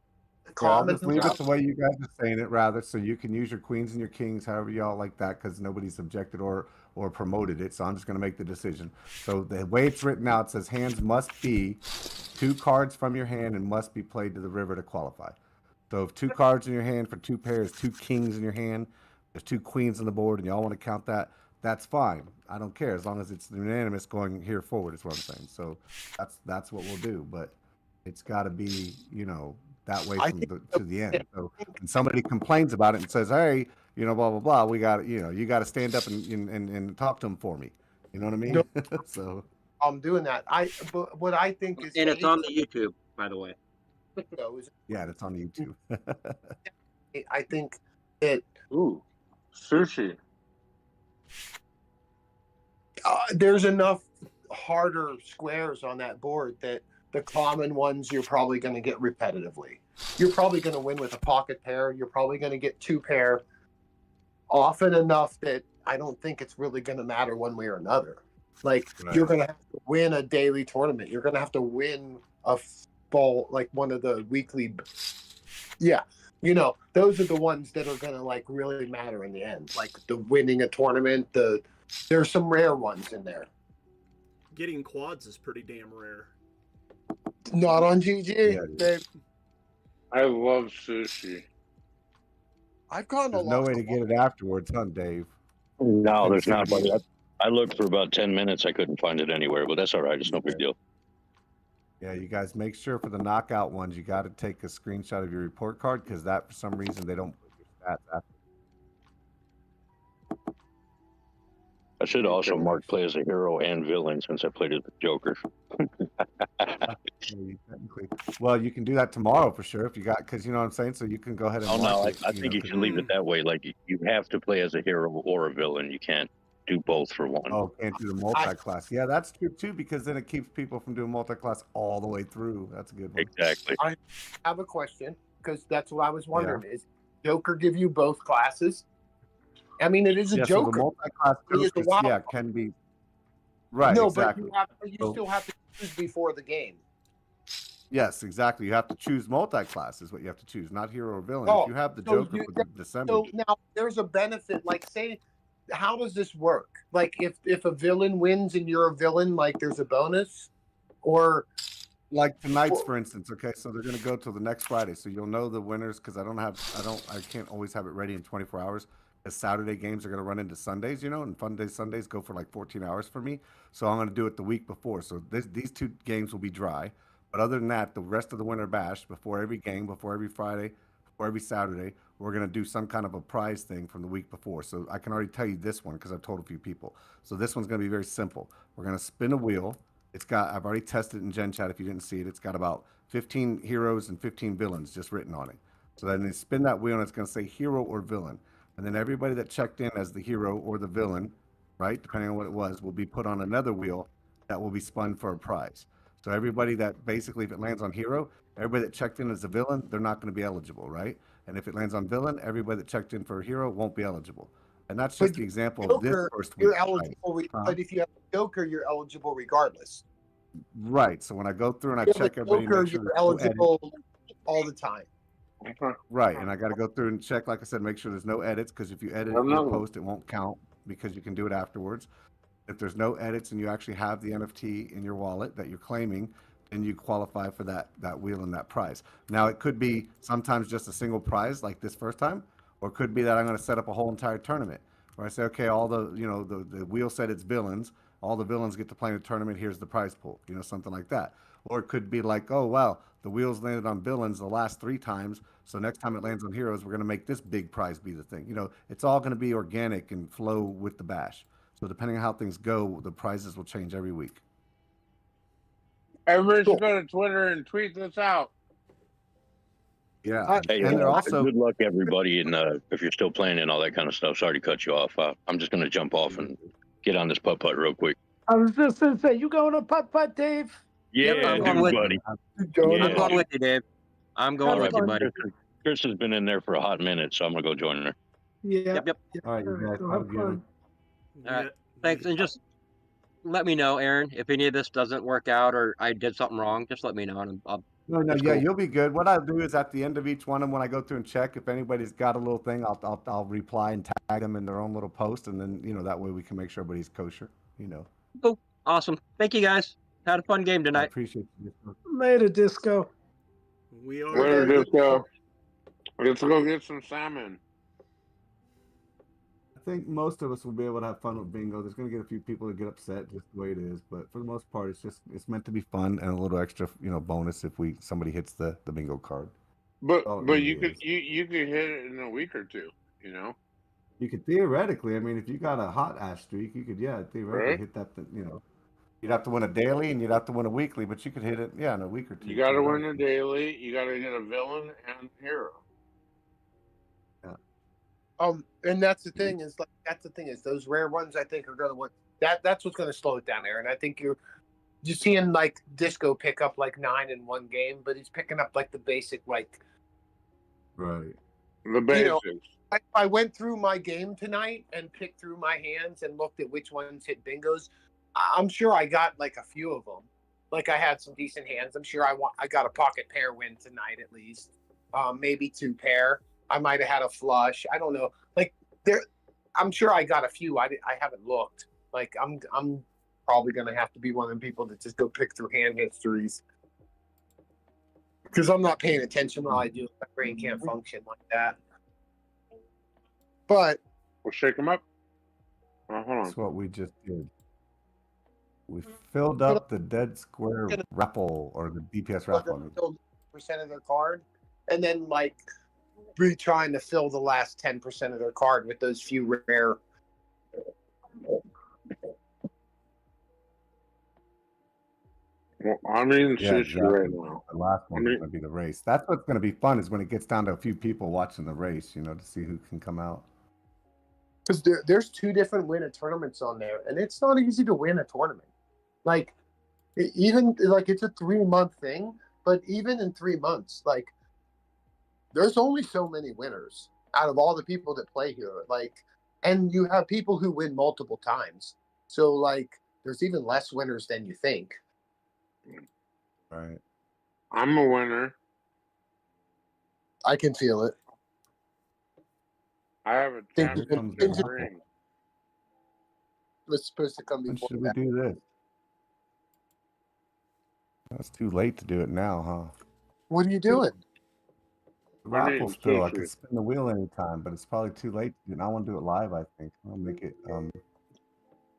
Just leave it the way you guys are saying it, rather, so you can use your queens and your kings however y'all like that, because nobody's objected, or or promoted it, so I'm just going to make the decision. So the way it's written out, it says hands must be 2 cards from your hand and must be played to the river to qualify. So if 2 cards in your hand for 2 pairs, 2 kings in your hand, there's 2 queens on the board, and y'all want to count that, that's fine. I don't care as long as it's unanimous going here forward is what I'm saying. So that's what we'll do, but it's got to be, you know, that way from to the end. So when somebody complains about it and says, hey, you know, blah, blah, blah, we got, you know, you got to stand up and talk to them for me. You know what I mean? So I'm doing that. But what I think is, And it's on the YouTube, by the way. yeah, it's on YouTube. I think that sushi. There's enough harder squares on that board that the common ones you're probably going to get repetitively. You're probably going to win with a pocket pair. You're probably going to get 2 pair often enough that I don't think it's really going to matter one way or another. Like, you're going to have to win a daily tournament. You're going to have to win a ball, like one of the weekly. Yeah. You know, those are the ones that are going to like really matter in the end. Like the winning a tournament, there's some rare ones in there. Getting quads is pretty damn rare. Not on GG. Yeah, I love sushi. I've gone There's no way to get it afterwards, huh, Dave? No, there's not, buddy. I looked for about 10 minutes. I couldn't find it anywhere, but that's all right. It's no big deal. Yeah, you guys make sure for the knockout ones, you got to take a screenshot of your report card because that, for some reason, they don't put your stats after. I should also mark play as a hero and villain since I played as the Joker. Well, you can do that tomorrow for sure if you got, because you know what I'm saying. So you can go ahead and. Oh no, mark I it, think you should leave it that way. Like you have to play as a hero or a villain. You can't do both for one. Oh, can't do the multi-class. Yeah, that's true too, because then it keeps people from doing multi-class all the way through. That's a good one. Exactly. I have a question because that's what I was wondering. Is Joker give you both classes? I mean, it is a Joker. So the multi-class Jokers, can be right. No, exactly. but you still have to choose before the game. Yes, exactly. You have to choose multi-class is what you have to choose, not hero or villain. Oh, if you have the so Joker with the December. So now there's a benefit. Like, say, how does this work? Like, if a villain wins and you're a villain, like, there's a bonus, or like tonight's, for instance. Okay, so they're going to go till the next Friday, so you'll know the winners because I can't always have it ready in 24 hours. As Saturday games are going to run into Sundays, you know, and Sundays go for like 14 hours for me. So I'm going to do it the week before. So these 2 games will be dry. But other than that, the rest of the Winter Bash, before every game, before every Friday, before every Saturday, we're going to do some kind of a prize thing from the week before. So I can already tell you this one because I've told a few people. So this one's going to be very simple. We're going to spin a wheel. I've already tested it in Gen Chat if you didn't see it. It's got about 15 heroes and 15 villains just written on it. So then they spin that wheel and it's going to say hero or villain. And then everybody that checked in as the hero or the villain, right, depending on what it was, will be put on another wheel that will be spun for a prize. So everybody that basically, if it lands on hero, everybody that checked in as a villain, they're not going to be eligible, right? And if it lands on villain, everybody that checked in for a hero won't be eligible. And that's just the example of this first week. You're eligible, but if you have a Joker, you're eligible regardless. Right. So when I go through and I check everybody, Joker, make sure you're eligible all the time. Right, and I got to go through and check, like I said, make sure there's no edits, because if you edit it in the post, it won't count because you can do it afterwards. If there's no edits and you actually have the NFT in your wallet that you're claiming, then you qualify for that wheel and that prize. Now, it could be sometimes just a single prize like this first time, or it could be that I'm going to set up a whole entire tournament where I say, okay, all the wheel said it's villains, all the villains get to play in a tournament, here's the prize pool, something like that. Or it could be like, oh, wow, the wheels landed on villains the last 3 times, so next time it lands on heroes, we're going to make this big prize be the thing. It's all going to be organic and flow with the bash. So depending on how things go, the prizes will change every week. Everybody should go to Twitter and tweet this out. Yeah, hey, and they're also good luck, everybody, and if you're still playing and all that kind of stuff. Sorry to cut you off. I'm just going to jump off and get on this putt real quick. I was just going to say, you going to putt, Dave? Yeah, I'm going with buddy. I'm going with you, Dave. I'm going with you, buddy. Chris has been in there for a hot minute, so I'm going to go join her. Yeah. Yep. All right, you guys have fun. All right, thanks, and just let me know, Aaron, if any of this doesn't work out or I did something wrong. Just let me know, and I'll No, That's yeah, cool. you'll be good. What I'll do is at the end of each one, and when I go through and check, if anybody's got a little thing, I'll reply and tag them in their own little post, and then that way we can make sure everybody's kosher. Cool. Awesome. Thank you guys. Had a fun game I tonight. appreciate you. Later, Disco. We are Where here. just go? Let's go get some salmon. I think most of us will be able to have fun with bingo. There's going to get a few people to get upset just the way it is, but for the most part, it's meant to be fun and a little extra, bonus if somebody hits the bingo card. But all it but really you could is. you could hit it in a week or two. You could theoretically, I mean, if you got a hot ass streak, you could theoretically Right? hit that. You'd have to win a daily and you'd have to win a weekly, but you could hit it in a week or two. You got to win a theoretically. daily. You got to hit a villain and hero. And that's the thing is those rare ones I think are gonna that's what's gonna slow it down, Aaron. I think you're seeing like Disco pick up like 9 in one game, but he's picking up like the basic like Right. The basics. I went through my game tonight and picked through my hands and looked at which ones hit bingos. I'm sure I got like a few of them. Like I had some decent hands. I'm sure I got a pocket pair win tonight at least. Maybe 2 pair. I might have had a flush. I don't know. Like I'm sure I got a few. I haven't looked. Like I'm probably gonna have to be one of them people that just go pick through hand histories because I'm not paying attention while I do it. My brain can't function like that. But we'll shake them up. Hold on. That's what we just did. We filled up the dead square raffle or the DPS raffle. 10% of their card, and then like trying to fill the last 10% of their card with those few rare. Well, I'm eating sushi exactly. right now. The last one is going to be the race. That's what's going to be fun is when it gets down to a few people watching the race, to see who can come out. Because there's 2 different winner tournaments on there, and it's not easy to win a tournament. Like, even like it's a 3-month thing, but even in 3 months, like, there's only so many winners out of all the people that play here. Like, and you have people who win multiple times, so like, there's even less winners than you think. Right. I'm a winner. I can feel it. I have a championship ring. Was supposed to come When before should we that. do this? It's too late to do it now, huh? What are you doing? The raffle still. I can spin the wheel anytime, but it's probably too late to do it. I want to do it live, I think. I'll make it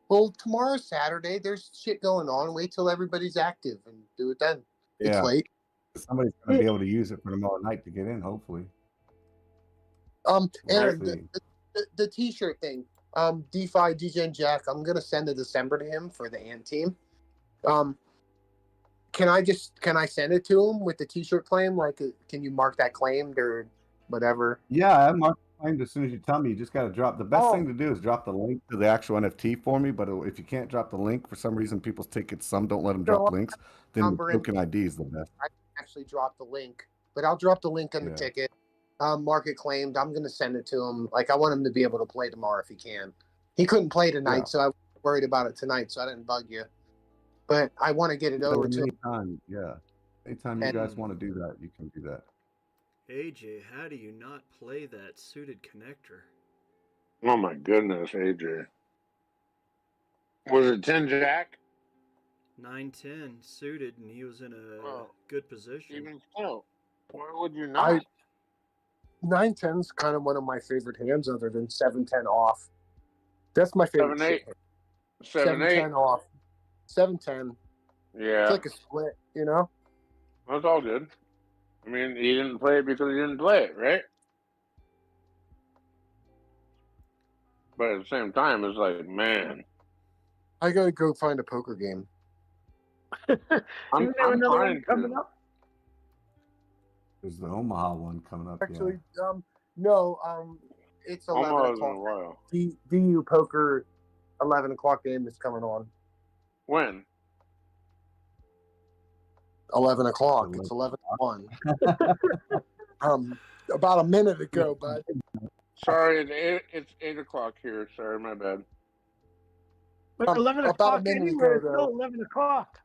Well, tomorrow's Saturday. There's shit going on. Wait till everybody's active and do it then. It's late. Somebody's going to be able to use it for tomorrow night to get in, hopefully. Aaron, the T-shirt thing. DeFi DJ Jack. I'm gonna send a December to him for the Ant team. Can I send it to him with the T-shirt claim? Like, can you mark that claimed or whatever? Yeah, I mark the claim as soon as you tell me. You just got to drop. The best thing to do is drop the link to the actual NFT for me. But if you can't drop the link for some reason, people's tickets, some don't let them drop links. Then the token ID is the best. I actually dropped the link, but I'll drop the link on the ticket. Mark it claimed. I'm gonna send it to him. Like, I want him to be able to play tomorrow if he can. He couldn't play tonight, so I was worried about it tonight, so I didn't bug you. But I want to get it over to him. Anytime you guys want to do that, you can do that. AJ, how do you not play that suited connector? Oh my goodness, AJ. Was it 10 Jack? 9-10 suited, and he was in a good position. Even so, why would you not? 9-10 is kind of one of my favorite hands, other than 7-10 off. That's my favorite. 7-8. 7-10 off. 7-10. Yeah. It's like a split, That's all good. I mean, he didn't play it because he didn't play it, right? But at the same time, it's like, man. I gotta go find a poker game. I'm trying coming to. up. There's the Omaha one coming up. Actually, no, it's 11 Omaha's in a o'clock. while. DU poker 11 o'clock game is coming on. When? 11 o'clock. It's 11:01. About a minute ago, bud. Sorry, it's 8 o'clock here. Sorry, my bad. But 11 about o'clock a minute anywhere, ago, it's still 11 o'clock.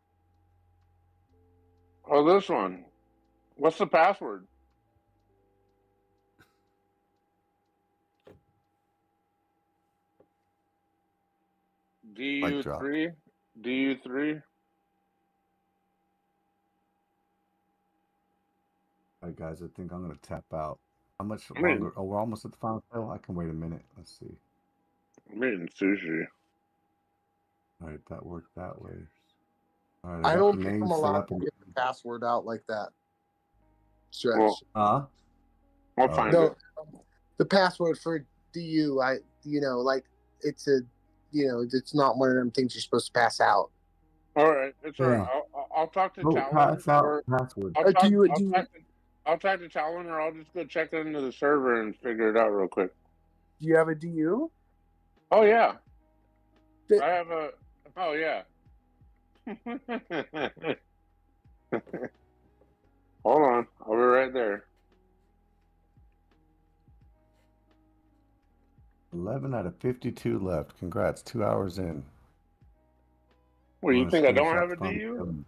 Oh, this one. What's the password? Mic drop. DU3? DU3? All right, guys, I think I'm going to tap out. How much I mean- longer? Oh, we're almost at the final table. I can wait a minute. Let's see. I'm eating sushi. All right, that worked that way. All right, I got don't the think I'm names set allowed up. to get the password out like that. Stretch. Well, Huh? I'll Oh. find No, it. the password for DU, like it's a, it's not one of them things you're supposed to pass out. All right, it's all right. Yeah. I'll talk to Oh, Talon, pass out or password. I'll talk, Do you- I'll talk to Talon, or I'll just go check into the server and figure it out real quick. Do you have a DU? Oh yeah, The- I have a. Oh yeah. Hold on, I'll be right there. 11 out of 52 left. Congrats. 2 hours in. Well, you Wanna think I don't screenshot have the a final DU? table?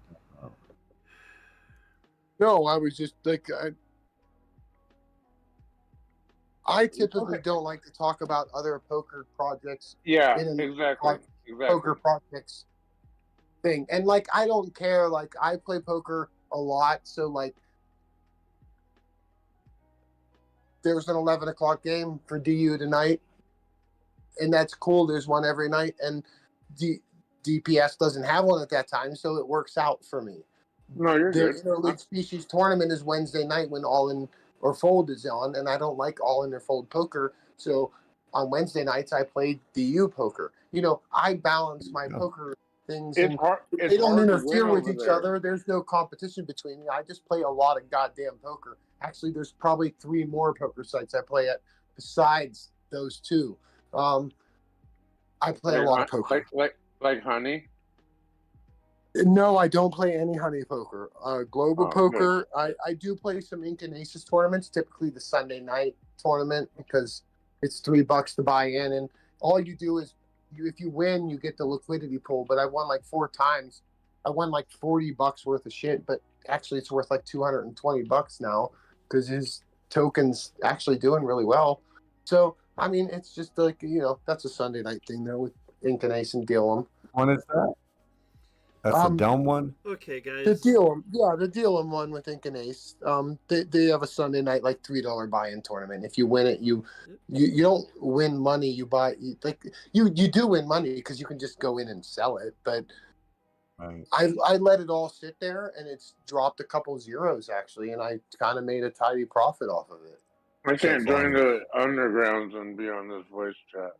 No, I was just like, I typically Okay. don't like to talk about other poker projects. Yeah, in an- exactly. like, Exactly. Poker projects thing, and like I don't care. Like I play poker a lot, so like there's an 11 o'clock game for DU tonight, and that's cool. There's one every night, and DPS doesn't have one at that time, so it works out for me. No, you're Their good. interleague species tournament is Wednesday night when All In or Fold is on, and I don't like All In or Fold poker, so on Wednesday nights I play DU poker. I balance my poker things, It's and hard. It's they don't hard to interfere win with over each there. other. There's no competition between me. I just play a lot of goddamn poker. Actually, there's probably 3 more poker sites I play at besides those 2. I play a lot of poker. Like honey. No, I don't play any honey poker. Global Oh, poker, I do play some Ink and Aces tournaments, typically the Sunday night tournament, because it's $3 to buy in, and all you do is if you win, you get the liquidity pool. But I won like 4 times. I won like $40 worth of shit, but actually it's worth like $220 now because his token's actually doing really well. So I mean, it's just like that's a Sunday night thing though with Ink and Ace and Gillum. What is that? That's the dome one? Okay, guys. The Dealum one with Ink and Ace. They have a Sunday night like $3 buy-in tournament. If you win it, you don't win money. You buy you do win money because you can just go in and sell it. But right. I let it all sit there, and it's dropped a couple zeros actually, and I kind of made a tidy profit off of it. I can't join the undergrounds and be on this voice chat.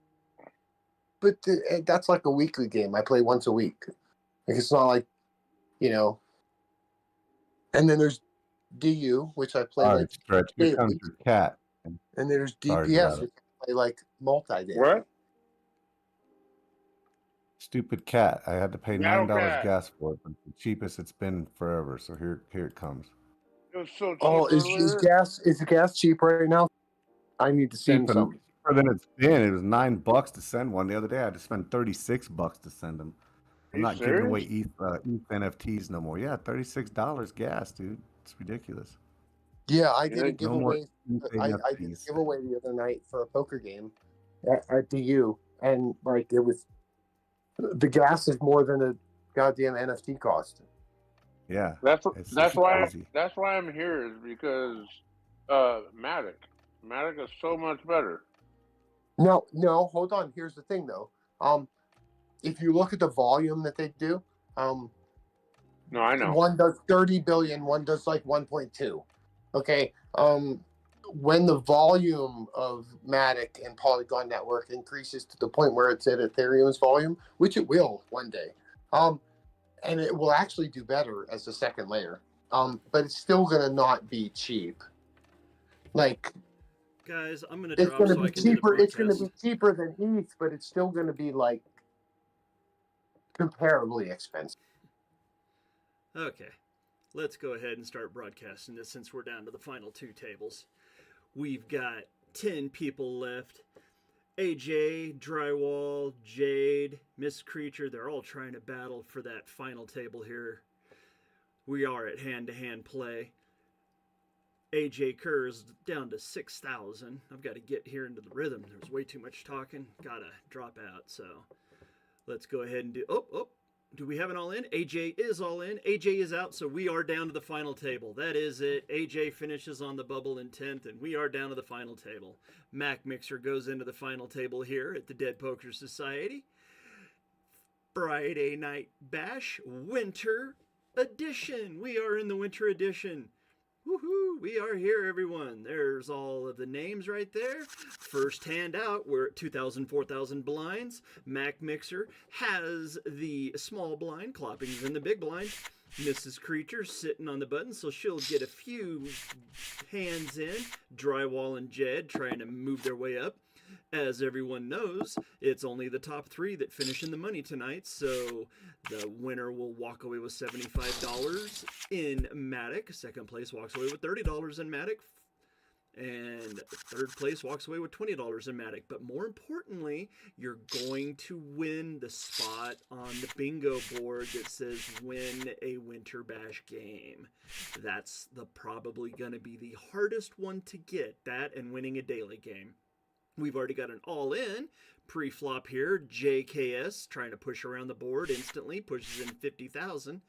But that's like a weekly game. I play once a week. Like it's not like, And then there's DU, which I play All like right, Stretch. Here comes your cat. and then there's Sorry DPS, about it. which I play like multi-day. What? Stupid cat. I had to pay Meow $9 cat. gas for it, but the cheapest it's been forever. So here it comes. It was so cheap Oh, is gas cheap right now? I need to send some. Cheaper than it's been. It was $9 to send one. The other day I had to spend $36 to send them. I'm not giving away ETH NFTs no more. Yeah, $36 gas, dude. It's ridiculous. Yeah, I did a No more giveaway. ETH I did a NFTs. giveaway the other night for a poker game at DU, and like it was, the gas is more than the goddamn NFT cost. Yeah, That's why crazy. that's why I'm here, is because Matic is so much better. No, hold on. Here's the thing though. If you look at the volume that they do, no, I know. One does 30 billion, one does like 1.2. Okay. When the volume of Matic and Polygon Network increases to the point where it's at Ethereum's volume, which it will one day, and it will actually do better as a second layer, but it's still gonna not be cheap. Like, guys, I'm gonna it's drop gonna so be I can do the cheaper. It's gonna broadcast. be cheaper than ETH, but it's still gonna be like comparably expensive. Okay, let's go ahead and start broadcasting this since we're down to the final 2 tables. We've got 10 people left. AJ, Drywall, Jade, Miss Creature, they're all trying to battle for that final table here. We are at hand-to-hand play. AJ Kerr's down to 6,000. I've got to get here into the rhythm. There's way too much talking. Gotta drop out. So let's go ahead and do. Do we have it all in? AJ is all in. AJ is out, so we are down to the final table. That is it. AJ finishes on the bubble in 10th, and we are down to the final table. Mac Mixer goes into the final table here at the Dead Poker Society. Friday Night Bash Winter Edition. We are in the Winter Edition. Woohoo! We are here, everyone. There's all of the names right there. First hand out, we're at 2,000, 4,000 blinds. Mac Mixer has the small blind. Clopping's in the big blind. Mrs. Creature sitting on the button, so she'll get a few hands in. Drywall and Jed trying to move their way up. As everyone knows, it's only the top 3 that finish in the money tonight, so the winner will walk away with $75 in Matic. Second place walks away with $30 in Matic. And third place walks away with $20 in Matic. But more importantly, you're going to win the spot on the bingo board that says win a Winter Bash game. That's probably going to be the hardest one to get, that and winning a daily game. We've already got an all-in pre-flop here. JKS trying to push around the board instantly, pushes in 50,000.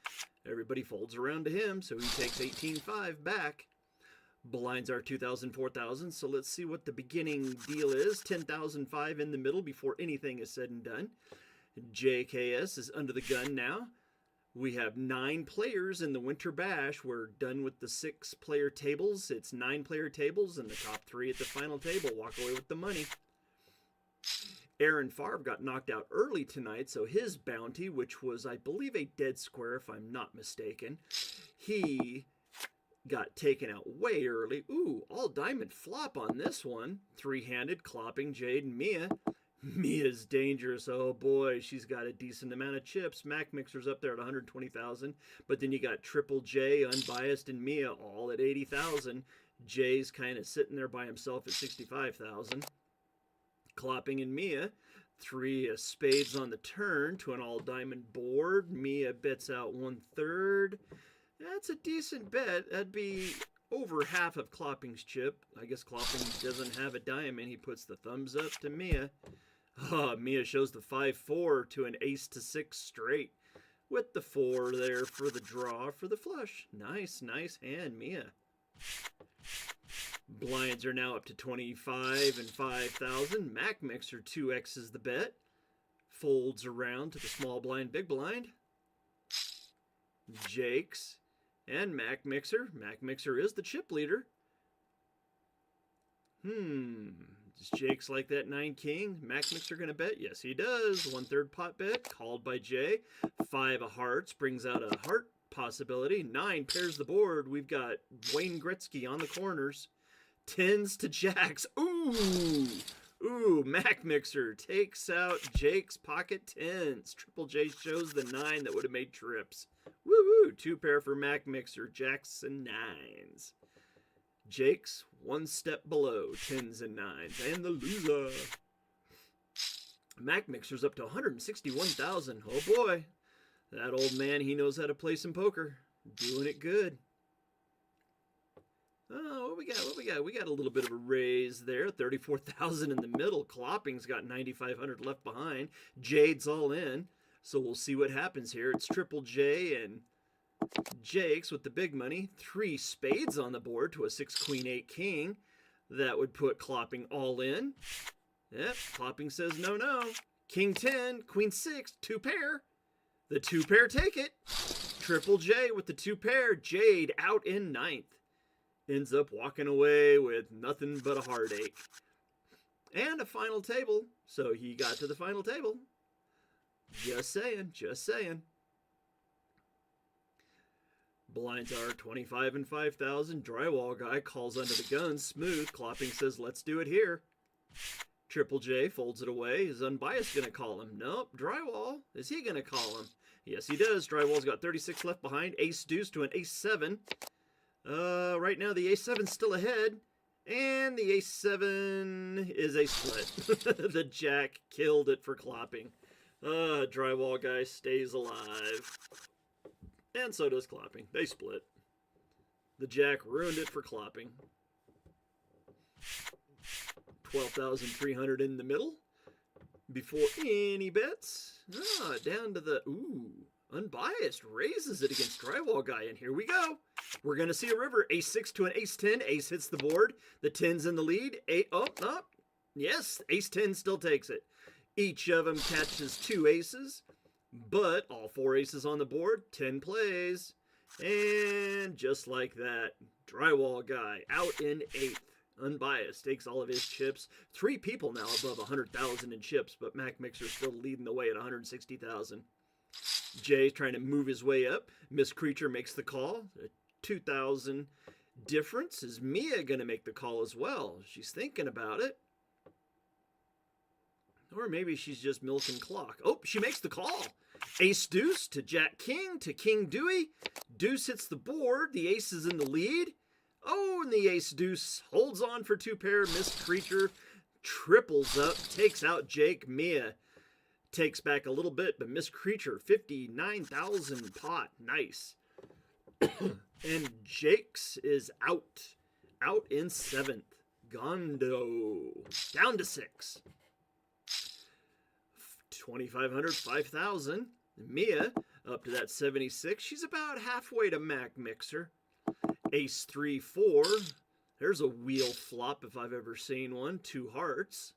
Everybody folds around to him, so he takes 18.5 back. Blinds are 2,000, 4,000, so let's see what the beginning deal is. 10,005 in the middle before anything is said and done. JKS is under the gun now. We have 9 players in the Winter Bash. We're done with the 6-player tables. It's 9-player tables, and the top 3 at the final table walk away with the money. Aaron Favre got knocked out early tonight, so his bounty, which was, I believe, a dead square, if I'm not mistaken, he got taken out way early. Ooh, all diamond flop on this one. 3-handed, clopping Jade and Mia. Mia's dangerous. Oh boy, she's got a decent amount of chips. Mac Mixer's up there at 120,000. But then you got Triple J, Unbiased, and Mia all at 80,000. Jay's kind of sitting there by himself at 65,000. Clopping and Mia. 3 spades on the turn to an all diamond board. Mia bets out 1/3. That's a decent bet. That'd be over half of Clopping's chip. I guess Clopping doesn't have a diamond. He puts the thumbs up to Mia. Mia shows the 5-4 to an ace to 6 straight. With the 4 there for the draw for the flush. Nice, nice hand, Mia. Blinds are now up to 25 and 5,000. Mac Mixer 2x's the bet. Folds around to the small blind, big blind. Jake's and Mac Mixer. Mac Mixer is the chip leader. Does Jake's like that 9-king? Mac Mixer gonna bet? Yes, he does. 1/3 pot bet, called by Jay. 5 of hearts brings out a heart possibility. 9 pairs the board. We've got Wayne Gretzky on the corners. 10s to jacks. Ooh, Mac Mixer takes out Jake's pocket 10s. Triple J shows the 9 that would have made trips. Woo-woo, 2 pair for Mac Mixer, jacks and 9s. Jake's 1 step below, 10s and 9s, and the loser. Mac Mixer's up to 161,000. Oh boy, that old man, he knows how to play some poker. Doing it good. Oh, what we got? We got a little bit of a raise there. 34,000 in the middle. Clopping's got 9,500 left behind. Jade's all in. So we'll see what happens here. It's Triple J and Jake's with the big money. 3 spades on the board to a 6 queen 8 king. That would put Clopping all in. Yep, Clopping says no. King 10, queen 6, 2 pair. The 2 pair take it. Triple J with the 2 pair. Jade out in 9th. Ends up walking away with nothing but a heartache. And a final table. So he got to the final table. Just saying. Blinds are 25 and 5,000. Drywall guy calls under the gun. Smooth. Clopping says, let's do it here. Triple J folds it away. Is Unbiased going to call him? Nope. Drywall. Is he going to call him? Yes, he does. Drywall's got 36 left behind. Ace deuce to an ace 7. Right now the ace 7's still ahead. And the ace 7 is a split. The jack killed it for Clopping. Drywall guy stays alive. And so does Clopping. They split. The jack ruined it for clopping. 12,300 in the middle. Before any bets. Down to the, unbiased. Raises it against drywall guy. And here we go. We're going to see a river. Ace 6 to an ace 10. Ace hits the board. The 10's in the lead. Yes, ace 10 still takes it. Each of them catches 2 aces. But all 4 aces on the board. 10 plays. And just like that, drywall guy out in 8th. Unbiased takes all of his chips. 3 people now above 100,000 in chips, but Mac Mixer still leading the way at 160,000. Jay's trying to move his way up. Miss Creature makes the call. A 2,000 difference. Is Mia going to make the call as well? She's thinking about it. Or maybe she's just milking clock. Oh, she makes the call. Ace Deuce to Jack King to King Dewey. Deuce hits the board. The ace is in the lead. Oh, and the ace deuce holds on for 2 pair. Miss Creature triples up, takes out Jake. Mia takes back a little bit, but Miss Creature, 59,000 pot. Nice. And Jake's is out. Out in 7th. Gondo down to 6. 2,500, 5,000. Mia up to that 76. She's about halfway to Mac Mixer. Ace 3, 4. There's a wheel flop if I've ever seen one. 2 hearts.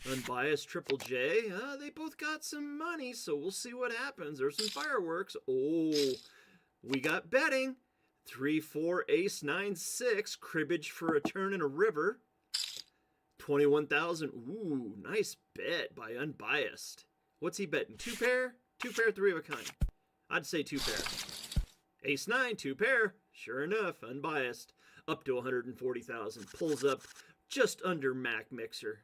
Unbiased Triple J. They both got some money, so we'll see what happens. There's some fireworks. Oh, we got betting. 3, 4, ace, 9, 6. Cribbage for a turn in a river. 21,000. Ooh, nice bet by Unbiased. What's he betting? 2 pair? 2 pair, 3 of a kind. I'd say 2 pair. Ace 9, 2 pair. Sure enough, Unbiased. Up to 140,000. Pulls up just under Mac Mixer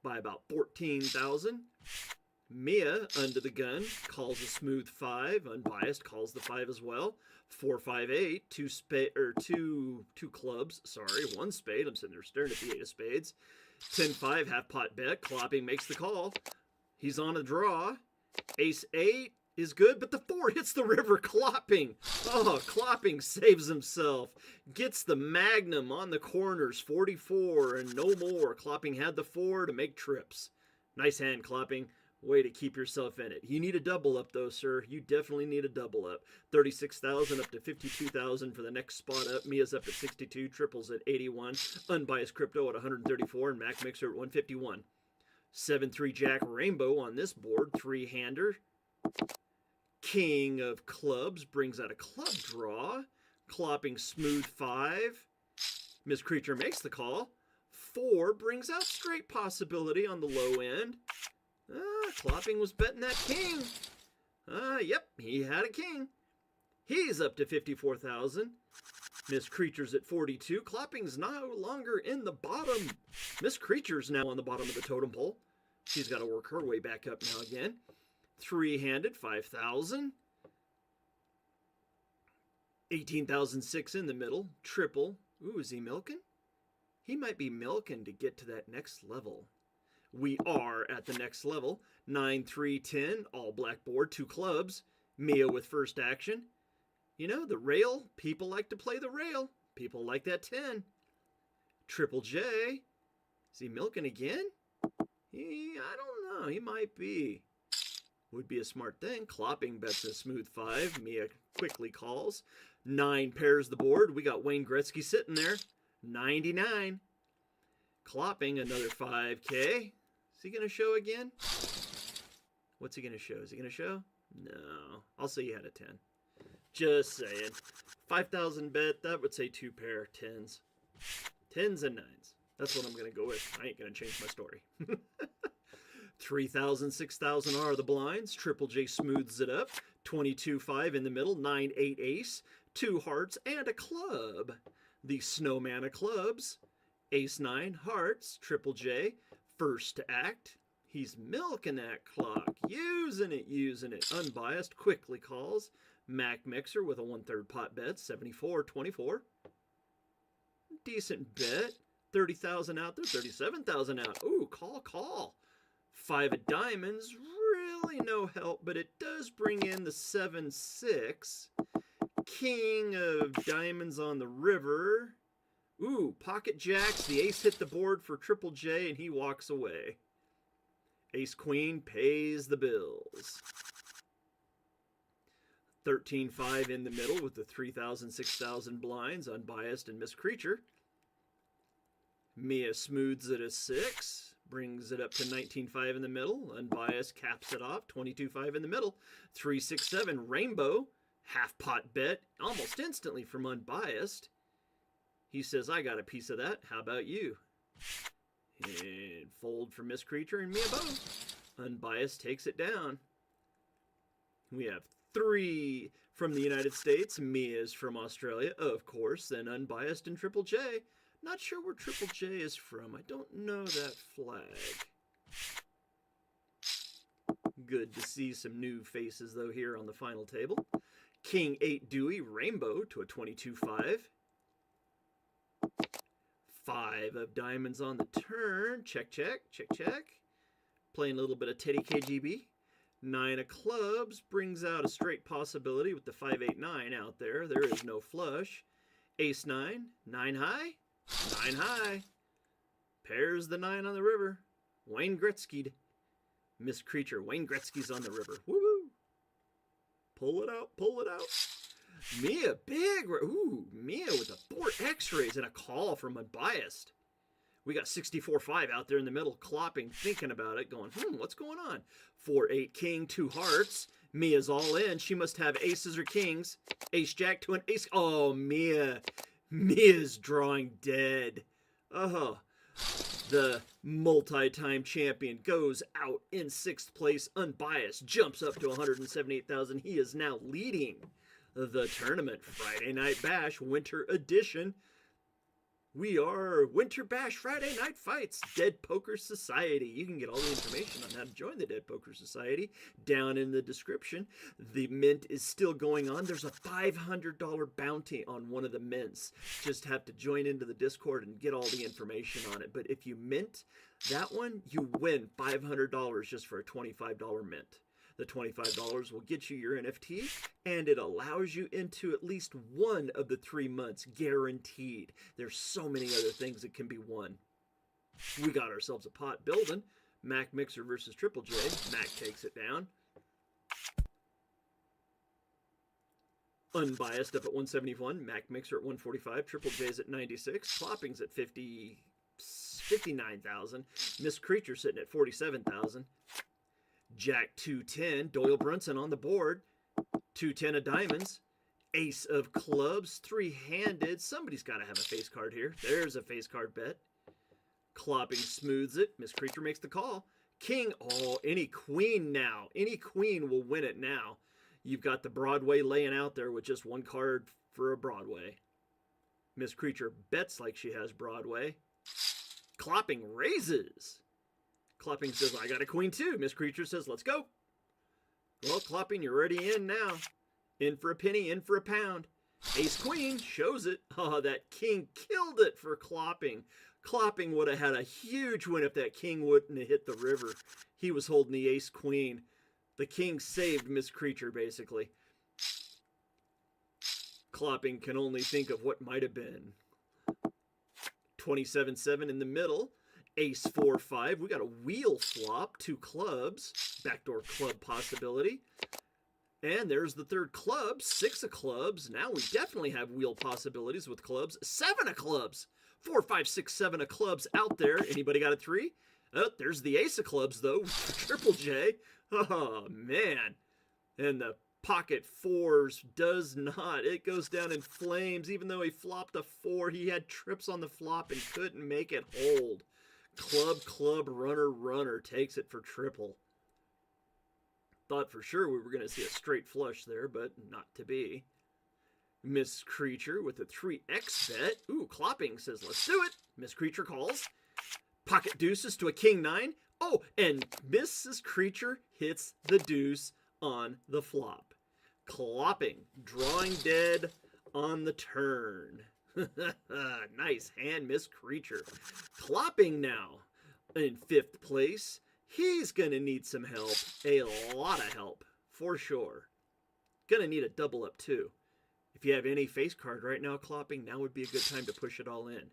by about 14,000. Mia, under the gun, calls a smooth 5. Unbiased calls the 5 as well. 4, 5, 8. 2 clubs. Sorry, 1 spade. I'm sitting there staring at the 8 of spades. 10, 5, half pot bet. Clopping makes the call. He's on a draw. Ace 8 is good, but the 4 hits the river. Clopping. Oh, Clopping saves himself. Gets the magnum on the corners. 44 and no more. Clopping had the 4 to make trips. Nice hand, Clopping. Way to keep yourself in it. You need a double up, though, sir. You definitely need a double up. 36,000 up to 52,000 for the next spot up. Mia's up at 62. Triples at 81. Unbiased Crypto at 134. And Mac Mixer at 151. 7-3 Jack Rainbow on this board. 3-hander. King of Clubs brings out a club draw. Clopping smooth 5. Miss Creature makes the call. 4 brings out straight possibility on the low end. Clopping was betting that king. Yep, he had a king. He's up to 54,000. Miss Creature's at 42. Clopping's no longer in the bottom. Miss Creature's now on the bottom of the totem pole. She's got to work her way back up now again. 3-handed, 5,000. 18,006 in the middle. Triple. Ooh, is he milking? He might be milking to get to that next level. We are at the next level. 9, 3, 10. All black board. 2 clubs. Mia with first action. You know, the rail. People like to play the rail. People like that 10. Triple J. Is he milking again? I don't know. He might be. Would be a smart thing. Clopping bets a smooth 5. Mia quickly calls. 9 pairs the board. We got Wayne Gretzky sitting there. 99. Clopping another 5K. Is he going to show again? What's he going to show? Is he going to show? No. I'll say he had a 10. Just saying. 5,000 bet. That would say 2 pair 10s. 10s and 9s. That's what I'm going to go with. I ain't going to change my story. 3,000, 6,000 are the blinds. Triple J smooths it up. 22, 5 in the middle. 9, 8 ace. 2 hearts and a club. The snowman of clubs. Ace 9 hearts. Triple J. First to act. He's milking that clock. Using it. Unbiased quickly calls. Mac Mixer with a 1/3 pot bet. 74, 24. Decent bet. 30,000 out there. 37,000 out. Ooh, call. 5 of diamonds. Really no help, but it does bring in the 7-6. King of diamonds on the river. Ooh, pocket jacks. The ace hit the board for Triple J, and he walks away. Ace queen pays the bills. 13-5 in the middle with the 3,000, 6,000 blinds, unbiased and Miss Creature. Mia smooths it a 6, brings it up to 19-5 in the middle. Unbiased caps it off, 22-5 in the middle. 3-6-7 Rainbow, half pot bet, almost instantly from Unbiased. He says, I got a piece of that. How about you? And fold for Miss Creature and Mia both. Unbiased takes it down. We have 3 from the United States. Mia's from Australia, of course. Then Unbiased and Triple J. Not sure where Triple J is from. I don't know that flag. Good to see some new faces, though, here on the final table. King 8 Dewey, Rainbow to a 22-5. 5 of diamonds on the turn. Check, check, check, check. Playing a little bit of Teddy KGB. 9 of clubs brings out a straight possibility with the 5-8-9 out there. There is no flush. Ace 9, 9 high, 9 high. Pairs the 9 on the river. Wayne Gretzky. Miss Creature, Wayne Gretzky's on the river. Woo-hoo. Pull it out, pull it out. Mia, big. Ooh, Mia with the 4 X-rays and a call from Unbiased. We got 64-5 out there in the middle, clopping, thinking about it, going, what's going on? 4-8 king, 2 hearts. Mia's all in. She must have aces or kings. Ace jack to an ace. Oh, Mia. Mia's drawing dead. Oh, the multi-time champion goes out in 6th place. Unbiased jumps up to 178,000. He is now leading the tournament. Friday Night Bash Winter Edition. We are Winter Bash Friday Night Fights, Dead Poker Society. You can get all the information on how to join the Dead Poker Society down in the description. The mint is still going on. There's a $500 bounty on one of the mints. Just have to join into the Discord and get all the information on it. But if you mint that one, you win $500 just for a $25 mint. The $25 will get you your NFT, and it allows you into at least one of the 3 months, guaranteed. There's so many other things that can be won. We got ourselves a pot building. Mac Mixer versus Triple J. Mac takes it down. Unbiased up at 171. Mac Mixer at 145. Triple J's at 96. Clopping's at 59,000. Miss Creature sitting at 47,000. Jack 210, Doyle Brunson on the board. 210 of diamonds. Ace of clubs, 3-handed. Somebody's got to have a face card here. There's a face card bet. Clopping smooths it. Miss Creature makes the call. King, oh, any queen now. Any queen will win it now. You've got the Broadway laying out there with just 1 card for a Broadway. Miss Creature bets like she has Broadway. Clopping raises. Clopping says, I got a queen too. Miss Creature says, let's go. Well, Clopping, you're already in now. In for a penny, in for a pound. Ace queen shows it. Oh, that king killed it for Clopping. Clopping would have had a huge win if that king wouldn't have hit the river. He was holding the ace queen. The king saved Miss Creature, basically. Clopping can only think of what might have been. 27-7 in the middle. Ace 4-5. We got a wheel flop. 2 clubs. Backdoor club possibility. And there's the 3rd club. 6 of clubs. Now we definitely have wheel possibilities with clubs. 7 of clubs. 4, 5, 6, 7 of clubs out there. Anybody got a 3? Oh, there's the ace of clubs, though. Triple J. Oh, man. And the pocket 4s does not. It goes down in flames. Even though he flopped a 4, he had trips on the flop and couldn't make it hold. Club, runner takes it for triple. Thought for sure we were going to see a straight flush there, but not to be. Miss Creature with a 3x bet. Ooh, Clopping says, let's do it. Miss Creature calls. Pocket deuces to a king 9. Oh, and Mrs. Creature hits the deuce on the flop. Clopping, drawing dead on the turn. Nice hand, Miss Creature. Clopping now in 5th place. He's going to need some help. A lot of help, for sure. Going to need a double up, too. If you have any face card right now clopping, now would be a good time to push it all in.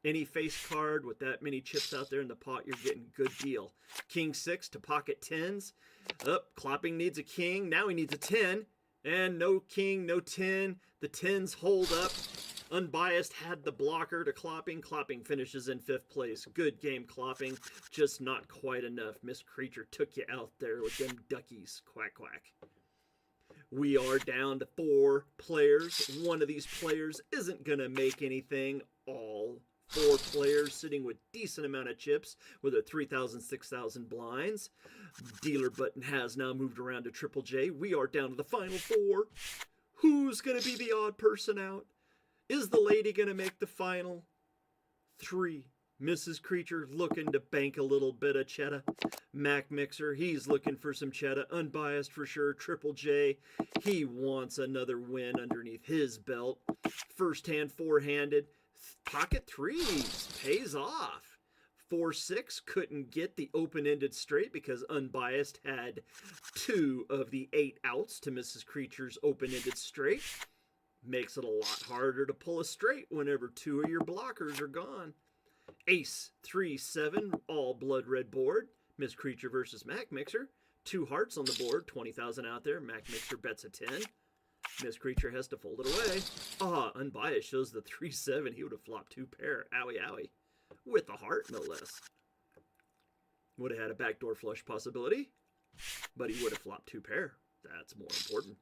Any face card with that many chips out there in the pot, you're getting a good deal. King 6 to pocket 10s. Clopping needs a king. Now he needs a 10. And no king, no 10. The 10s hold up. Unbiased had the blocker to clopping. Clopping finishes in 5th place. Good game, clopping. Just not quite enough. Miss Creature took you out there with them duckies. Quack, quack. We are down to 4 players. One of these players isn't going to make anything. All 4 players sitting with decent amount of chips with a 3,000, 6,000 blinds. Dealer button has now moved around to Triple J. We are down to the final 4. Who's going to be the odd person out? Is the lady going to make the final 3? Mrs. Creature looking to bank a little bit of cheddar. Mac Mixer, he's looking for some cheddar. Unbiased for sure. Triple J, he wants another win underneath his belt. First hand, 4-handed. Pocket 3s pays off. 4-6 couldn't get the open-ended straight because Unbiased had 2 of the 8 outs to Mrs. Creature's open-ended straight. Makes it a lot harder to pull a straight whenever 2 of your blockers are gone. Ace 3-7, all blood red board. Miss Creature versus Mac Mixer. 2 hearts on the board, 20,000 out there. Mac Mixer bets a 10. Miss Creature has to fold it away. Unbiased shows the 3-7. He would have flopped 2 pair. Owie, owie. With a heart, no less. Would have had a backdoor flush possibility, but he would have flopped 2 pair. That's more important.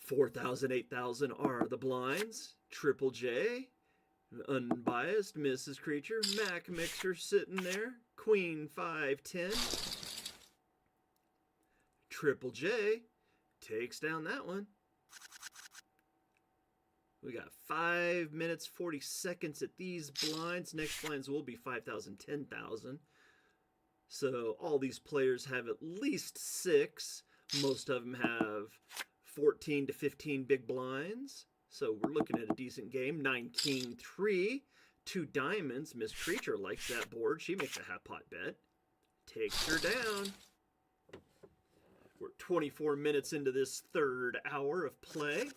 4,000, 8,000 are the blinds. Triple J, Unbiased, Mrs. Creature, Mac Mixer sitting there. Queen 5-10. Triple J takes down that one. We got 5 minutes, 40 seconds at these blinds. Next blinds will be 5,000, 10,000. So all these players have at least 6. Most of them have 14 to 15 big blinds. So we're looking at a decent game. 9 king 3, 2 diamonds. Miss Creature likes that board. She makes a half pot bet. Takes her down. We're 24 minutes into this 3rd hour of play.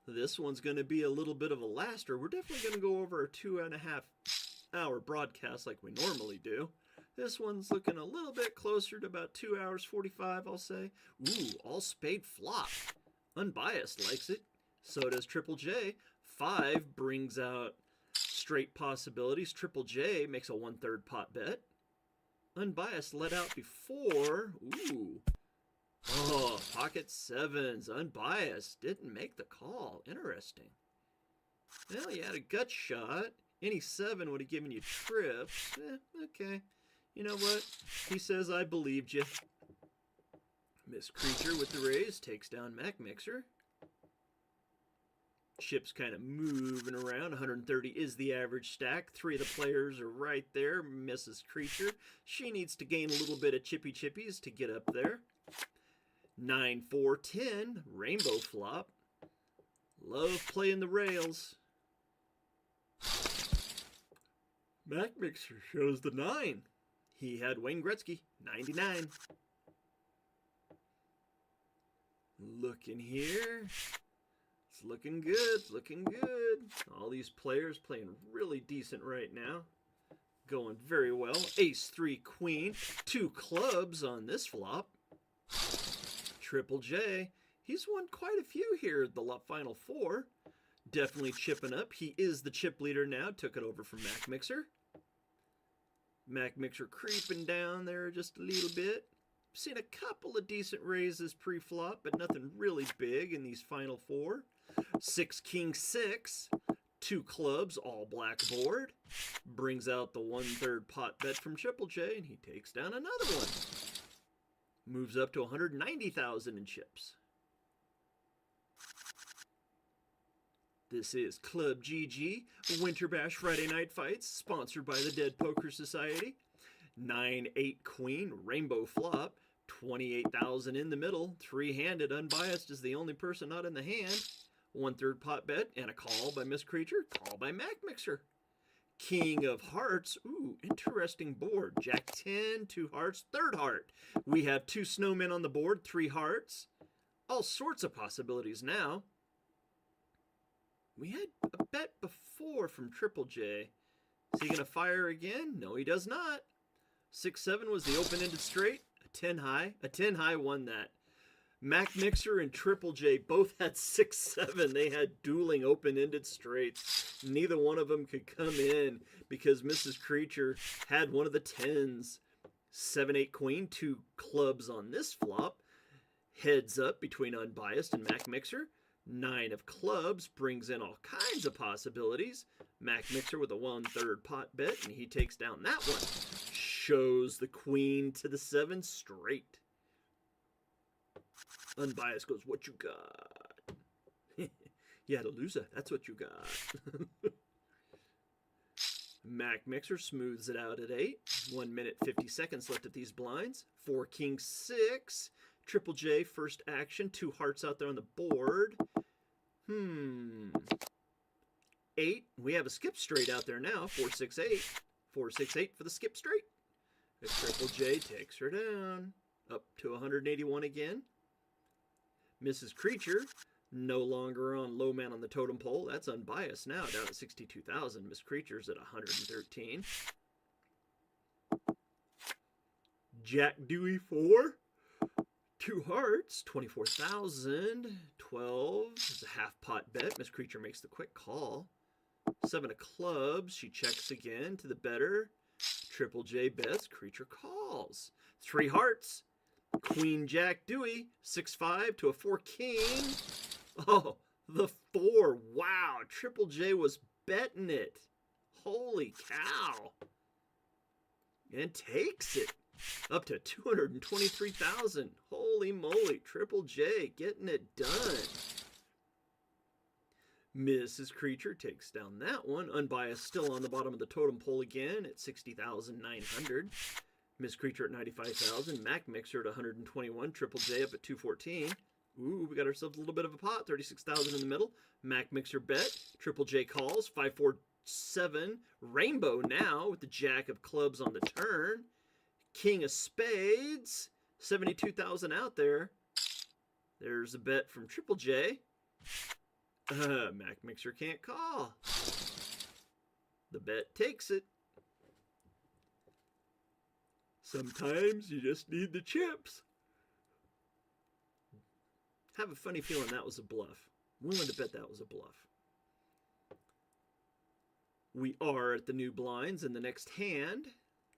This one's going to be a little bit of a laster. We're definitely going to go over a 2.5 hour broadcast like we normally do. This one's looking a little bit closer to about 2 hours 45, I'll say. Ooh, all spade flop. Unbiased likes it. So does Triple J. 5 brings out straight possibilities. Triple J makes a 1/3 pot bet. Unbiased let out before. Ooh. Oh, pocket 7s. Unbiased didn't make the call. Interesting. Well, you had a gut shot. Any 7 would have given you trips. Okay. You know what? He says, I believed you. Miss Creature with the raise takes down Mac Mixer. Chips kind of moving around. 130 is the average stack. 3 of the players are right there. Mrs. Creature. She needs to gain a little bit of chippies to get up there. 9, 4, 10. Rainbow flop. Love playing the rails. Mac Mixer shows the 9. He had Wayne Gretzky, 99. Looking here. It's looking good. It's looking good. All these players playing really decent right now. Going very well. Ace 3 queen. 2 clubs on this flop. Triple J. He's won quite a few here at the final 4. Definitely chipping up. He is the chip leader now. Took it over from Mac Mixer. Mac Mixer creeping down there just a little bit. Seen a couple of decent raises pre-flop, but nothing really big in these final 4. 6 king 6. 2 clubs, all black board. Brings out the 1/3 pot bet from Triple J, and he takes down another one. Moves up to 190,000 in chips. This is ClubGG, Winter Bash Friday Night Fights, sponsored by the Dead Poker Society. 9-8 queen, rainbow flop, 28,000 in the middle. 3-handed, Unbiased is the only person not in the hand. 1/3 pot bet and a call by Miss Creature, call by Mac Mixer. King of Hearts, ooh, interesting board. Jack 10, 2 hearts, 3rd heart. We have 2 snowmen on the board, 3 hearts. all sorts of possibilities now. We had a bet before from Triple J. Is he going to fire again? No, he does not. 6-7 was the open-ended straight. A 10 high. A 10 high won that. Mac Mixer and Triple J both had 6-7. They had dueling open-ended straights. Neither one of them could come in because Mrs. Creature had one of the 10s. 7-8 queen, 2 clubs on this flop. Heads up between Unbiased and Mac Mixer. 9 of clubs brings in all kinds of possibilities. Mac Mixer with a 1/3 pot bet, and he takes down that one. Shows the queen to the 7 straight. Unbiased goes, what you got? You had a loser, that's what you got. Mac Mixer smooths it out at 8. 1 minute 50 seconds left at these blinds. 4 king 6. Triple J first action. 2 hearts out there on the board. 8. We have a skip straight out there now. 4-6-8. 4-6-8 for the skip straight. The Triple J takes her down. Up to 181 again. Mrs. Creature, no longer on low man on the totem pole. That's Unbiased now, down at 62,000. Miss Creature's at 113. Jack Dewey 4. 2 hearts, 24,000. 12 is a half pot bet. Miss Creature makes the quick call. 7 of clubs. She checks again to the better. Triple J bets. Creature calls. 3 hearts. Queen Jack Dewey. 6-5 to a 4 king. Oh, the 4. Wow. Triple J was betting it. Holy cow. And takes it. Up to 223,000. Holy moly. Triple J getting it done. Mrs. Creature takes down that one. Unbiased still on the bottom of the totem pole again at 60,900. Miss Creature at 95,000. Mac Mixer at 121. Triple J up at 214. Ooh, we got ourselves a little bit of a pot. 36,000 in the middle. Mac Mixer bet. Triple J calls. 5-4-7. Rainbow now with the Jack of clubs on the turn. King of spades. 72,000 out there. There's a bet from Triple J. Mac Mixer can't call. The bet takes it. Sometimes you just need the chips. Have a funny feeling that was a bluff. Willing to bet that was a bluff. We are at the new blinds in the next hand.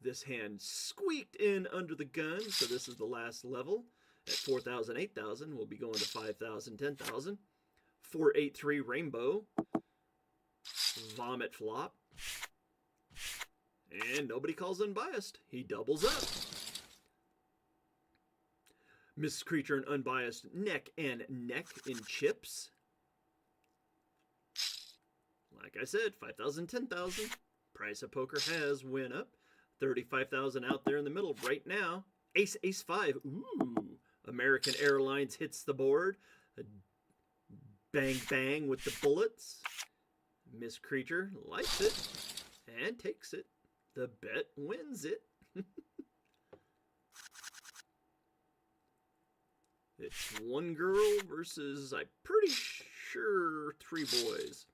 This hand squeaked in under the gun, so this is the last level. At 4,000, 8,000, we'll be going to 5,000, 10,000. 4-8-3 Rainbow. Vomit flop. And nobody calls Unbiased. He doubles up. Miss Creature and Unbiased neck and neck in chips. Like I said, 5,000, 10,000. Price of poker has went up. 35,000 out there in the middle right now. Ace, ace 5. Ooh. American Airlines hits the board. Bang, bang with the bullets. Miss Creature likes it and takes it. The bet wins it. It's 1 girl versus, I'm pretty sure, 3 boys.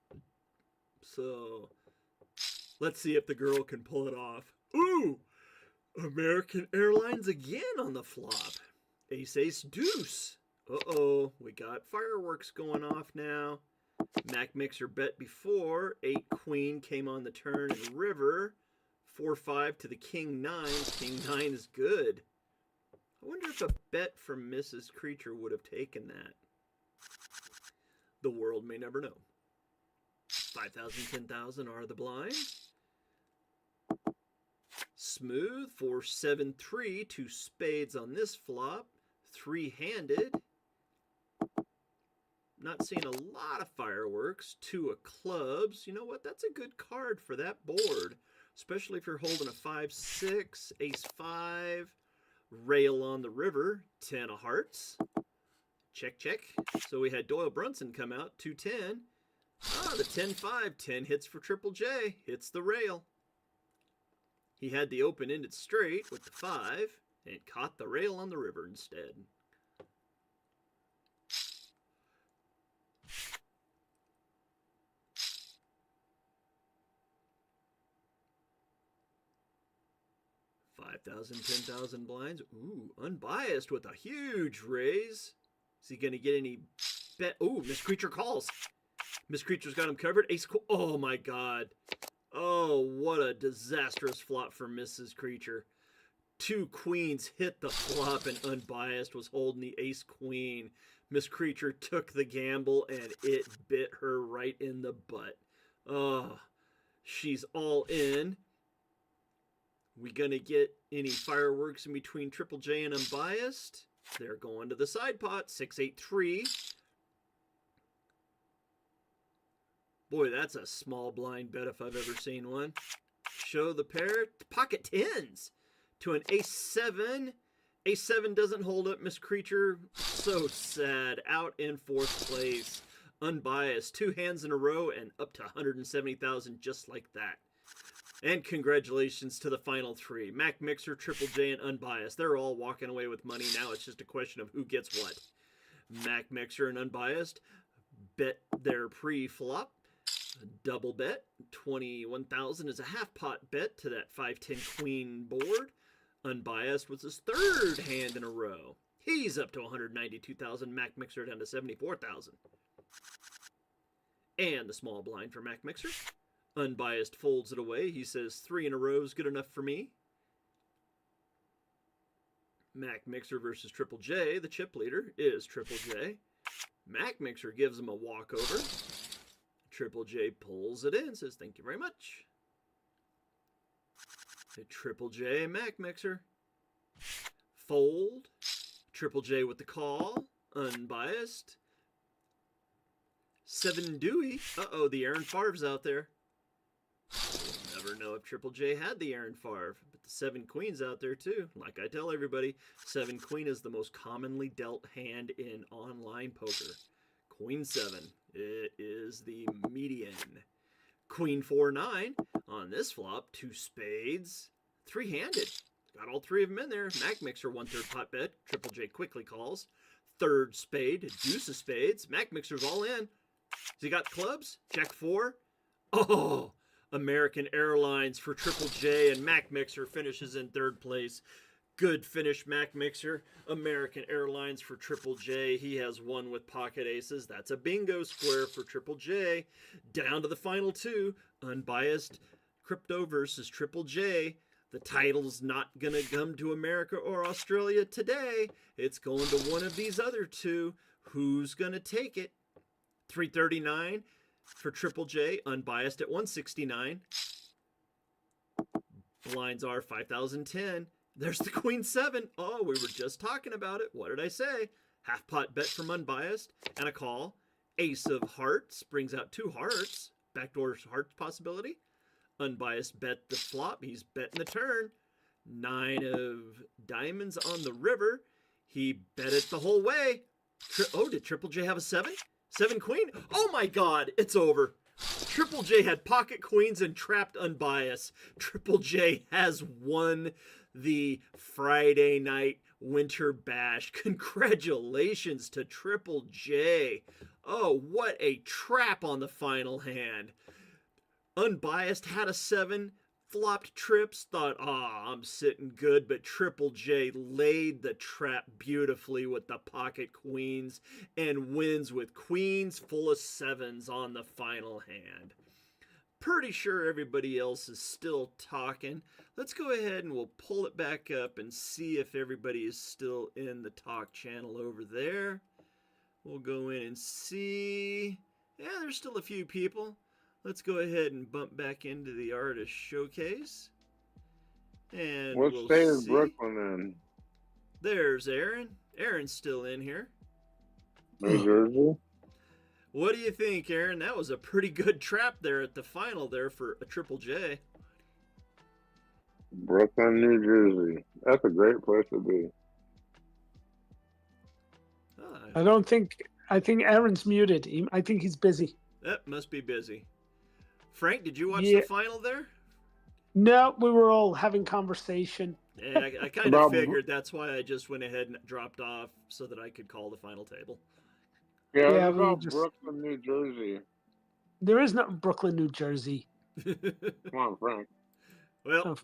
So, let's see if the girl can pull it off. Ooh! American Airlines again on the flop. Ace, ace, deuce. Uh-oh, we got fireworks going off now. Mac Mixer bet before. 8 queen came on the turn and river. 4-5 to the king 9. King 9 is good. I wonder if a bet from Mrs. Creature would have taken that. The world may never know. 5,000, 10,000 are the blinds. Smooth. 4-7-3. 2 spades on this flop. 3-handed. Not seeing a lot of fireworks. 2 of clubs. You know what? That's a good card for that board. Especially if you're holding a 5-6, ace 5, rail on the river, 10 of hearts. Check, check. So we had Doyle Brunson come out, 2-10. Ah, the 10-5, 10 hits for Triple J. Hits the rail. He had the open-ended straight with the 5 and caught the rail on the river instead. 5,000, 10,000 blinds. Ooh, unbiased with a huge raise. Is he going to get any bet? Ooh, Miss Creature calls. Miss Creature's got him covered. Ace. Oh my God. Oh, what a disastrous flop for Mrs. Creature. 2 queens hit the flop, and unbiased was holding the ace queen. Miss Creature took the gamble, and it bit her right in the butt. Oh, she's all in. We gonna get any fireworks in between Triple J and unbiased? They're going to the side pot. 6-8-3. Boy, that's a small blind bet if I've ever seen one. Show the pair. Pocket tens to an ace-7. Ace-7 doesn't hold up, Miss Creature. So sad. Out in 4th place. Unbiased. 2 hands in a row and up to 170,000 just like that. And congratulations to the final 3. Mac Mixer, Triple J, and Unbiased. They're all walking away with money. Now it's just a question of who gets what. Mac Mixer and Unbiased bet their pre-flop. Double bet. 21,000 is a half pot bet to that 5-10 queen board. Unbiased was his 3rd hand in a row. He's up to 192,000. Mac Mixer down to 74,000. And the small blind for Mac Mixer. Unbiased folds it away. He says 3 in a row is good enough for me. Mac Mixer versus Triple J. The chip leader is Triple J. Mac Mixer gives him a walkover. Triple J pulls it in, says thank you very much. A Triple J Mac Mixer. Fold. Triple J with the call. Unbiased. 7 Dewey. Uh-oh, the Aaron Favre's out there. We'll never know if Triple J had the Aaron Favre, but the 7 Queen's out there too. Like I tell everybody, 7 Queen is the most commonly dealt hand in online poker. Queen 7. It is the median. Queen 4-9 on this flop. 2 spades. 3-handed. Got all 3 of them in there. Mac Mixer 1/3 pot bet. Triple J quickly calls. 3rd spade. Deuce of spades. Mac Mixer's all in. Has he got clubs? Jack 4. Oh! American Airlines for Triple J, and Mac Mixer finishes in 3rd place. Good finish, Mac Mixer. American Airlines for Triple J. He has won with pocket aces. That's a bingo square for Triple J. Down to the final 2. Unbiased Crypto versus Triple J. The title's not going to come to America or Australia today. It's going to one of these other 2. Who's going to take it? 339 for Triple J. Unbiased at 169. Blinds are 5,010. There's the Queen 7. Oh, we were just talking about it. What did I say? Half pot bet from Unbiased and a call. Ace of Hearts brings out 2 hearts. Backdoor hearts possibility. Unbiased bet the flop. He's betting the turn. 9 of diamonds on the river. He bet it the whole way. Oh, did Triple J have a 7? 7 queen? Oh my God, it's over. Triple J had pocket queens and trapped Unbiased. Triple J has won the Friday night winter bash. Congratulations to Triple J. Oh, what a trap on the final hand. Unbiased had a 7, flopped trips, thought, I'm sitting good, but Triple J laid the trap beautifully with the pocket queens and wins with queens full of 7s on the final hand. Pretty sure everybody else is still talking. Let's go ahead and we'll pull it back up and see if everybody is still in the talk channel over there. We'll go in and see. Yeah, there's still a few people. Let's go ahead and bump back into the artist showcase. And what we'll state is see. Brooklyn in? There's Aaron. Aaron's still in here. New Jersey? What do you think, Aaron? That was a pretty good trap there at the final there for a Triple J. Brooklyn, New Jersey. That's a great place to be. I think Aaron's muted. I think he's busy. That must be busy. Frank, did you watch Yeah. the final there? No, we were all having conversation. Yeah, I kind of figured that's why I just went ahead and dropped off so that I could call the final table. Yeah, Yeah, it's we about just- Brooklyn, New Jersey. There is no Brooklyn, New Jersey. Come on, Frank. Well,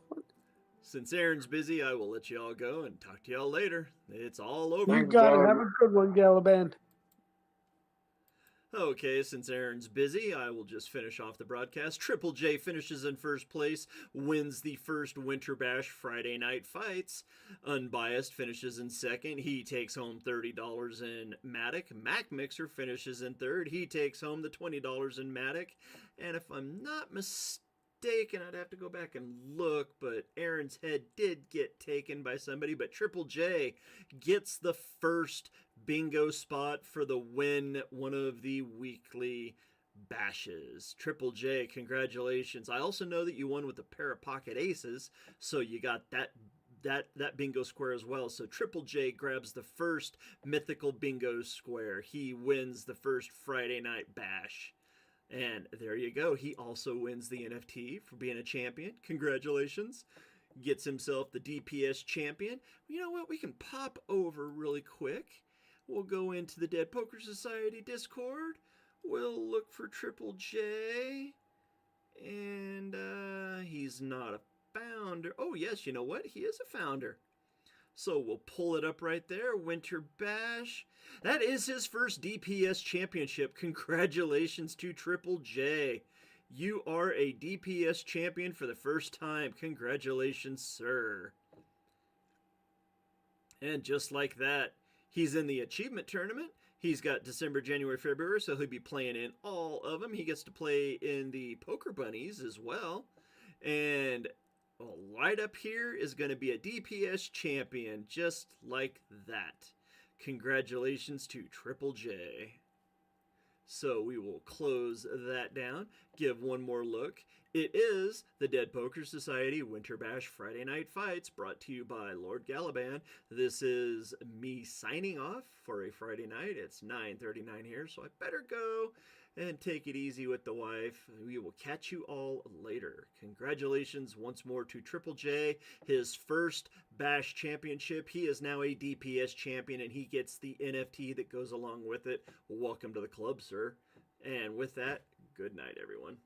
Since Aaron's busy, I will let you all go and talk to y'all later. It's all over. You got it. Have a good one, Galaban. Okay, since Aaron's busy, I will just finish off the broadcast. Triple J finishes in first place, wins the first Winter Bash Friday Night Fights. Unbiased finishes in second. He takes home $30 in Matic. Mac Mixer finishes in third. He takes home the $20 in Matic. And if I'm not mistaken, I'd have to go back and look, but Aaron's head did get taken by somebody. But Triple J gets the first bingo spot for the win one of the weekly bashes. Triple J, congratulations. I also know that you won with a pair of pocket aces, so you got that bingo square as well. So Triple J grabs the first mythical bingo square. He wins the first Friday night bash. And there you go. He also wins the NFT for being a champion. Congratulations. Gets himself the DPS champion. You know what? We can pop over really quick. We'll go into the Dead Poker Society Discord. We'll look for Triple J. And he's not a founder. Oh, yes, you know what? He is a founder. So we'll pull it up right there. Winter Bash. That is his first DPS championship. Congratulations to Triple J. You are a DPS champion for the first time. Congratulations, sir. And just like that, he's in the achievement tournament. He's got December, January, February, so he'll be playing in all of them. He gets to play in the Poker Bunnies as well. And right up here is going to be a DPS champion, just like that. Congratulations to Triple J. So we will close that down, give one more look. It is the Dead Poker Society Winter Bash Friday Night Fights, brought to you by Lord Galaban. This is me signing off for a Friday night. It's 9:39 here, so I better go and take it easy with the wife. We will catch you all later. Congratulations once more to Triple J, his first Bash championship. He is now a DPS champion, and he gets the NFT that goes along with it. Welcome to the club, sir. And with that, good night, everyone.